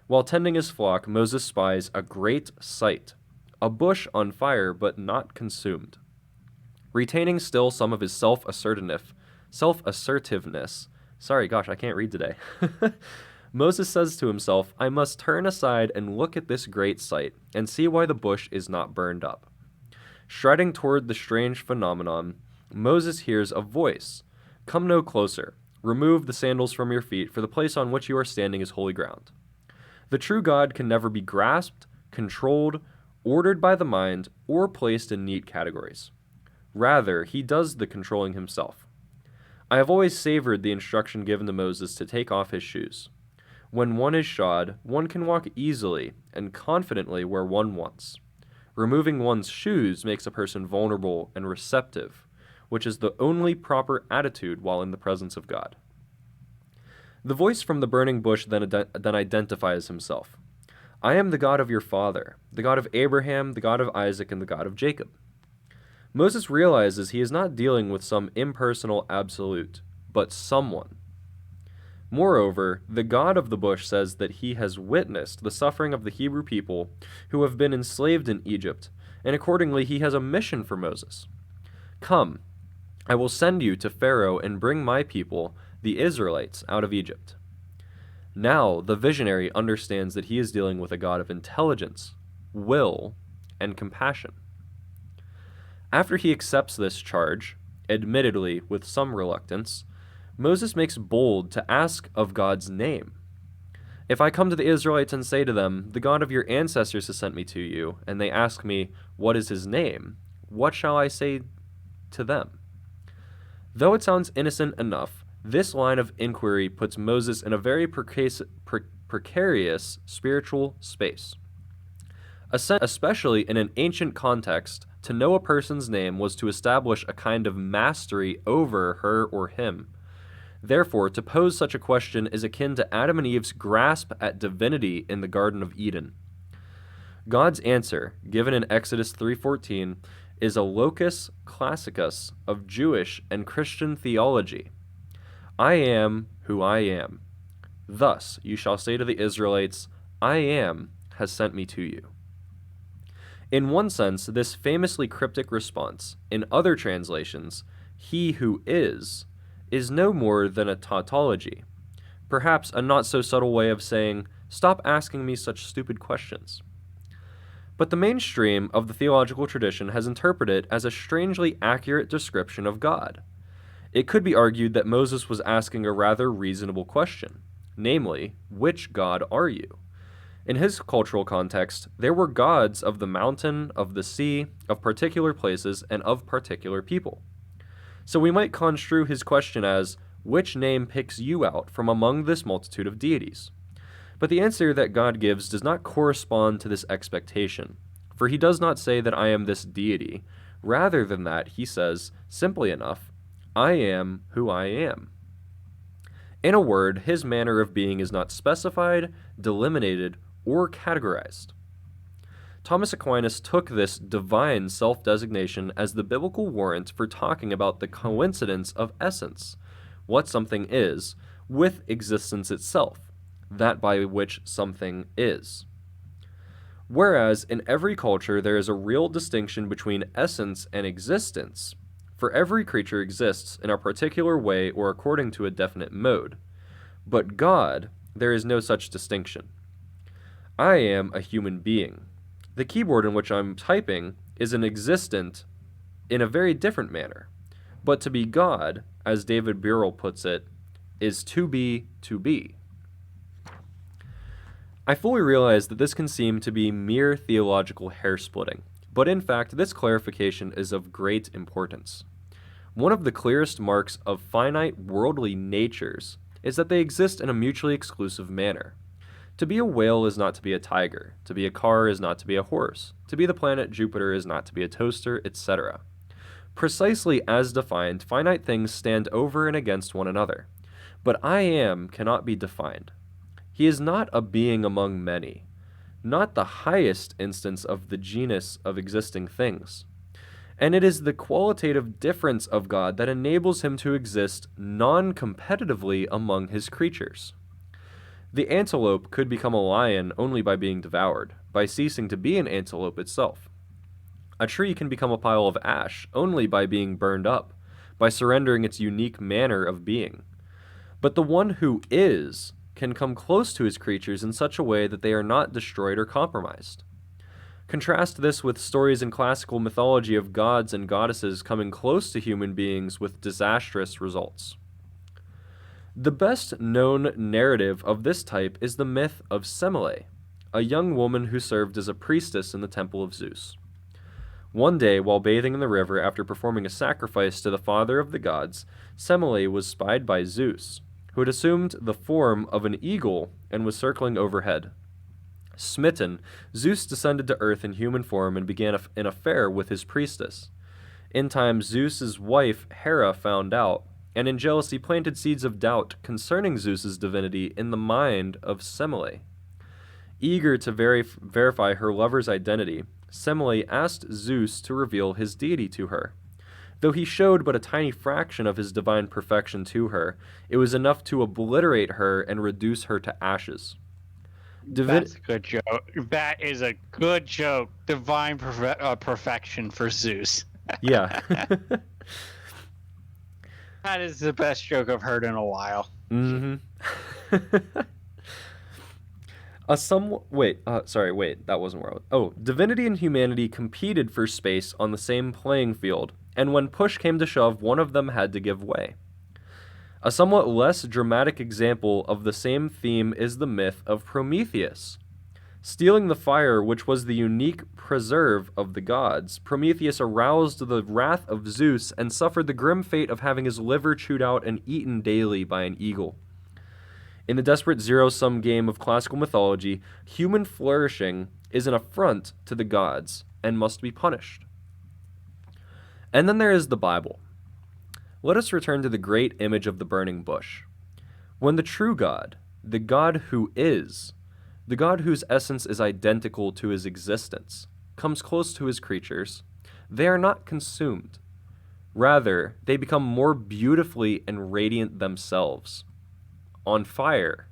While tending his flock, Moses spies a great sight, a bush on fire but not consumed. Retaining still some of his self-assertiveness, Sorry, gosh, I can't read today. Moses says to himself, I must turn aside and look at this great sight and see why the bush is not burned up. Striding toward the strange phenomenon, Moses hears a voice. Come no closer. Remove the sandals from your feet, for the place on which you are standing is holy ground. The true God can never be grasped, controlled, ordered by the mind, or placed in neat categories. Rather, he does the controlling himself. I have always savored the instruction given to Moses to take off his shoes. When one is shod, one can walk easily and confidently where one wants. Removing one's shoes makes a person vulnerable and receptive, which is the only proper attitude while in the presence of God. The voice from the burning bush then identifies himself. I am the God of your father, the God of Abraham, the God of Isaac, and the God of Jacob. Moses realizes he is not dealing with some impersonal absolute, but someone. Moreover, the God of the bush says that he has witnessed the suffering of the Hebrew people who have been enslaved in Egypt, and accordingly he has a mission for Moses. Come, I will send you to Pharaoh and bring my people, the Israelites, out of Egypt. Now the visionary understands that he is dealing with a God of intelligence, will, and compassion. After he accepts this charge, admittedly with some reluctance, Moses makes bold to ask of God's name. If I come to the Israelites and say to them, the God of your ancestors has sent me to you, and they ask me, what is his name? What shall I say to them? Though it sounds innocent enough, this line of inquiry puts Moses in a very precarious spiritual space. Especially in an ancient context, to know a person's name was to establish a kind of mastery over her or him. Therefore, to pose such a question is akin to Adam and Eve's grasp at divinity in the Garden of Eden. God's answer, given in Exodus 3:14, is a locus classicus of Jewish and Christian theology. I am who I am. Thus you shall say to the Israelites, I am has sent me to you. In one sense, this famously cryptic response, in other translations, he who is no more than a tautology, perhaps a not so subtle way of saying, stop asking me such stupid questions. But the mainstream of the theological tradition has interpreted it as a strangely accurate description of God. It could be argued that Moses was asking a rather reasonable question, namely, which God are you? In his cultural context, there were gods of the mountain, of the sea, of particular places, and of particular people. So we might construe his question as, which name picks you out from among this multitude of deities? But the answer that God gives does not correspond to this expectation, for he does not say that I am this deity. Rather than that, he says, simply enough, I am who I am. In a word, his manner of being is not specified, delimited, or categorized. Thomas Aquinas took this divine self-designation as the biblical warrant for talking about the coincidence of essence, what something is, with existence itself, that by which something is. Whereas in every culture there is a real distinction between essence and existence, for every creature exists in a particular way or according to a definite mode. But God, there is no such distinction. I am a human being. The keyboard in which I'm typing is an existent in a very different manner. But to be God, as David Burrell puts it, is to be to be. I fully realize that this can seem to be mere theological hair-splitting, but in fact this clarification is of great importance. One of the clearest marks of finite worldly natures is that they exist in a mutually exclusive manner. To be a whale is not to be a tiger. To be a car is not to be a horse. To be the planet Jupiter is not to be a toaster, etc. Precisely as defined, finite things stand over and against one another. But I am cannot be defined. He is not a being among many, not the highest instance of the genus of existing things. And it is the qualitative difference of God that enables him to exist non-competitively among his creatures. The antelope could become a lion only by being devoured, by ceasing to be an antelope itself. A tree can become a pile of ash only by being burned up, by surrendering its unique manner of being. But the one who is can come close to his creatures in such a way that they are not destroyed or compromised. Contrast this with stories in classical mythology of gods and goddesses coming close to human beings with disastrous results. The best known narrative of this type is the myth of Semele, a young woman who served as a priestess in the temple of Zeus. One day, while bathing in the river after performing a sacrifice to the father of the gods, Semele was spied by Zeus, who had assumed the form of an eagle and was circling overhead. Smitten, Zeus descended to earth in human form and began an affair with his priestess. In time, Zeus's wife Hera found out, and in jealousy planted seeds of doubt concerning Zeus's divinity in the mind of Semele. Eager to verify her lover's identity, Semele asked Zeus to reveal his deity to her. Though he showed but a tiny fraction of his divine perfection to her, it was enough to obliterate her and reduce her to ashes. That's a good joke. That is a good joke. Divine perfection for Zeus. Yeah. That is the best joke I've heard in a while. Mm-hmm. Wait, that wasn't where I was. Oh, divinity and humanity competed for space on the same playing field, and when push came to shove, one of them had to give way. A somewhat less dramatic example of the same theme is the myth of Prometheus. Stealing the fire, which was the unique preserve of the gods, Prometheus aroused the wrath of Zeus and suffered the grim fate of having his liver chewed out and eaten daily by an eagle. In the desperate zero-sum game of classical mythology, human flourishing is an affront to the gods and must be punished. And then there is the Bible. Let us return to the great image of the burning bush. When the true God, the God who is, the God whose essence is identical to his existence, comes close to his creatures, they are not consumed. Rather, they become more beautifully and radiant themselves, on fire,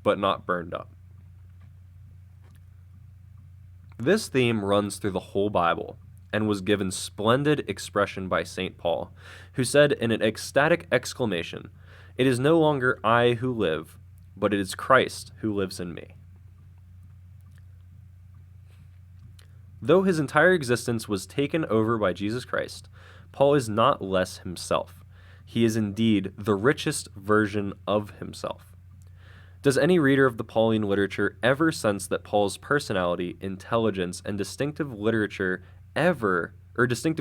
but not burned up. This theme runs through the whole Bible and was given splendid expression by St. Paul, who said in an ecstatic exclamation, "It is no longer I who live, but it is Christ who lives in me." Though his entire existence was taken over by Jesus Christ, Paul is not less himself. He is indeed the richest version of himself. Does any reader of the Pauline literature ever sense that Paul's personality, intelligence, and distinctive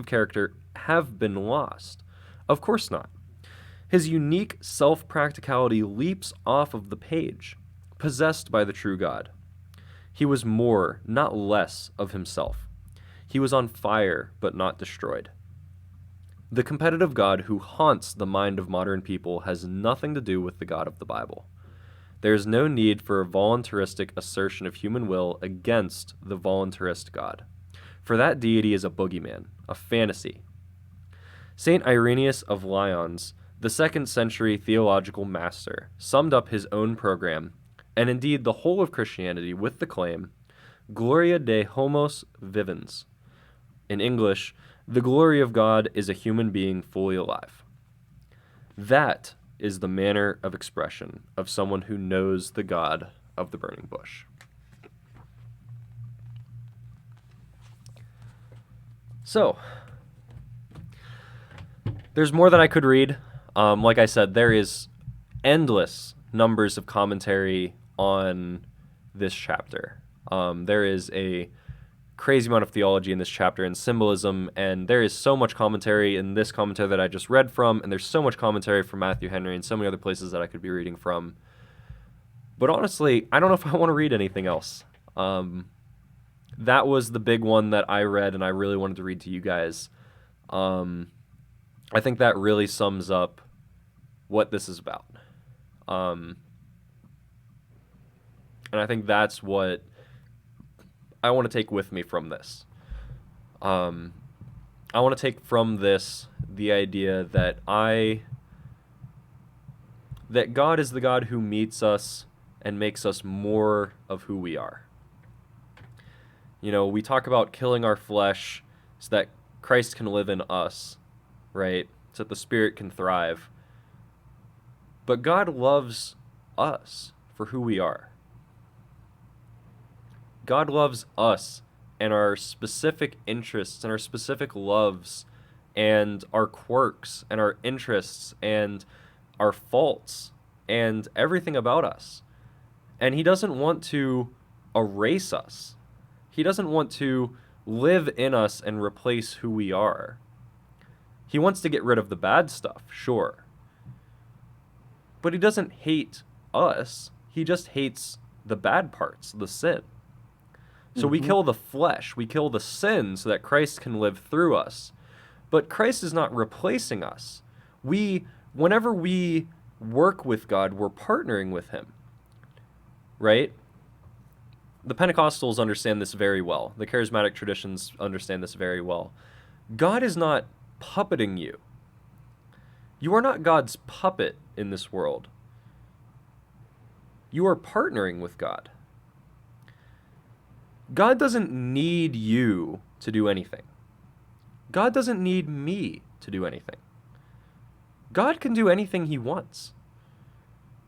character have been lost? Of course not. His unique self-practicality leaps off of the page, possessed by the true God. He was more, not less, of himself. He was on fire, but not destroyed. The competitive God who haunts the mind of modern people has nothing to do with the God of the Bible. There is no need for a voluntaristic assertion of human will against the voluntarist God, for that deity is a boogeyman, a fantasy. Saint Irenaeus of Lyons, the 2nd century theological master, summed up his own program, and indeed the whole of Christianity, with the claim, Gloria de homos vivens. In English, the glory of God is a human being fully alive. That is the manner of expression of someone who knows the God of the burning bush. So, there's more that I could read. Like I said, there is endless numbers of commentary on this chapter. There is a crazy amount of theology in this chapter and symbolism, and there is so much commentary in this commentary that I just read from, and there's so much commentary from Matthew Henry and so many other places that I could be reading from. But honestly, I don't know if I want to read anything else. That was the big one that I read and I really wanted to read to you guys. I think that really sums up what this is about. And I think that's what I want to take with me from this. I want to take from this the idea that God is the God who meets us and makes us more of who we are. You know, we talk about killing our flesh so that Christ can live in us, right? So that the Spirit can thrive. But God loves us for who we are. God loves us and our specific interests and our specific loves and our quirks and our interests and our faults and everything about us. And he doesn't want to erase us. He doesn't want to live in us and replace who we are. He wants to get rid of the bad stuff, sure. But he doesn't hate us. He just hates the bad parts, the sin. So we kill the flesh, we kill the sin so that Christ can live through us. But Christ is not replacing us. Whenever we work with God, we're partnering with him. Right? The Pentecostals understand this very well. The charismatic traditions understand this very well. God is not puppeting you. You are not God's puppet in this world. You are partnering with God. God doesn't need you to do anything. God doesn't need me to do anything. God can do anything he wants.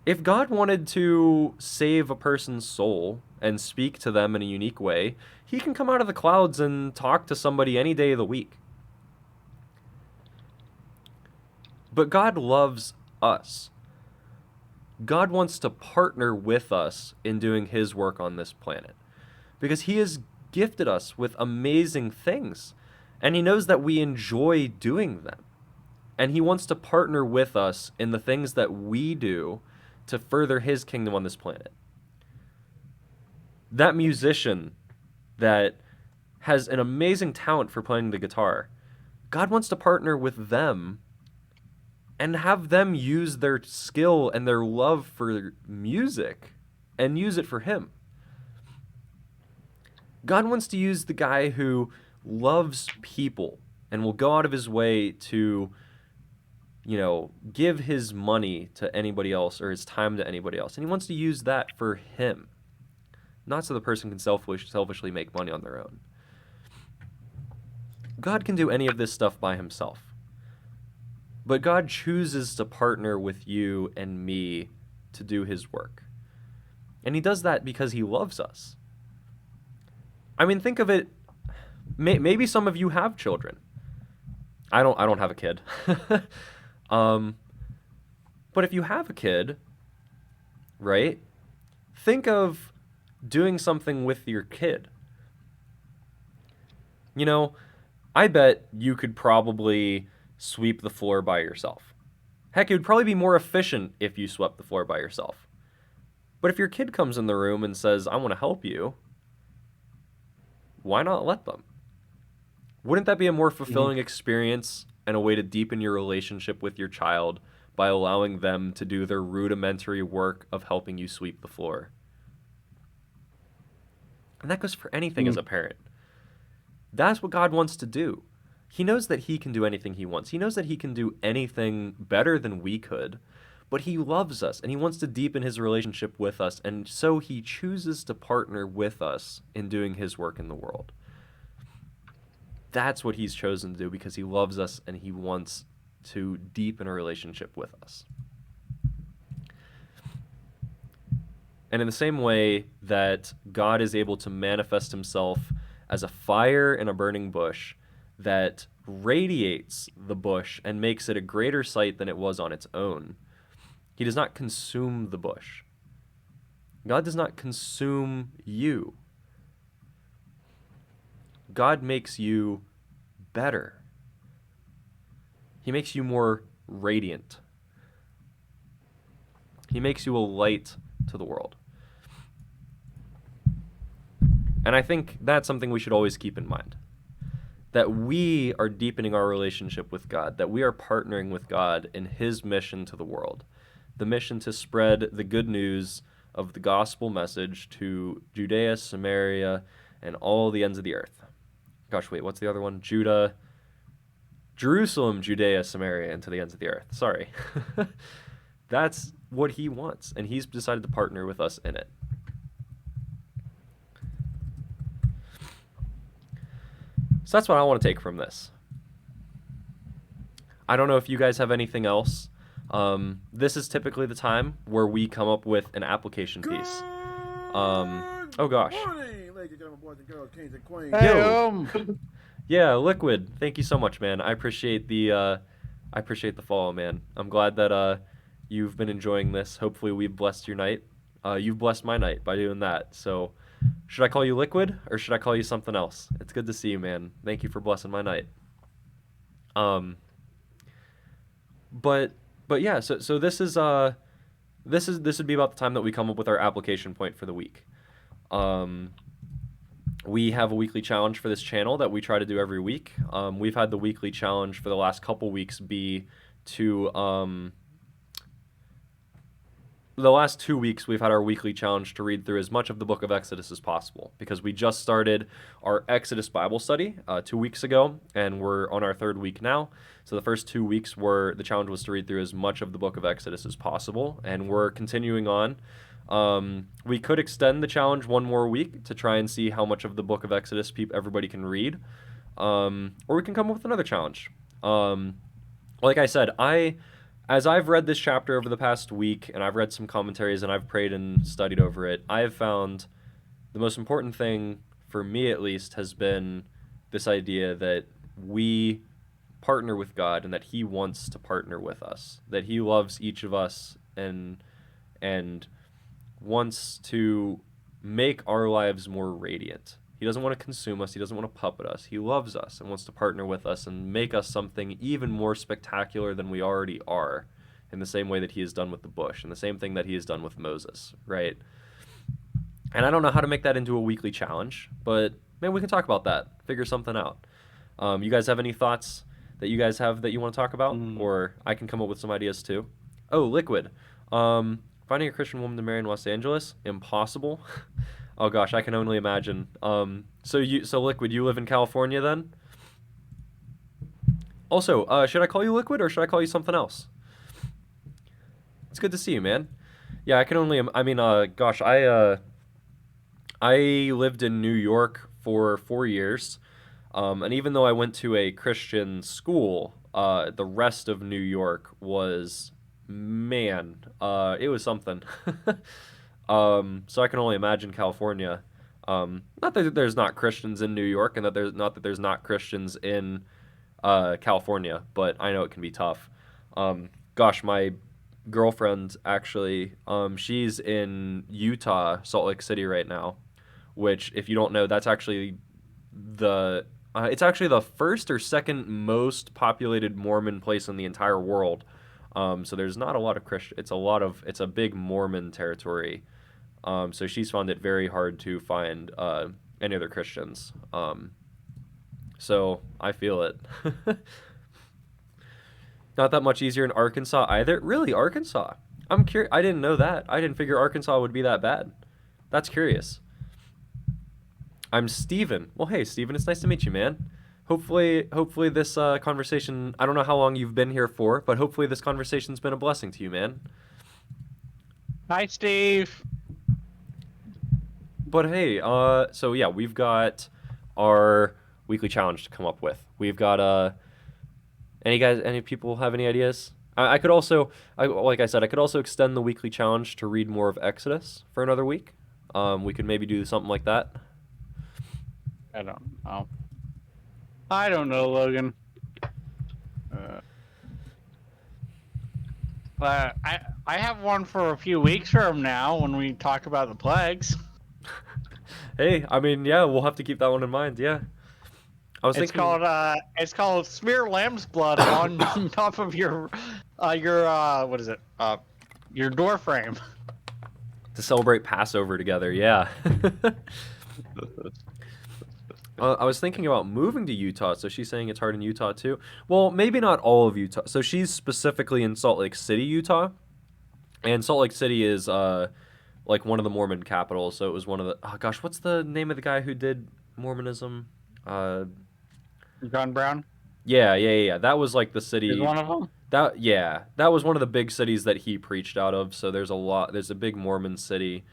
If God wanted to save a person's soul and speak to them in a unique way, he can come out of the clouds and talk to somebody any day of the week. But God loves us. God wants to partner with us in doing his work on this planet, because he has gifted us with amazing things, and he knows that we enjoy doing them. And he wants to partner with us in the things that we do to further his kingdom on this planet. That musician that has an amazing talent for playing the guitar, God wants to partner with them and have them use their skill and their love for music and use it for him. God wants to use the guy who loves people and will go out of his way to, give his money to anybody else or his time to anybody else. And he wants to use that for him, not so the person can selfishly make money on their own. God can do any of this stuff by himself. But God chooses to partner with you and me to do his work. And he does that because he loves us. I mean, think of it. Maybe some of you have children. I don't have a kid. But if you have a kid, right? Think of doing something with your kid. I bet you could probably sweep the floor by yourself. Heck, it would probably be more efficient if you swept the floor by yourself. But if your kid comes in the room and says, I want to help you, why not let them? Wouldn't that be a more fulfilling experience and a way to deepen your relationship with your child by allowing them to do their rudimentary work of helping you sweep the floor? And that goes for anything as a parent. That's what God wants to do. He knows that he can do anything he wants. He knows that he can do anything better than we could, but he loves us and he wants to deepen his relationship with us, and so he chooses to partner with us in doing his work in the world. That's what he's chosen to do because he loves us and he wants to deepen a relationship with us. And in the same way that God is able to manifest himself as a fire in a burning bush that radiates the bush and makes it a greater sight than it was on its own, he does not consume the bush. God does not consume you. God makes you better. He makes you more radiant. He makes you a light to the world. And I think that's something we should always keep in mind. That we are deepening our relationship with God, that we are partnering with God in his mission to the world. The mission to spread the good news of the gospel message to Judea, Samaria, and all the ends of the earth. Gosh, wait, what's the other one? Jerusalem, Judea, Samaria, and to the ends of the earth. Sorry. That's what he wants, and he's decided to partner with us in it. So that's what I want to take from this. I don't know if you guys have anything else, This is typically the time where we come up with an application piece. Oh gosh. Morning, ladies and gentlemen, boys and girls, kings and queens. Yo. Yeah, Liquid. Thank you so much, man. I appreciate the follow, man. I'm glad that you've been enjoying this. Hopefully, we've blessed your night. You've blessed my night by doing that. So, should I call you Liquid or should I call you something else? It's good to see you, man. Thank you for blessing my night. But yeah. So this would be about the time that we come up with our application point for the week. We have a weekly challenge for this channel that we try to do every week. We've had the weekly challenge for the last couple weeks be to the last 2 weeks we've had our weekly challenge to read through as much of the book of Exodus as possible, because we just started our Exodus Bible study 2 weeks ago, and we're on our 3rd week now. So the first 2 weeks the challenge was to read through as much of the book of Exodus as possible, and we're continuing on. We could extend the challenge one more week to try and see how much of the book of Exodus everybody can read, or we can come up with another challenge. Like I said, as I've read this chapter over the past week, and I've read some commentaries, and I've prayed and studied over it, I have found the most important thing, for me at least, has been this idea that we partner with God and that He wants to partner with us, that He loves each of us and wants to make our lives more radiant. He doesn't want to consume us. He doesn't want to puppet us. He loves us and wants to partner with us and make us something even more spectacular than we already are, in the same way that He has done with the bush, and the same thing that He has done with Moses, right? And I don't know how to make that into a weekly challenge, but maybe we can talk about that, figure something out. You guys have any thoughts that you guys have that you want to talk about? Or I can come up with some ideas too. Oh, Liquid. Finding a Christian woman to marry in Los Angeles? Impossible. Oh gosh, I can only imagine. So Liquid, you live in California then? Also, should I call you Liquid or should I call you something else? It's good to see you, man. Yeah, I can only. I mean, gosh, I lived in New York for 4 years, and even though I went to a Christian school, the rest of New York was, man, it was something. So I can only imagine California. Not that there's not Christians in New York, and that there's not Christians in California, but I know it can be tough. Gosh, my girlfriend actually, she's in Utah, Salt Lake City right now, which, if you don't know, that's actually it's actually the first or second most populated Mormon place in the entire world. So there's not a lot of Christian. It's a big Mormon territory. So she's found it very hard to find any other Christians. So I feel it. Not that much easier in Arkansas either. Really, Arkansas? I'm curious. I didn't know that. I didn't figure Arkansas would be that bad. That's curious. I'm Steven. Well, hey, Steven, it's nice to meet you, man. Hopefully this conversation, I don't know how long you've been here for, but hopefully this conversation's been a blessing to you, man. Hi, Steve. But hey, so yeah, we've got our weekly challenge to come up with. We've got, any people have any ideas? I could also, like I said, I could also extend the weekly challenge to read more of Exodus for another week. We could maybe do something like that. I don't know, Logan. I have one for a few weeks from now when we talk about the plagues. Hey, I mean, yeah, we'll have to keep that one in mind. Yeah, It's called smear lamb's blood on top of your what is it? Your door frame. To celebrate Passover together. Yeah. I was thinking about moving to Utah, so she's saying it's hard in Utah too. Well, maybe not all of Utah. So she's specifically in Salt Lake City, Utah, and Salt Lake City is like one of the Mormon capitals. So it was one of the, oh gosh, what's the name of the guy who did Mormonism? John Brown. Yeah. That was like the city. Is one of them. That was one of the big cities that he preached out of. So there's a big Mormon city.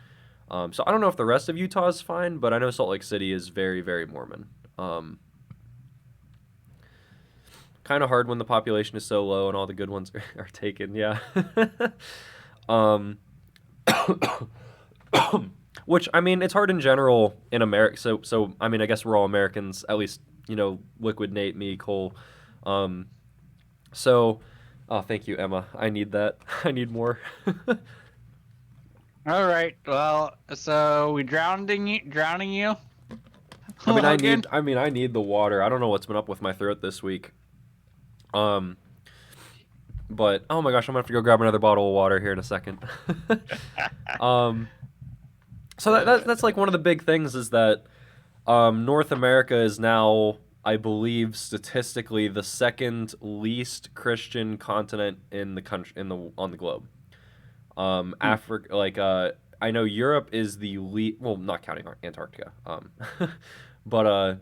So I don't know if the rest of Utah is fine, but I know Salt Lake City is very, very Mormon. Kind of hard when the population is so low and all the good ones are taken. Yeah. um, which I mean, it's hard in general in America. So I mean, I guess we're all Americans, at least Liquid Nate, me, Cole. So, oh, thank you, Emma. I need that. I need more. All right. Well, so we drowning you. I mean, Logan? I need the water. I don't know what's been up with my throat this week. But oh my gosh, I'm gonna have to go grab another bottle of water here in a second. So that's like one of the big things is that North America is now, I believe, statistically the second least Christian continent in the country on the globe. Africa, like I know Europe is the well, not counting Antarctica. But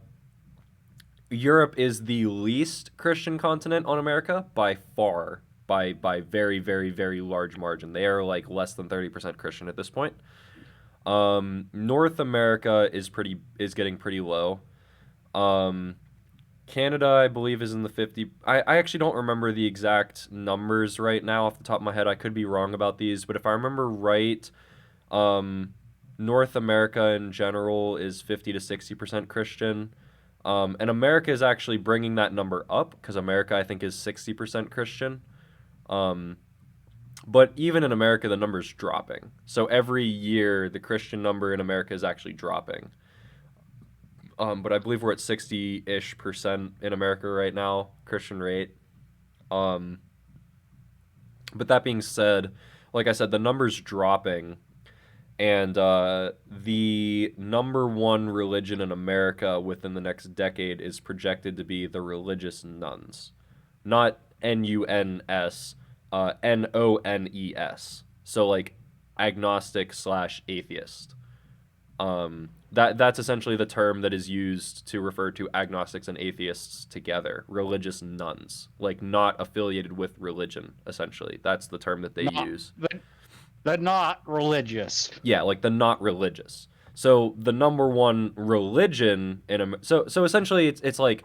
Europe is the least Christian continent on America by far, by very, very, very large margin. They are like less than 30% Christian at this point. North America is getting pretty low. Canada, I believe, is in the 50. I actually don't remember the exact numbers right now off the top of my head. I could be wrong about these, but if I remember right, North America in general is 50 to 60% Christian. And America is actually bringing that number up because America, I think, is 60% Christian. But even in America, the number's dropping. So every year, the Christian number in America is actually dropping. But I believe we're at 60-ish% in America right now, Christian rate. But that being said, like I said, the number's dropping. And the number one religion in America within the next decade is projected to be the religious nuns. Not N-U-N-S, N-O-N-E-S. So like agnostic/atheist. That's essentially the term that is used to refer to agnostics and atheists together. Religious nuns. Like not affiliated with religion, essentially. That's the term that they use. The not religious. Yeah, like the not religious. So the number one religion in so essentially it's like,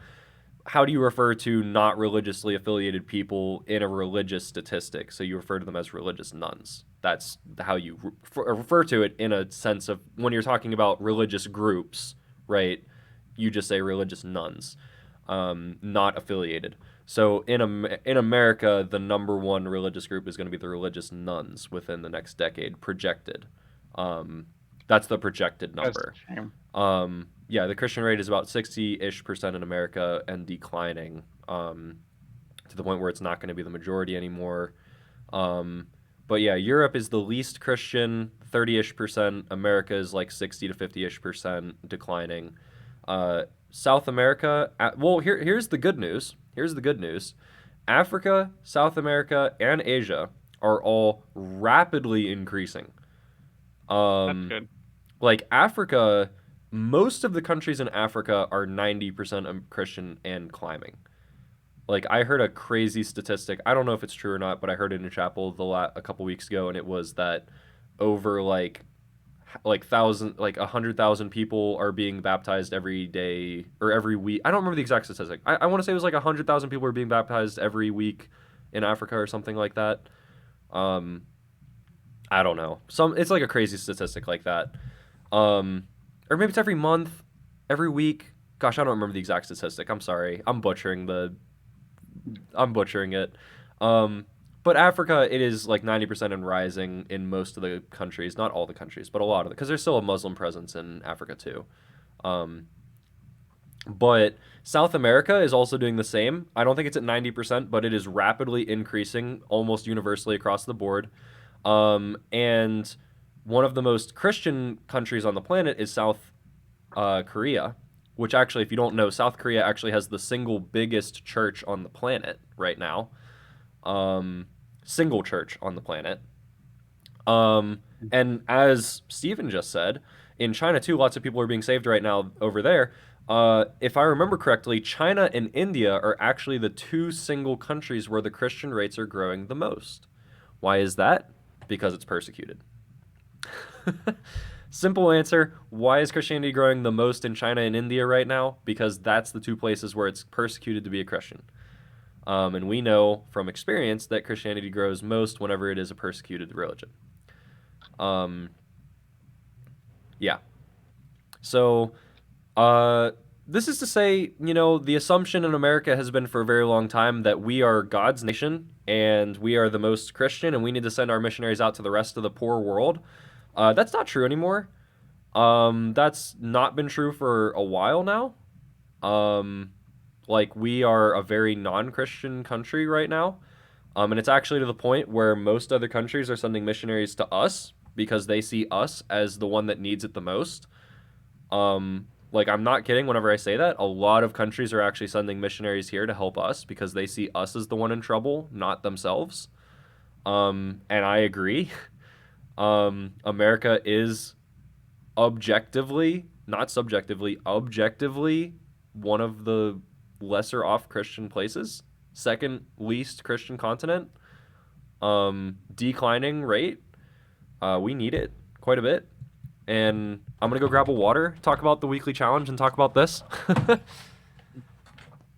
how do you refer to not religiously affiliated people in a religious statistic? So you refer to them as religious nuns. That's how you refer to it in a sense of when you're talking about religious groups, right? You just say religious nuns, not affiliated. So in America, the number one religious group is going to be the religious nuns within the next decade, projected. That's the projected number. Yeah, the Christian rate is about 60-ish% in America and declining to the point where it's not going to be the majority anymore. But yeah, Europe is the least Christian, 30-ish%. America is like 60 to 50-ish% declining. South America, well, here's the good news. Here's the good news. Africa, South America, and Asia are all rapidly increasing. That's good. Like Africa, most of the countries in Africa are 90% Christian and climbing. Like I heard a crazy statistic. I don't know if it's true or not, but I heard it in chapel a couple weeks ago, and it was that over like 100,000 people are being baptized every day or every week. I don't remember the exact statistic. I want to say it was like 100,000 people are being baptized every week in Africa or something like that. I don't know. It's like a crazy statistic like that. Or maybe it's every month, every week. Gosh, I don't remember the exact statistic. I'm sorry. I'm butchering it. But Africa, it is like 90% and rising in most of the countries. Not all the countries, but a lot of them. Because there's still a Muslim presence in Africa too. But South America is also doing the same. I don't think it's at 90%, but it is rapidly increasing almost universally across the board. And one of the most Christian countries on the planet is South Korea, which actually, if you don't know, South Korea actually has the single biggest church on the planet right now. Single church on the planet. And as Steven just said, in China too, lots of people are being saved right now over there. If I remember correctly, China and India are actually the two single countries where the Christian rates are growing the most. Why is that? Because it's persecuted. Simple answer. Why is Christianity growing the most in China and India right now? Because that's the two places where it's persecuted to be a Christian. And we know from experience that Christianity grows most whenever it is a persecuted religion. Yeah. So, this is to say, the assumption in America has been for a very long time that we are God's nation and we are the most Christian and we need to send our missionaries out to the rest of the poor world. That's not true anymore. That's not been true for a while now. We are a very non-Christian country right now. And it's actually to the point where most other countries are sending missionaries to us because they see us as the one that needs it the most. I'm not kidding whenever I say that. A lot of countries are actually sending missionaries here to help us because they see us as the one in trouble, not themselves. And I agree. America is objectively, not subjectively, objectively one of the lesser off Christian places. Second least Christian continent. Declining rate. We need it quite a bit. And I'm going to go grab a water, talk about the weekly challenge, and talk about this. Ugh.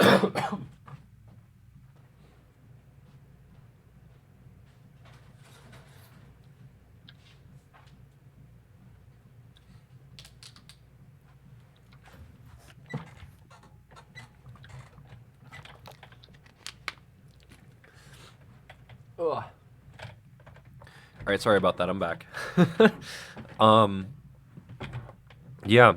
All right, sorry about that. I'm back. Yeah,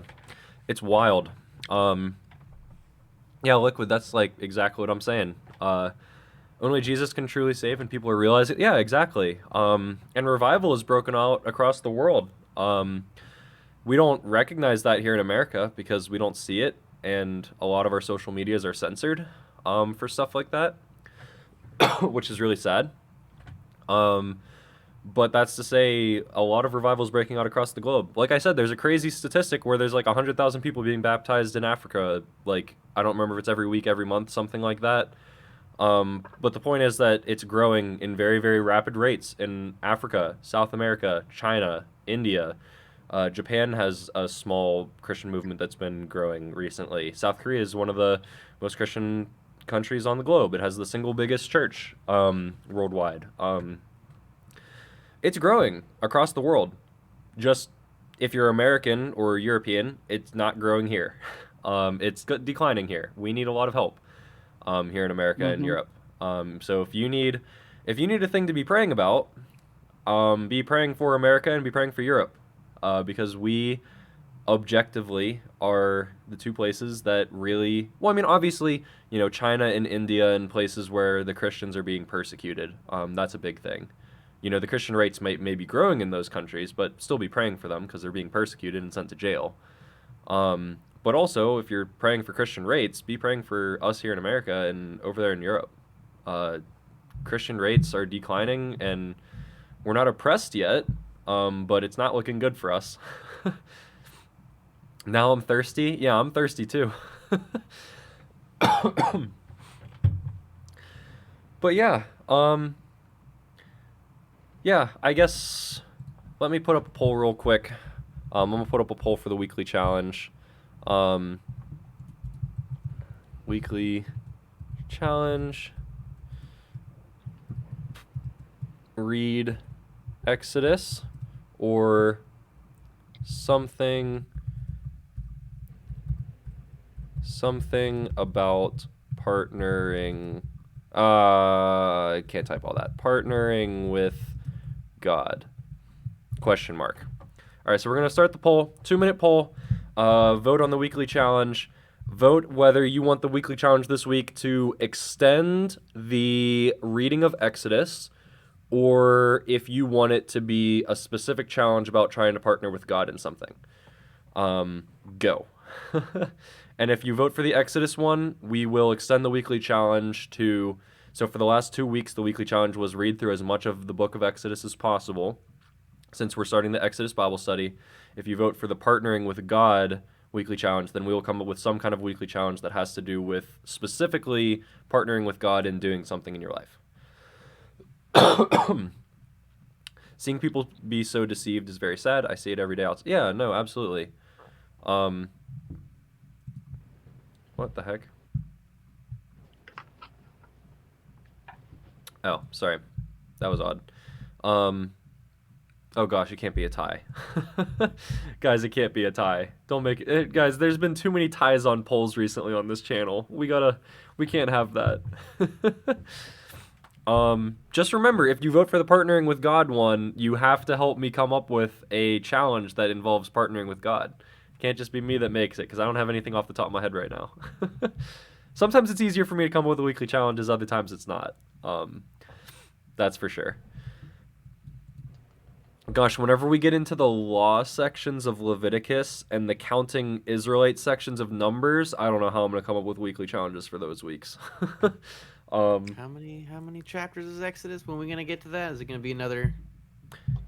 it's wild. Yeah, Liquid, that's like exactly what I'm saying. Only Jesus can truly save, and people are realizing, yeah, exactly. And revival is broken out across the world. We don't recognize that here in America because we don't see it, and a lot of our social medias are censored for stuff like that, which is really sad. But that's to say a lot of revival is breaking out across the globe. Like I said, there's a crazy statistic where there's like 100,000 people being baptized in Africa. Like, I don't remember if it's every week, every month, something like that. But the point is that it's growing in very, very rapid rates in Africa, South America, China, India. Japan has a small Christian movement that's been growing recently. South Korea is one of the most Christian countries on the globe. It has the single biggest church worldwide. It's growing across the world. Just if you're American or European, it's not growing here. It's declining here. We need a lot of help here in America and Europe. So if you need a thing to be praying about, be praying for America and be praying for Europe, because we objectively are the two places that really, well, I mean, obviously, China and India and places where the Christians are being persecuted. That's a big thing. The Christian rates may be growing in those countries, but still be praying for them because they're being persecuted and sent to jail. But also, if you're praying for Christian rates, be praying for us here in America and over there in Europe. Christian rates are declining, and we're not oppressed yet, but it's not looking good for us. Now I'm thirsty. Yeah, I'm thirsty too. But yeah, yeah, I guess let me put up a poll real quick. I'm going to put up a poll for the weekly challenge. Weekly challenge. Read Exodus or something about partnering. I can't type all that. Partnering with God? Question mark. All right, so we're going to start the poll. 2-minute poll. Vote on the weekly challenge. Vote whether you want the weekly challenge this week to extend the reading of Exodus, or if you want it to be a specific challenge about trying to partner with God in something. Go. And if you vote for the Exodus one, we will extend the weekly challenge to... So for the last 2 weeks, the weekly challenge was read through as much of the book of Exodus as possible. Since we're starting the Exodus Bible study, if you vote for the Partnering with God weekly challenge, then we will come up with some kind of weekly challenge that has to do with specifically partnering with God and doing something in your life. Seeing people be so deceived is very sad. I see it every day. Yeah, no, absolutely. What the heck? Oh, sorry. That was odd. Oh gosh, it can't be a tie. Guys, it can't be a tie. Don't make it. Guys, there's been too many ties on polls recently on this channel. We can't have that. Just remember, if you vote for the Partnering with God one, you have to help me come up with a challenge that involves partnering with God. It can't just be me that makes it, because I don't have anything off the top of my head right now. Sometimes it's easier for me to come up with a weekly challenges, other times it's not. That's for sure. Gosh, whenever we get into the law sections of Leviticus and the counting Israelite sections of Numbers, I don't know how I'm going to come up with weekly challenges for those weeks. How many chapters is Exodus? When are we gonna get to that? Is it gonna be another?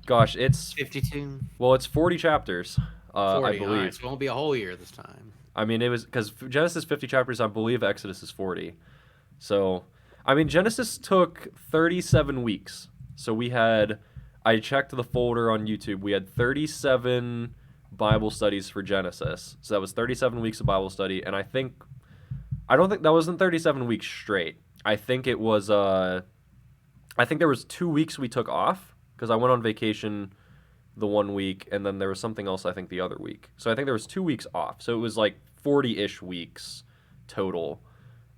Gosh, it's 52. Well, it's 40 chapters, 40, I believe. right, so it won't be a whole year this time. I mean, it was because Genesis 50 chapters. I believe Exodus is 40. So, I mean, Genesis took 37 weeks. So I checked the folder on YouTube. We had 37 Bible studies for Genesis. So that was 37 weeks of Bible study, and I don't think that wasn't 37 weeks straight. I think it was I think there was 2 weeks we took off because I went on vacation the 1 week, and then there was something else I think the other week. So I think there was 2 weeks off. So it was like 40-ish weeks total.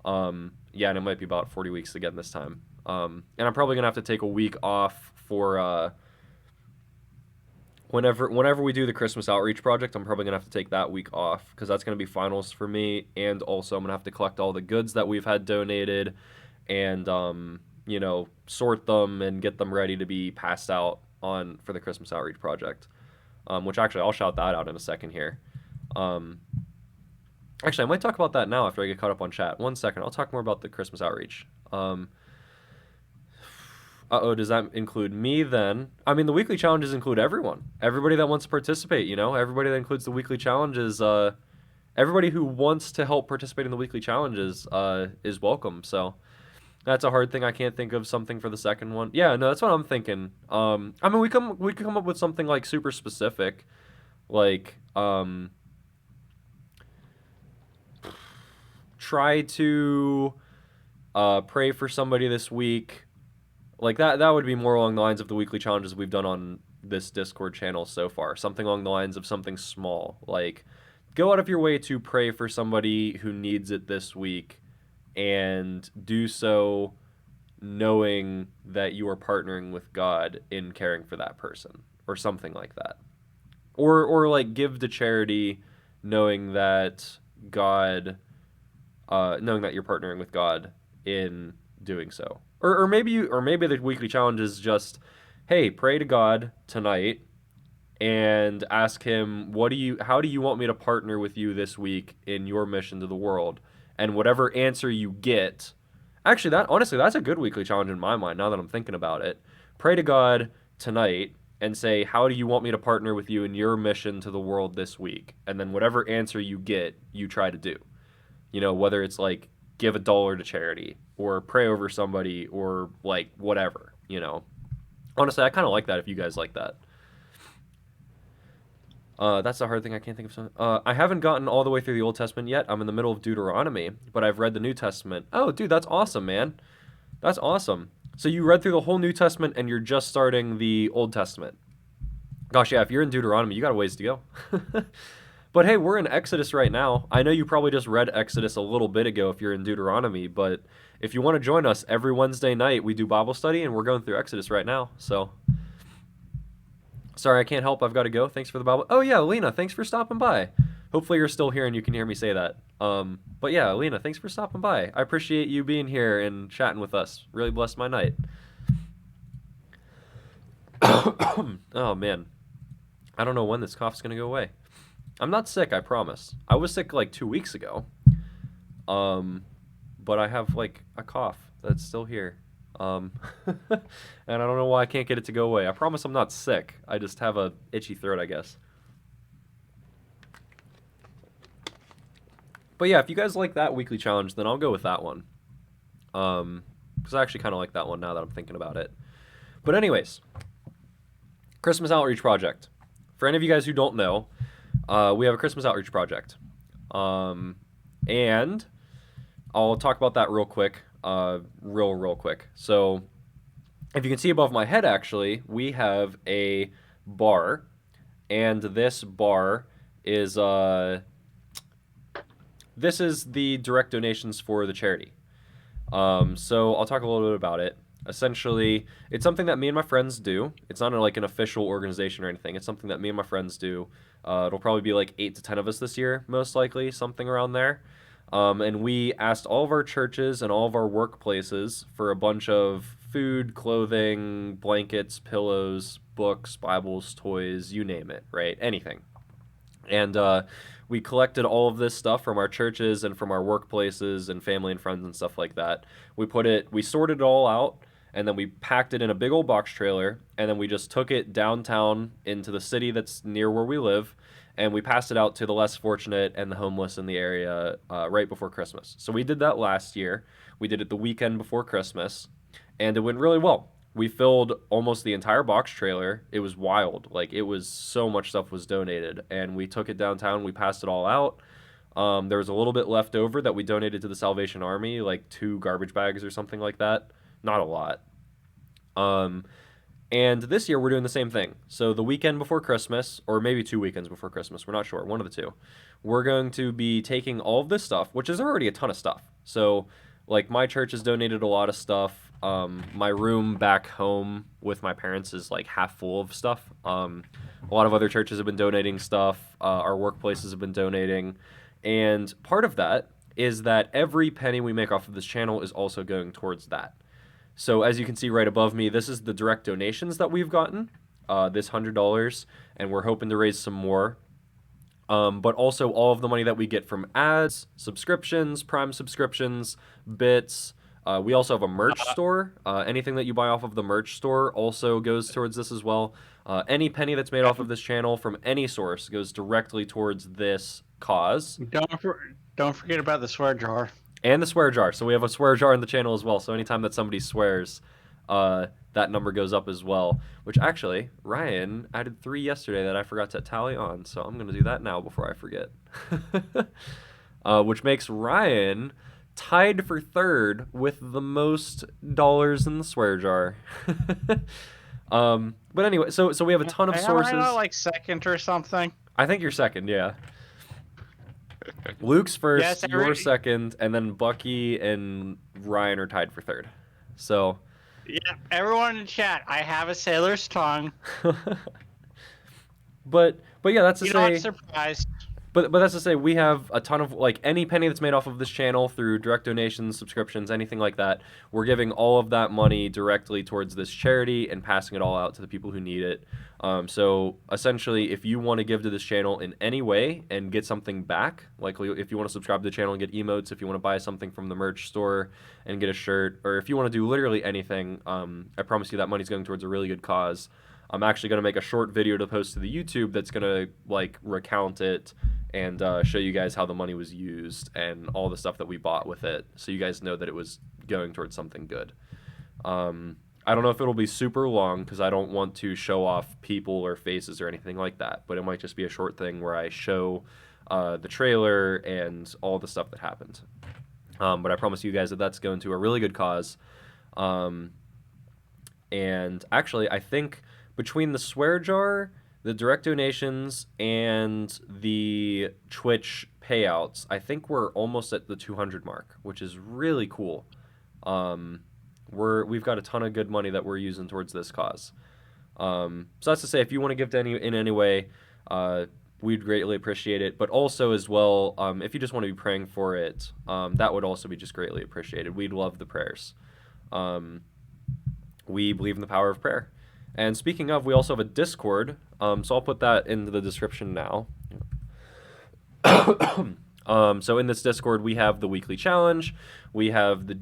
Yeah, and it might be about 40 weeks again this time. And I'm probably gonna have to take a week off for whenever we do the Christmas outreach project. I'm probably gonna have to take that week off because that's gonna be finals for me, and also I'm gonna have to collect all the goods that we've had donated, and sort them and get them ready to be passed out for the Christmas outreach project. Which actually I'll shout that out in a second here. Actually, I might talk about that now after I get caught up on chat. 1 second, I'll talk more about the Christmas outreach. Does that include me then? I mean, the weekly challenges include everyone. Everybody that wants to participate, Everybody that includes the weekly challenges, everybody who wants to help participate in the weekly challenges is welcome. So that's a hard thing. I can't think of something for the second one. Yeah, no, that's what I'm thinking. I mean, we could come up with something like super specific, like try to pray for somebody this week. Like that would be more along the lines of the weekly challenges we've done on this Discord channel so far. Something along the lines of something small, like go out of your way to pray for somebody who needs it this week, and do so knowing that you are partnering with God in caring for that person, or something like that. Or like give to charity knowing that God, knowing that you're partnering with God in doing so. Or maybe the weekly challenge is just, hey, pray to God tonight and ask him, how do you want me to partner with you this week in your mission to the world? And whatever answer you get, actually that's a good weekly challenge in my mind now that I'm thinking about it. Pray to God tonight and say, how do you want me to partner with you in your mission to the world this week? And then whatever answer you get, you try to do. Whether it's like give $1 to charity or pray over somebody or like whatever, Honestly, I kind of like that if you guys like that. That's a hard thing. I can't think of something. I haven't gotten all the way through the Old Testament yet. I'm in the middle of Deuteronomy, but I've read the New Testament. Oh, dude, that's awesome, man. That's awesome. So you read through the whole New Testament and you're just starting the Old Testament. Gosh, yeah, if you're in Deuteronomy, you got a ways to go. But hey, we're in Exodus right now. I know you probably just read Exodus a little bit ago if you're in Deuteronomy, but if you want to join us every Wednesday night, we do Bible study, and we're going through Exodus right now. So, sorry, I can't help. I've got to go. Thanks for the Bible. Oh, yeah, Lena, thanks for stopping by. Hopefully you're still here and you can hear me say that. But yeah, Lena, thanks for stopping by. I appreciate you being here and chatting with us. Really blessed my night. Oh, man. I don't know when this cough's going to go away. I'm not sick, I promise. I was sick like 2 weeks ago. But I have like a cough that's still here. And I don't know why I can't get it to go away. I promise I'm not sick. I just have a itchy throat, I guess. But yeah, if you guys like that weekly challenge, then I'll go with that one. Because I actually kind of like that one now that I'm thinking about it. But anyways, Christmas Outreach Project. For any of you guys who don't know, we have a Christmas Outreach Project. And I'll talk about that real quick. Real quick. So if you can see above my head, actually, we have a bar, and this bar is this is the direct donations for the charity. So I'll talk a little bit about it. Essentially, it's something that me and my friends do. It's not like an official organization or anything. It's something that me and my friends do. It'll probably be like 8 to 10 of us this year, most likely, something around there. And we asked all of our churches and all of our workplaces for a bunch of food, clothing, blankets, pillows, books, Bibles, toys, you name it, right? Anything. And we collected all of this stuff from our churches and from our workplaces and family and friends and stuff like that. We sorted it all out, and then we packed it in a big old box trailer, and then we just took it downtown into the city that's near where we live, and we passed it out to the less fortunate and the homeless in the area right before Christmas. So we did that last year. We did it the weekend before Christmas, and it went really well. We filled almost the entire box trailer. It was wild. Like, it was so much stuff was donated, and we took it downtown. We passed it all out. There was a little bit left over that we donated to the Salvation Army, like 2 garbage bags or something like that. Not a lot. And this year we're doing the same thing. So the weekend before Christmas, or maybe 2 weekends before Christmas, we're not sure, one of the two, we're going to be taking all of this stuff, which is already a ton of stuff. So, like, my church has donated a lot of stuff. My room back home with my parents is like half full of stuff. A lot of other churches have been donating stuff. Our workplaces have been donating. And part of that is that every penny we make off of this channel is also going towards that. So as you can see right above me, this is the direct donations that we've gotten, this $100, and we're hoping to raise some more. But also all of the money that we get from ads, subscriptions, Prime subscriptions, bits. We also have a merch store. Anything that you buy off of the merch store also goes towards this as well. Any penny that's made off of this channel from any source goes directly towards this cause. Don't forget about the swear jar. And the swear jar. So we have a swear jar in the channel as well. So anytime that somebody swears, that number goes up as well. Which actually, Ryan added 3 yesterday that I forgot to tally on. So I'm going to do that now before I forget. Which makes Ryan tied for 3rd with the most dollars in the swear jar. But anyway, so we have a ton of sources. Am I not like 2nd or something? I think you're 2nd, yeah. Luke's first, Yes, you're 2nd, and then Bucky and Ryan are tied for 3rd. So, Yeah, everyone in chat, I have a sailor's tongue. but yeah, that's to You're not say. surprised. But that's to say, we have a ton of, like, any penny that's made off of this channel through direct donations, subscriptions, anything like that, we're giving all of that money directly towards this charity and passing it all out to the people who need it. So essentially, if you want to give to this channel in any way and get something back, like if you want to subscribe to the channel and get emotes, if you want to buy something from the merch store and get a shirt, or if you want to do literally anything, I promise you that money's going towards a really good cause. I'm actually going to make a short video to post to the YouTube that's going to, like, recount it and show you guys how the money was used and all the stuff that we bought with it, so you guys know that it was going towards something good. I don't know if it'll be super long because I don't want to show off people or faces or anything like that, but it might just be a short thing where I show the trailer and all the stuff that happened. But I promise you guys that that's going to a really good cause. And actually, I think between the swear jar, the direct donations, and the Twitch payouts, I think we're almost at the 200 mark, which is really cool. We've got a ton of good money that we're using towards this cause. So that's to say, if you want to give to in any way, we'd greatly appreciate it. But also as well, if you just want to be praying for it, that would also be just greatly appreciated. We'd love the prayers. We believe in the power of prayer. And speaking of, we also have a Discord, so I'll put that into the description now. So in this Discord, we have the weekly challenge, we have the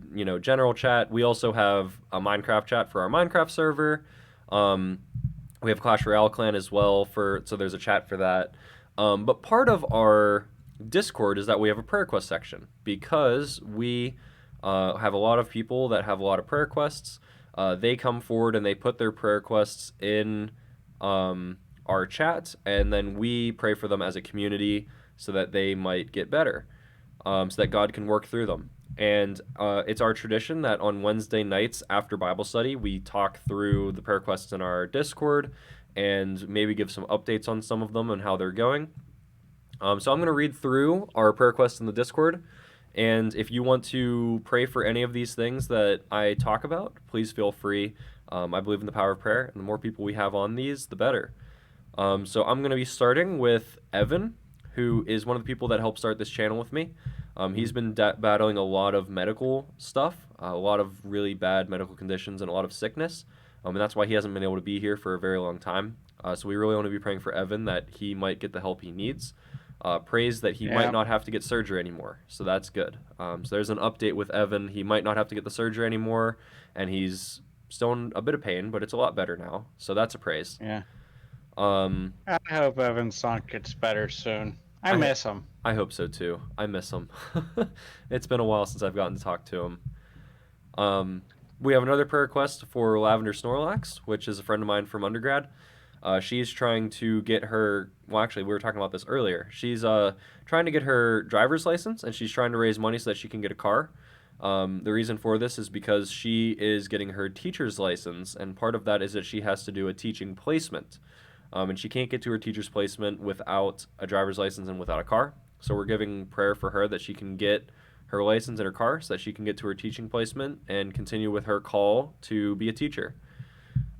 general chat, we also have a Minecraft chat for our Minecraft server, we have Clash Royale clan as well, so there's a chat for that. But part of our Discord is that we have a prayer request section, because we have a lot of people that have a lot of prayer requests. They come forward and they put their prayer requests in our chat, and then we pray for them as a community so that they might get better, so that God can work through them. And it's our tradition that on Wednesday nights after Bible study, we talk through the prayer requests in our Discord and maybe give some updates on some of them and how they're going. So I'm going to read through our prayer requests in the Discord. And if you want to pray for any of these things that I talk about, please feel free. I believe in the power of prayer, and the more people we have on these, the better. So I'm going to be starting with Evan, who is one of the people that helped start this channel with me. He's been battling a lot of medical stuff, a lot of really bad medical conditions, and a lot of sickness. And that's why he hasn't been able to be here for a very long time. So we really want to be praying for Evan that he might get the help he needs. Prays that he might not have to get surgery anymore. So that's good. So there's an update with Evan. He might not have to get the surgery anymore, and he's still in a bit of pain, but it's a lot better now. So that's a praise. Yeah. I hope Evan's son gets better soon. I miss him. I hope so too. I miss him. It's been a while since I've gotten to talk to him. We have another prayer request for Lavender Snorlax, which is a friend of mine from undergrad. She's trying to get her, well, actually, we were talking about this earlier. She's trying to get her driver's license, and she's trying to raise money so that she can get a car. The reason for this is because she is getting her teacher's license, and part of that is that she has to do a teaching placement. And she can't get to her teacher's placement without a driver's license and without a car. So we're giving prayer for her that she can get her license and her car so that she can get to her teaching placement and continue with her call to be a teacher.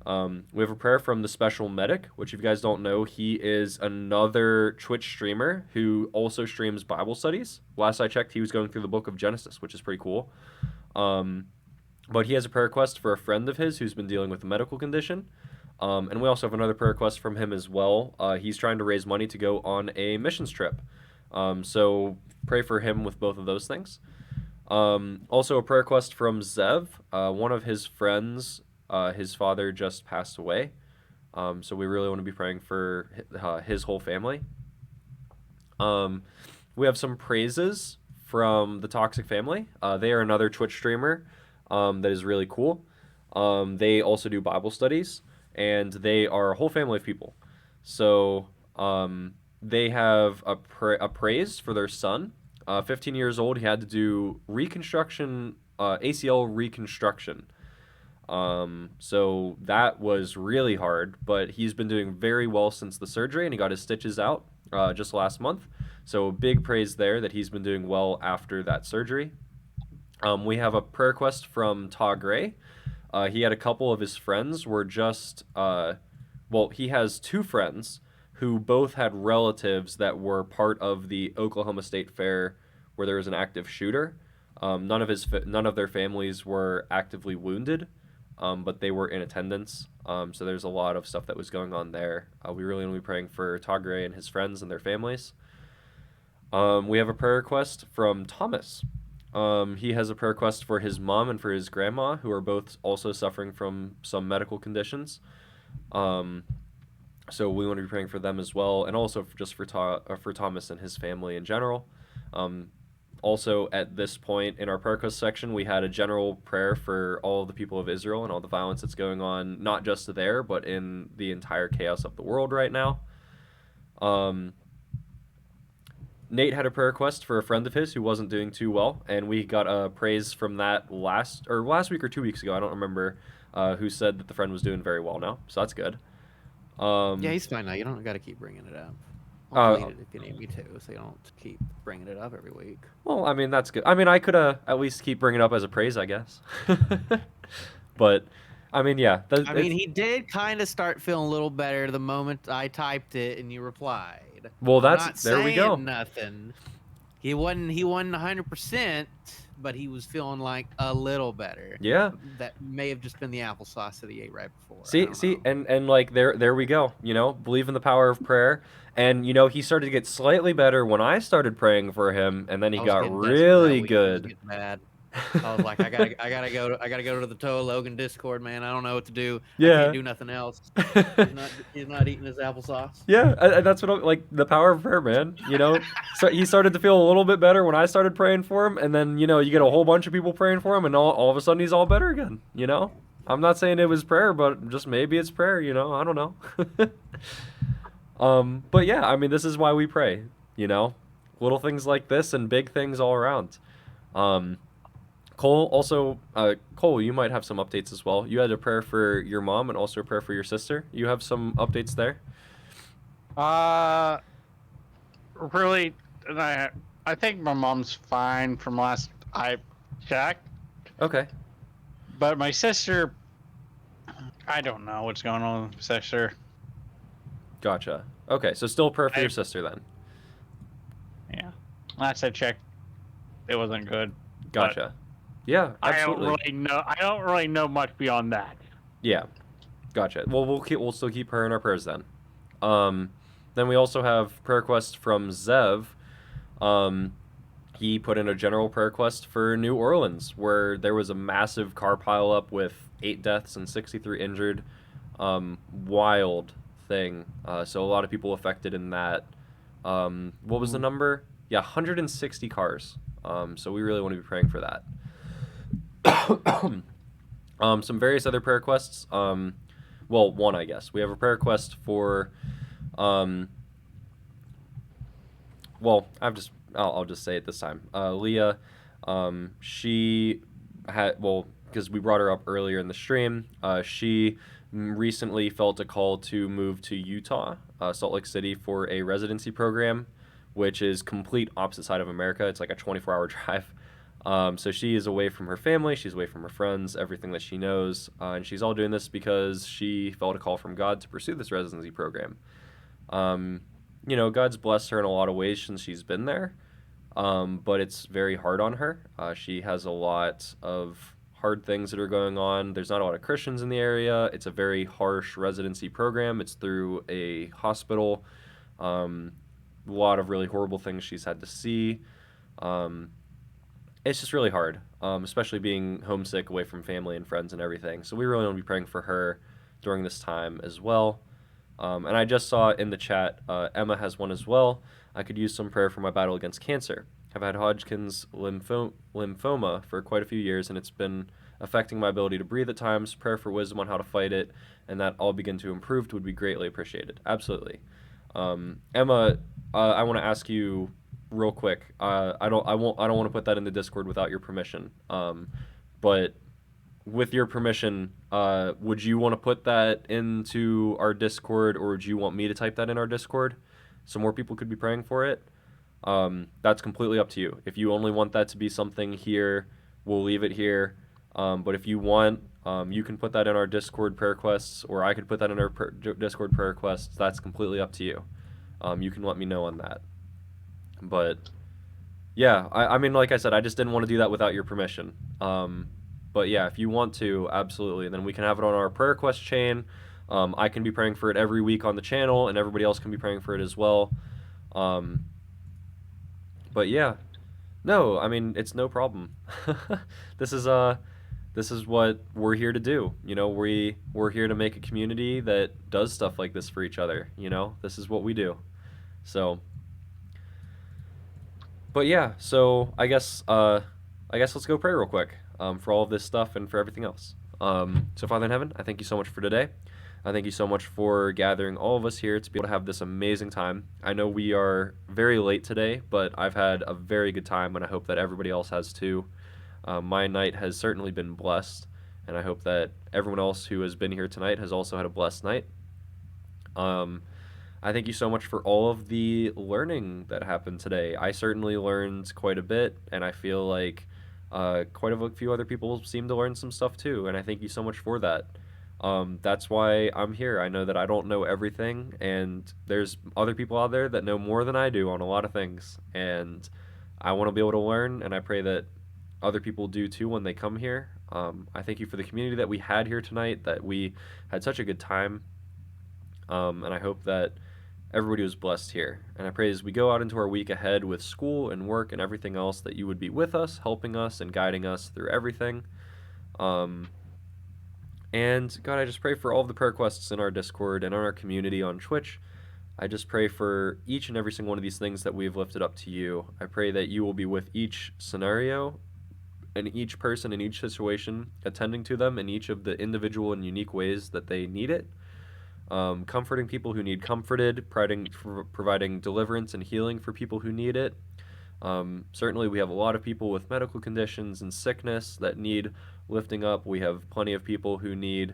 We have a prayer from the Special Medic, which if you guys don't know, he is another Twitch streamer who also streams Bible studies. Last I checked, he was going through the book of Genesis, which is pretty cool. But he has a prayer request for a friend of his who's been dealing with a medical condition. And we also have another prayer request from him as well. He's trying to raise money to go on a missions trip. So pray for him with both of those things. Also a prayer request from Zev. One of his friends, his father just passed away. So we really want to be praying for his whole family. We have some praises from the Toxic Family. They are another Twitch streamer that is really cool. They also do Bible studies. And they are a whole family of people. So they have a praise for their son. 15 years old, he had to do reconstruction, ACL reconstruction. So that was really hard, but he's been doing very well since the surgery, and he got his stitches out just last month. So big praise there that he's been doing well after that surgery. We have a prayer request from Ta Gray. He had a couple of his friends were just, he has two friends who both had relatives that were part of the Oklahoma State Fair where there was an active shooter. None of their families were actively wounded, but they were in attendance. So there's a lot of stuff that was going on there. We really want to be praying for Ta Gray and his friends and their families. We have a prayer request from Thomas. He has a prayer request for his mom and for his grandma, who are both also suffering from some medical conditions. So we want to be praying for them as well, and also just for Thomas and his family in general. Also, at this point in our prayer request section, we had a general prayer for all of the people of Israel and all the violence that's going on, not just there, but in the entire chaos of the world right now. Nate had a prayer request for a friend of his who wasn't doing too well, and we got a praise from that last week or 2 weeks ago. I don't remember who said that the friend was doing very well now, so that's good. Yeah, he's fine now. You don't got to keep bringing it up. I'll delete it if you need me to, so you don't keep bringing it up every week. Well, I mean, that's good. I mean, I could at least keep bringing it up as a praise, I guess. But, I mean, yeah. He did kind of start feeling a little better the moment I typed it and you replied. Well, There we go. Nothing. He wasn't 100%, but he was feeling like a little better. Yeah. That may have just been the applesauce that he ate right before. See, and like there we go. You know, believe in the power of prayer. And you know, he started to get slightly better when I started praying for him, and then he got really good. I was like, I gotta go to the Toa Logan Discord, man. I don't know what to do. Yeah. I can't do nothing else. He's not eating his applesauce. Yeah, that's what I'm like, the power of prayer, man. You know, so he started to feel a little bit better when I started praying for him, and then you know, you get a whole bunch of people praying for him, and all of a sudden he's all better again. You know, I'm not saying it was prayer, but just maybe it's prayer. You know, I don't know. But yeah, I mean, this is why we pray. You know, little things like this and big things all around. Cole, also, Cole, you might have some updates as well. You had a prayer for your mom and also a prayer for your sister. You have some updates there? Really, I think my mom's fine from last I checked. Okay. But my sister, I don't know what's going on with my sister. Gotcha. Okay, so still prayer for your sister then. Yeah. Last I checked, it wasn't good. Gotcha. Yeah, absolutely. I don't really know much beyond that. Yeah. Gotcha. Well, we'll still keep her in our prayers then. Then we also have prayer request from Zev. He put in a general prayer request for New Orleans, where there was a massive car pileup with 8 deaths and 63 injured. Wild thing. So a lot of people affected in that. What was the number? Yeah, 160 cars. So we really want to be praying for that. Some various other prayer requests. Well, one, I guess. We have a prayer request for, well, I'll just say it this time. Leah, she had, well, because we brought her up earlier in the stream, she recently felt a call to move to Utah, Salt Lake City, for a residency program, which is complete opposite side of America. It's like a 24-hour drive. So she is away from her family, she's away from her friends, everything that she knows, and she's all doing this because she felt a call from God to pursue this residency program. You know, God's blessed her in a lot of ways since she's been there, but it's very hard on her. She has a lot of hard things that are going on. There's not a lot of Christians in the area. It's a very harsh residency program. It's through a hospital. A lot of really horrible things she's had to see. It's just really hard, especially being homesick away from family and friends and everything. So we really want to be praying for her during this time as well. And I just saw in the chat, Emma has one as well. I could use some prayer for my battle against cancer. I've had Hodgkin's lymphoma for quite a few years, and it's been affecting my ability to breathe at times. Prayer for wisdom on how to fight it, and that all begin to improve would be greatly appreciated. Absolutely. Emma, I want to ask you real quick. I don't want to put that in the Discord without your permission. But with your permission, would you want to put that into our Discord, or would you want me to type that in our Discord so more people could be praying for it? That's completely up to you. If you only want that to be something here, we'll leave it here. But if you want, you can put that in our Discord prayer requests, or I could put that in our Discord prayer requests. That's completely up to you. You can let me know on that. But yeah, I mean, like I said, I just didn't want to do that without your permission. But yeah, if you want to, absolutely. And then we can have it on our prayer request chain. I can be praying for it every week on the channel, and everybody else can be praying for it as well. But yeah, no, I mean, it's no problem. This is what we're here to do. You know, we're here to make a community that does stuff like this for each other. You know, this is what we do. So, but yeah, so I guess let's go pray real quick for all of this stuff and for everything else. So Father in heaven, I thank you so much for today. I thank you so much for gathering all of us here to be able to have this amazing time. I know we are very late today, but I've had a very good time, and I hope that everybody else has too. My night has certainly been blessed, and I hope that everyone else who has been here tonight has also had a blessed night. I thank you so much for all of the learning that happened today. I certainly learned quite a bit, and I feel like quite a few other people seem to learn some stuff too, and I thank you so much for that. That's why I'm here. I know that I don't know everything, and there's other people out there that know more than I do on a lot of things, and I want to be able to learn, and I pray that other people do too when they come here. I thank you for the community that we had here tonight, that we had such a good time, and I hope that everybody was blessed here. And I pray as we go out into our week ahead with school and work and everything else, that you would be with us, helping us and guiding us through everything. And God, I just pray for all of the prayer requests in our Discord and on our community on Twitch. I just pray for each and every single one of these things that we've lifted up to you. I pray that you will be with each scenario and each person in each situation, attending to them in each of the individual and unique ways that they need it. Comforting people who need comforted, providing deliverance and healing for people who need it. Certainly, we have a lot of people with medical conditions and sickness that need lifting up. We have plenty of people who need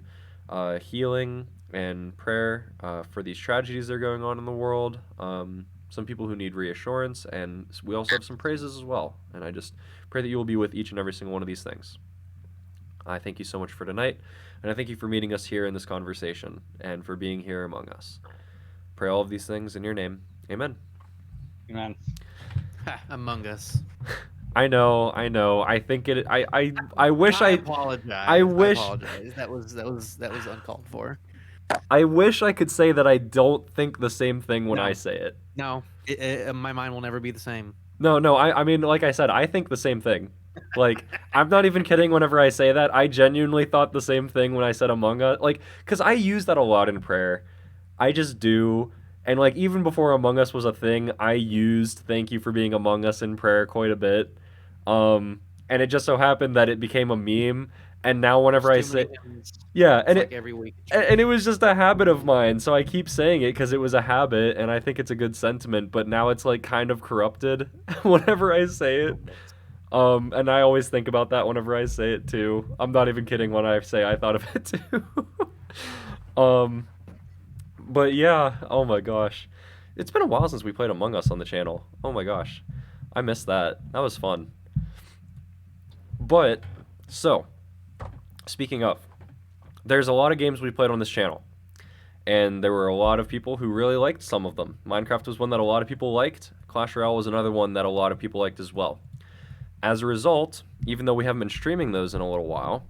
healing and prayer for these tragedies that are going on in the world. Some people who need reassurance, and we also have some praises as well. And I just pray that you will be with each and every single one of these things. I thank you so much for tonight, and I thank you for meeting us here in this conversation and for being here among us. Pray all of these things in your name. Amen. Amen. Among Us. I know. I think it. I wish I apologize. I wish. I apologize. That was uncalled for. I wish I could say that I don't think the same thing when No. I say it. No, my mind will never be the same. No. I mean, like I said, I think the same thing. Like, I'm not even kidding whenever I say that. I genuinely thought the same thing when I said Among Us. Like, because I use that a lot in prayer. I just do. And, like, even before Among Us was a thing, I used thank you for being among us in prayer quite a bit. And it just so happened that it became a meme. And now whenever I say... Yeah, and like every week. And it was just a habit of mine, so I keep saying it because it was a habit, and I think it's a good sentiment, but now it's, like, kind of corrupted whenever I say it. And I always think about that whenever I say it, too. I'm not even kidding when I say I thought of it, too. But yeah, oh my gosh. It's been a while since we played Among Us on the channel. Oh my gosh. I missed that. That was fun. But, so, speaking of, there's a lot of games we played on this channel. And there were a lot of people who really liked some of them. Minecraft was one that a lot of people liked. Clash Royale was another one that a lot of people liked as well. As a result, even though we haven't been streaming those in a little while,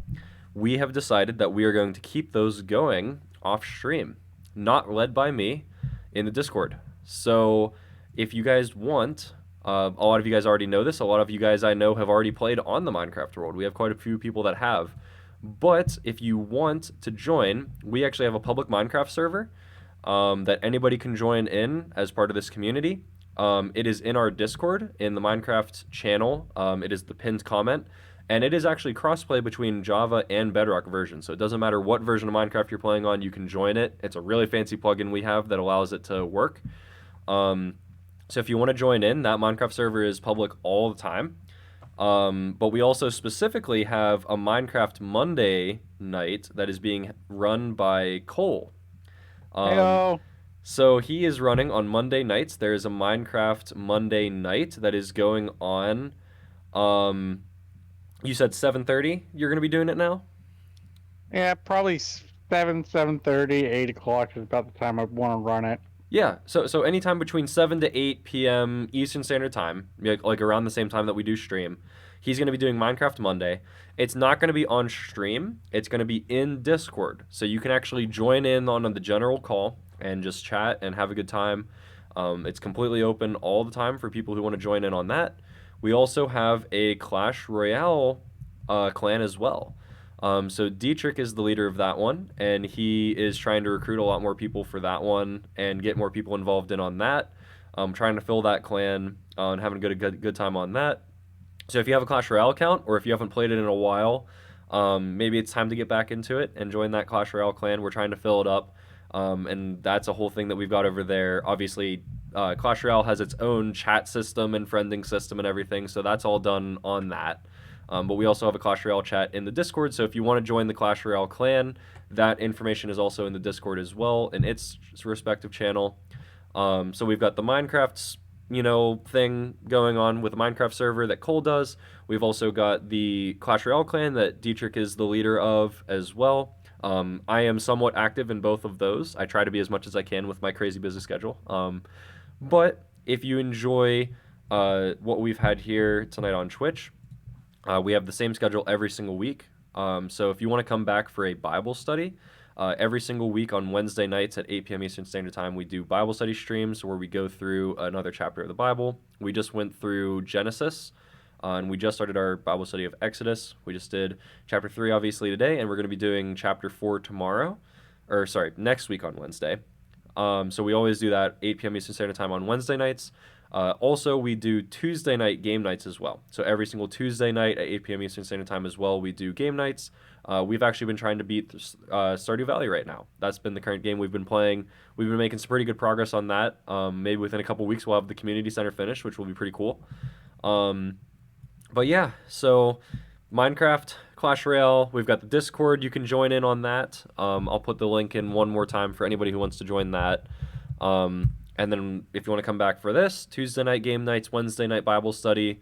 we have decided that we are going to keep those going off stream. Not led by me in the Discord. So if you guys want, a lot of you guys already know this. A lot of you guys I know have already played on the Minecraft world. We have quite a few people that have. But if you want to join, we actually have a public Minecraft server that anybody can join in as part of this community. It is in our Discord, in the Minecraft channel. It is the pinned comment. And it is actually crossplay between Java and Bedrock versions. So it doesn't matter what version of Minecraft you're playing on, you can join it. It's a really fancy plugin we have that allows it to work. So if you want to join in, that Minecraft server is public all the time. But we also specifically have a Minecraft Monday night that is being run by Cole. Hello. So he is running on Monday nights. There is a Minecraft Monday night that is going on. You said 7:30 you're going to be doing it now? Yeah, probably 7:30, 8 o'clock is about the time I want to run it. Yeah, so anytime between 7 to 8 p.m. Eastern Standard Time, like around the same time that we do stream, he's going to be doing Minecraft Monday. It's not going to be on stream. It's going to be in Discord. So you can actually join in on the general call and just chat and have a good time. It's completely open all the time for people who want to join in on that. We also have a Clash Royale clan as well. So Dietrich is the leader of that one, and he is trying to recruit a lot more people for that one and get more people involved in on that. Trying to fill that clan and having a good time on that. So if you have a Clash Royale account, or if you haven't played it in a while, maybe it's time to get back into it and join that Clash Royale clan. We're trying to fill it up, and that's a whole thing that we've got over there. Obviously, Clash Royale has its own chat system and friending system and everything, so that's all done on that. But we also have a Clash Royale chat in the Discord, so if you want to join the Clash Royale clan, that information is also in the Discord as well, in its respective channel. So we've got the Minecraft, thing going on with the Minecraft server that Cole does. We've also got the Clash Royale clan that Dietrich is the leader of as well. I am somewhat active in both of those. I try to be as much as I can with my crazy busy schedule. But if you enjoy what we've had here tonight on Twitch, we have the same schedule every single week. So if you want to come back for a Bible study, every single week on Wednesday nights at 8 p.m. Eastern Standard Time, we do Bible study streams where we go through another chapter of the Bible. We just went through Genesis, and we just started our Bible study of Exodus. We just did chapter 3, obviously, today, and we're going to be doing chapter 4 next week on Wednesday. So we always do that 8 p.m. Eastern Standard Time on Wednesday nights. Also, we do Tuesday night game nights as well. So every single Tuesday night at 8 p.m. Eastern Standard Time as well, we do game nights. We've actually been trying to beat Stardew Valley right now. That's been the current game we've been playing. We've been making some pretty good progress on that. Maybe within a couple weeks we'll have the community center finished, which will be pretty cool. But yeah, so Minecraft, Clash Royale, we've got the Discord. You can join in on that. I'll put the link in one more time for anybody who wants to join that. And then if you want to come back for this, Tuesday night game nights, Wednesday night Bible study.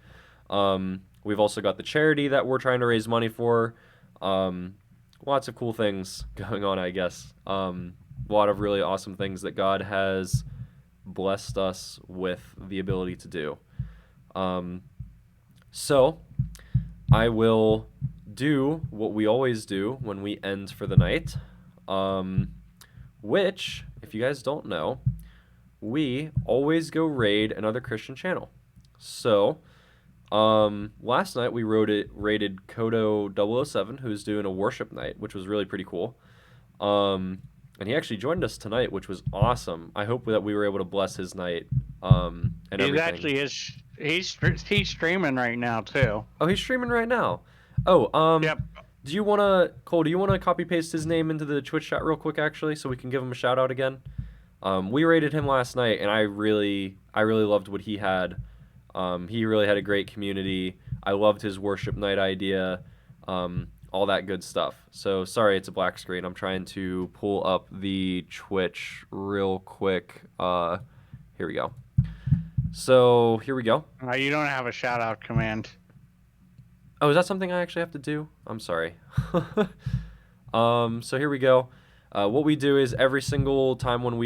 We've also got the charity that we're trying to raise money for. Lots of cool things going on, I guess. A lot of really awesome things that God has blessed us with the ability to do. So I will do what we always do when we end for the night, which, if you guys don't know, we always go raid another Christian channel. So last night we raided Kodo007, who's doing a worship night, which was really pretty cool. And he actually joined us tonight, which was awesome. I hope that we were able to bless his night. And everything. He's streaming right now too. Oh, he's streaming right now. Oh, Yep. Do you want to, Cole, do you want to copy paste his name into the Twitch chat real quick, actually, so we can give him a shout out again? We rated him last night, and I really loved what he had. He really had a great community. I loved his worship night idea, all that good stuff. So sorry, it's a black screen. I'm trying to pull up the Twitch real quick. Here we go. So here we go. You don't have a shout out command. Oh, is that something I actually have to do? I'm sorry. So here we go. What we do is every single time when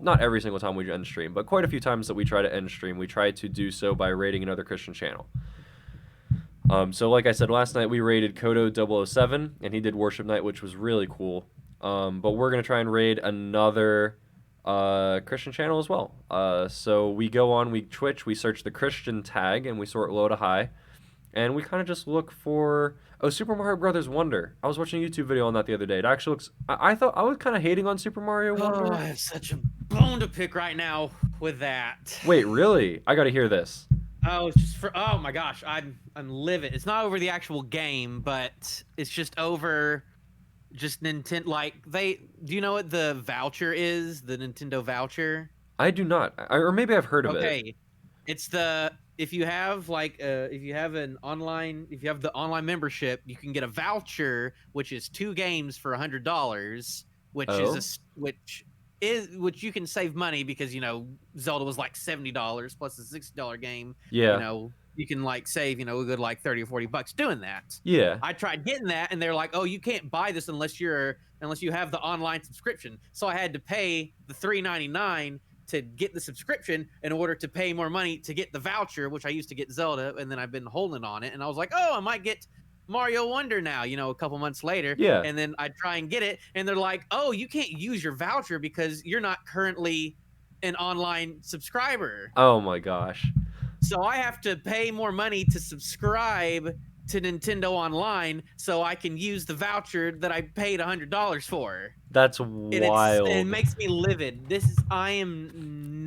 not every single time we end stream, but quite a few times that we try to end stream, we try to do so by raiding another Christian channel. So like I said, last night we raided Kodo007, and he did worship night, which was really cool. But we're going to try and raid another Christian channel as well. So we go on, we Twitch, we search the Christian tag, and we sort low to high. And we kind of just look for... Oh, Super Mario Brothers Wonder. I was watching a YouTube video on that the other day. It actually looks... I thought I was kind of hating on Super Mario Wonder. Oh, I have such a bone to pick right now with that. Wait, really? I got to hear this. Oh, it's just for... Oh, my gosh. I'm livid. It's not over the actual game, but it's just over... Just Nintendo... Like, Do you know what the voucher is? The Nintendo voucher? I do not. Or maybe I've heard of it. Okay. It's the... If you have if you have the online membership, you can get a voucher, which is 2 games for $100, which you can save money because Zelda was like $70 plus a $60 game. Yeah. You can save a good $30 or $40 doing that. Yeah. I tried getting that, and they're like, "Oh, you can't buy this unless you have the online subscription." So I had to pay the $3.99 to get the subscription in order to pay more money to get the voucher, which I used to get Zelda, and then I've been holding on it. And I was like, "Oh, I might get Mario Wonder now," a couple months later. Yeah. And then I try and get it, and they're like, "Oh, you can't use your voucher because you're not currently an online subscriber." Oh my gosh. So I have to pay more money to subscribe to Nintendo Online so I can use the voucher that I paid $100 for. That's wild. It makes me livid. I'm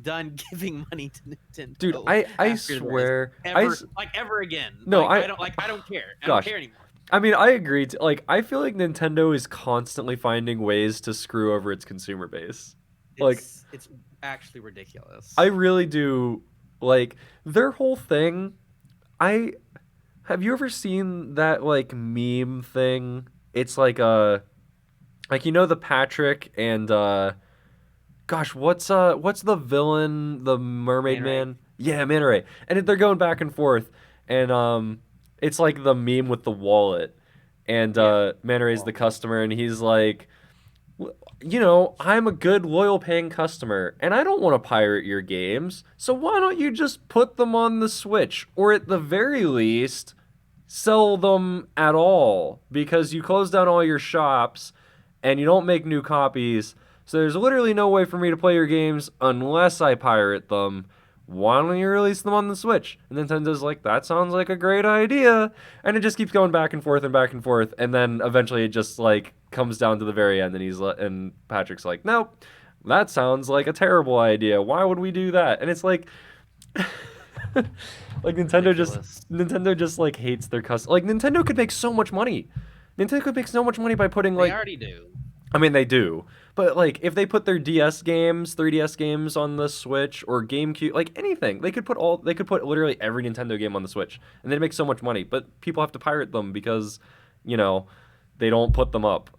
done giving money to Nintendo. Dude, I swear, ever again. No, I don't care. I don't care anymore. I mean, I agree. I feel like Nintendo is constantly finding ways to screw over its consumer base. It's actually ridiculous. I really do. Their whole thing. Have you ever seen that meme thing? It's the Patrick and gosh, what's the villain, the mermaid man? Yeah, Manta Ray. And they're going back and forth, and it's like the meme with the wallet, and Manta Ray's the customer, and he's like, I'm a good, loyal paying customer, and I don't want to pirate your games, so why don't you just put them on the Switch, or at the very least, sell them at all, because you close down all your shops, and you don't make new copies, so there's literally no way for me to play your games unless I pirate them. Why don't you release them on the Switch? And Nintendo's like, that sounds like a great idea. And it just keeps going back and forth and back and forth. And then eventually it just comes down to the very end, and Patrick's like, nope, that sounds like a terrible idea. Why would we do that? And it's like Nintendo just hates their customers. Nintendo could make so much money. Nintendo could make so much money by putting They already do. I mean, they do, But like, if they put their DS games, 3DS games on the Switch or GameCube, like anything, they could put literally every Nintendo game on the Switch, and they'd make so much money. But people have to pirate them because, you know, they don't put them up.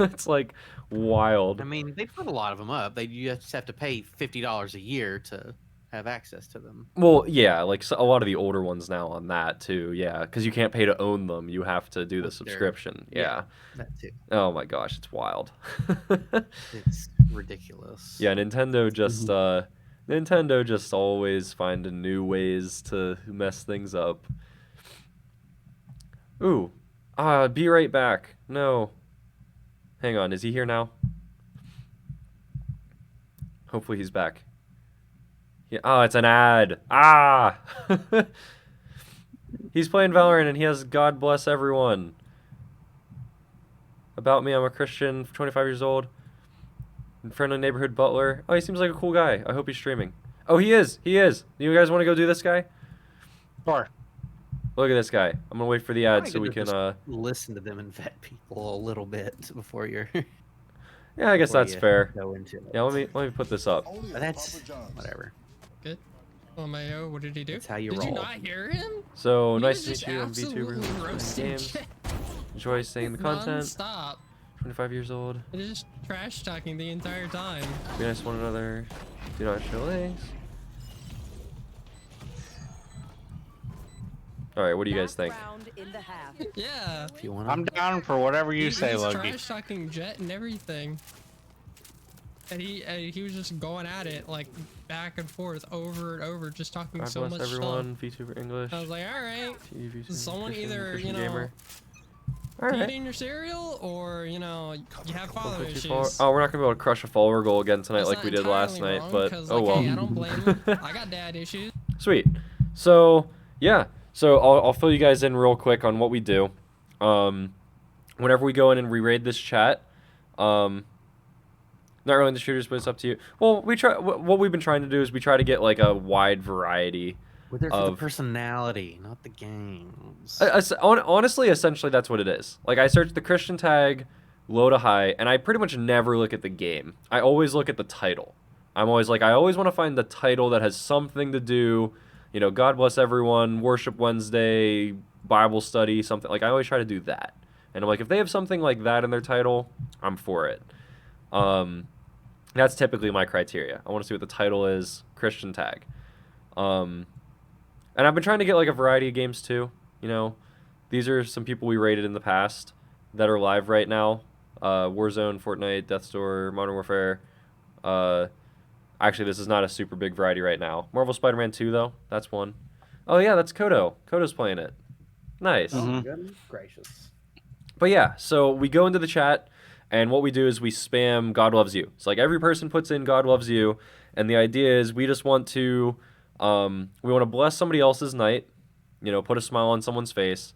It's like wild. I mean, they put a lot of them up. You just have to pay $50 a year to have access to them. Well, yeah, like a lot of the older ones now on that too. Yeah, because you can't pay to own them; you have to do the subscription. Yeah. That too. Oh my gosh, it's wild. It's ridiculous. Yeah, Nintendo just always finding new ways to mess things up. Ooh, be right back. No, hang on, is he here now? Hopefully he's back. Yeah. Oh, it's an ad. Ah! He's playing Valorant and he has God Bless Everyone. About me, I'm a Christian, 25 years old. Friendly neighborhood butler. Oh, he seems like a cool guy. I hope he's streaming. Oh, he is. He is. Do you guys want to go do this guy? Sure. Look at this guy. I'm going to wait for the ad so we can... listen to them and vet people a little bit before you're... Yeah, I guess before that's you fair. go into it. Yeah, let me put this up. But that's... whatever. Good. Oh my, what did he do? That's how you Did roll. you not hear him? So, He nice was to meet just you. I'm absolutely VTuber. roasting Games. Jet Enjoy saying the content. Non-stop. 25 years old. They're just trash talking the entire time. Be nice to one another. Do not show legs. Alright, what do you guys think? Round in the half. Yeah. If you want I'm down for whatever you say, He's Loki. trash talking Jet and everything. And he was just going at it like back and forth over and over, just talking God so bless much everyone. VTuber English. stuff. I was like, all right, TV someone Christian, either Christian you know gamer. peed Alright. in your cereal or you know you have father Don't go too issues. far. Oh, we're not gonna be able to crush a follower goal again tonight That's like not we did last entirely night, wrong, but 'cause, oh like, well. hey, I don't blame him. I got dad issues. Sweet. So yeah. So I'll fill you guys in real quick on what we do. Whenever we go in and re-raid this chat, not really the shooters, but it's up to you. Well, we try. What we've been trying to do is we try to get like a wide variety. We're there for the of- personality, not the games. Honestly, essentially, that's what it is. Like, I search the Christian tag, low to high, and I pretty much never look at the game. I always look at the title. I'm always like, I always want to find the title that has something to do, you know, God bless everyone, Worship Wednesday, Bible study, something. Like, I always try to do that. And I'm like, if they have something like that in their title, I'm for it. That's typically my criteria. I want to see what the title is, Christian tag. And I've been trying to get like a variety of games too. You know, these are some people we rated in the past that are live right now. Warzone, Fortnite, Death's Door, Modern Warfare. Actually, this is not a super big variety right now. Marvel Spider-Man 2 though, that's one. Oh yeah, that's Kodo. Kodo's playing it. Nice. Goodness gracious. But yeah, so we go into the chat, and what we do is we spam God loves you. It's like every person puts in God loves you, and the idea is we just want to bless somebody else's night, you know, put a smile on someone's face,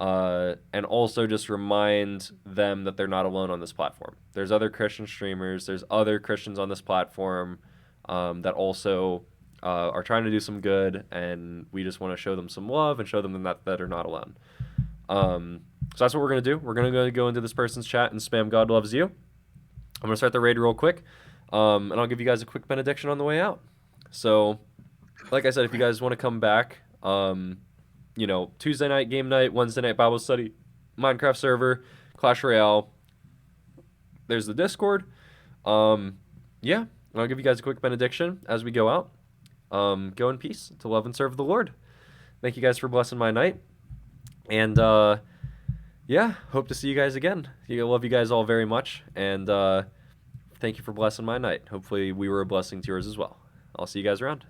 and also just remind them that they're not alone on this platform. There's other Christian streamers, there's other Christians on this platform that also are trying to do some good, and we just want to show them some love and show them that they're not alone. So that's what we're going to do. We're going to go into this person's chat and spam God loves you. I'm going to start the raid real quick, and I'll give you guys a quick benediction on the way out. So, like I said, if you guys want to come back, you know, Tuesday night game night, Wednesday night Bible study, Minecraft server, Clash Royale, there's the Discord. Yeah, I'll give you guys a quick benediction as we go out. Go in peace to love and serve the Lord. Thank you guys for blessing my night. And, yeah, hope to see you guys again. I love you guys all very much. And thank you for blessing my night. Hopefully we were a blessing to yours as well. I'll see you guys around.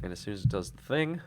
And as soon as it does the thing,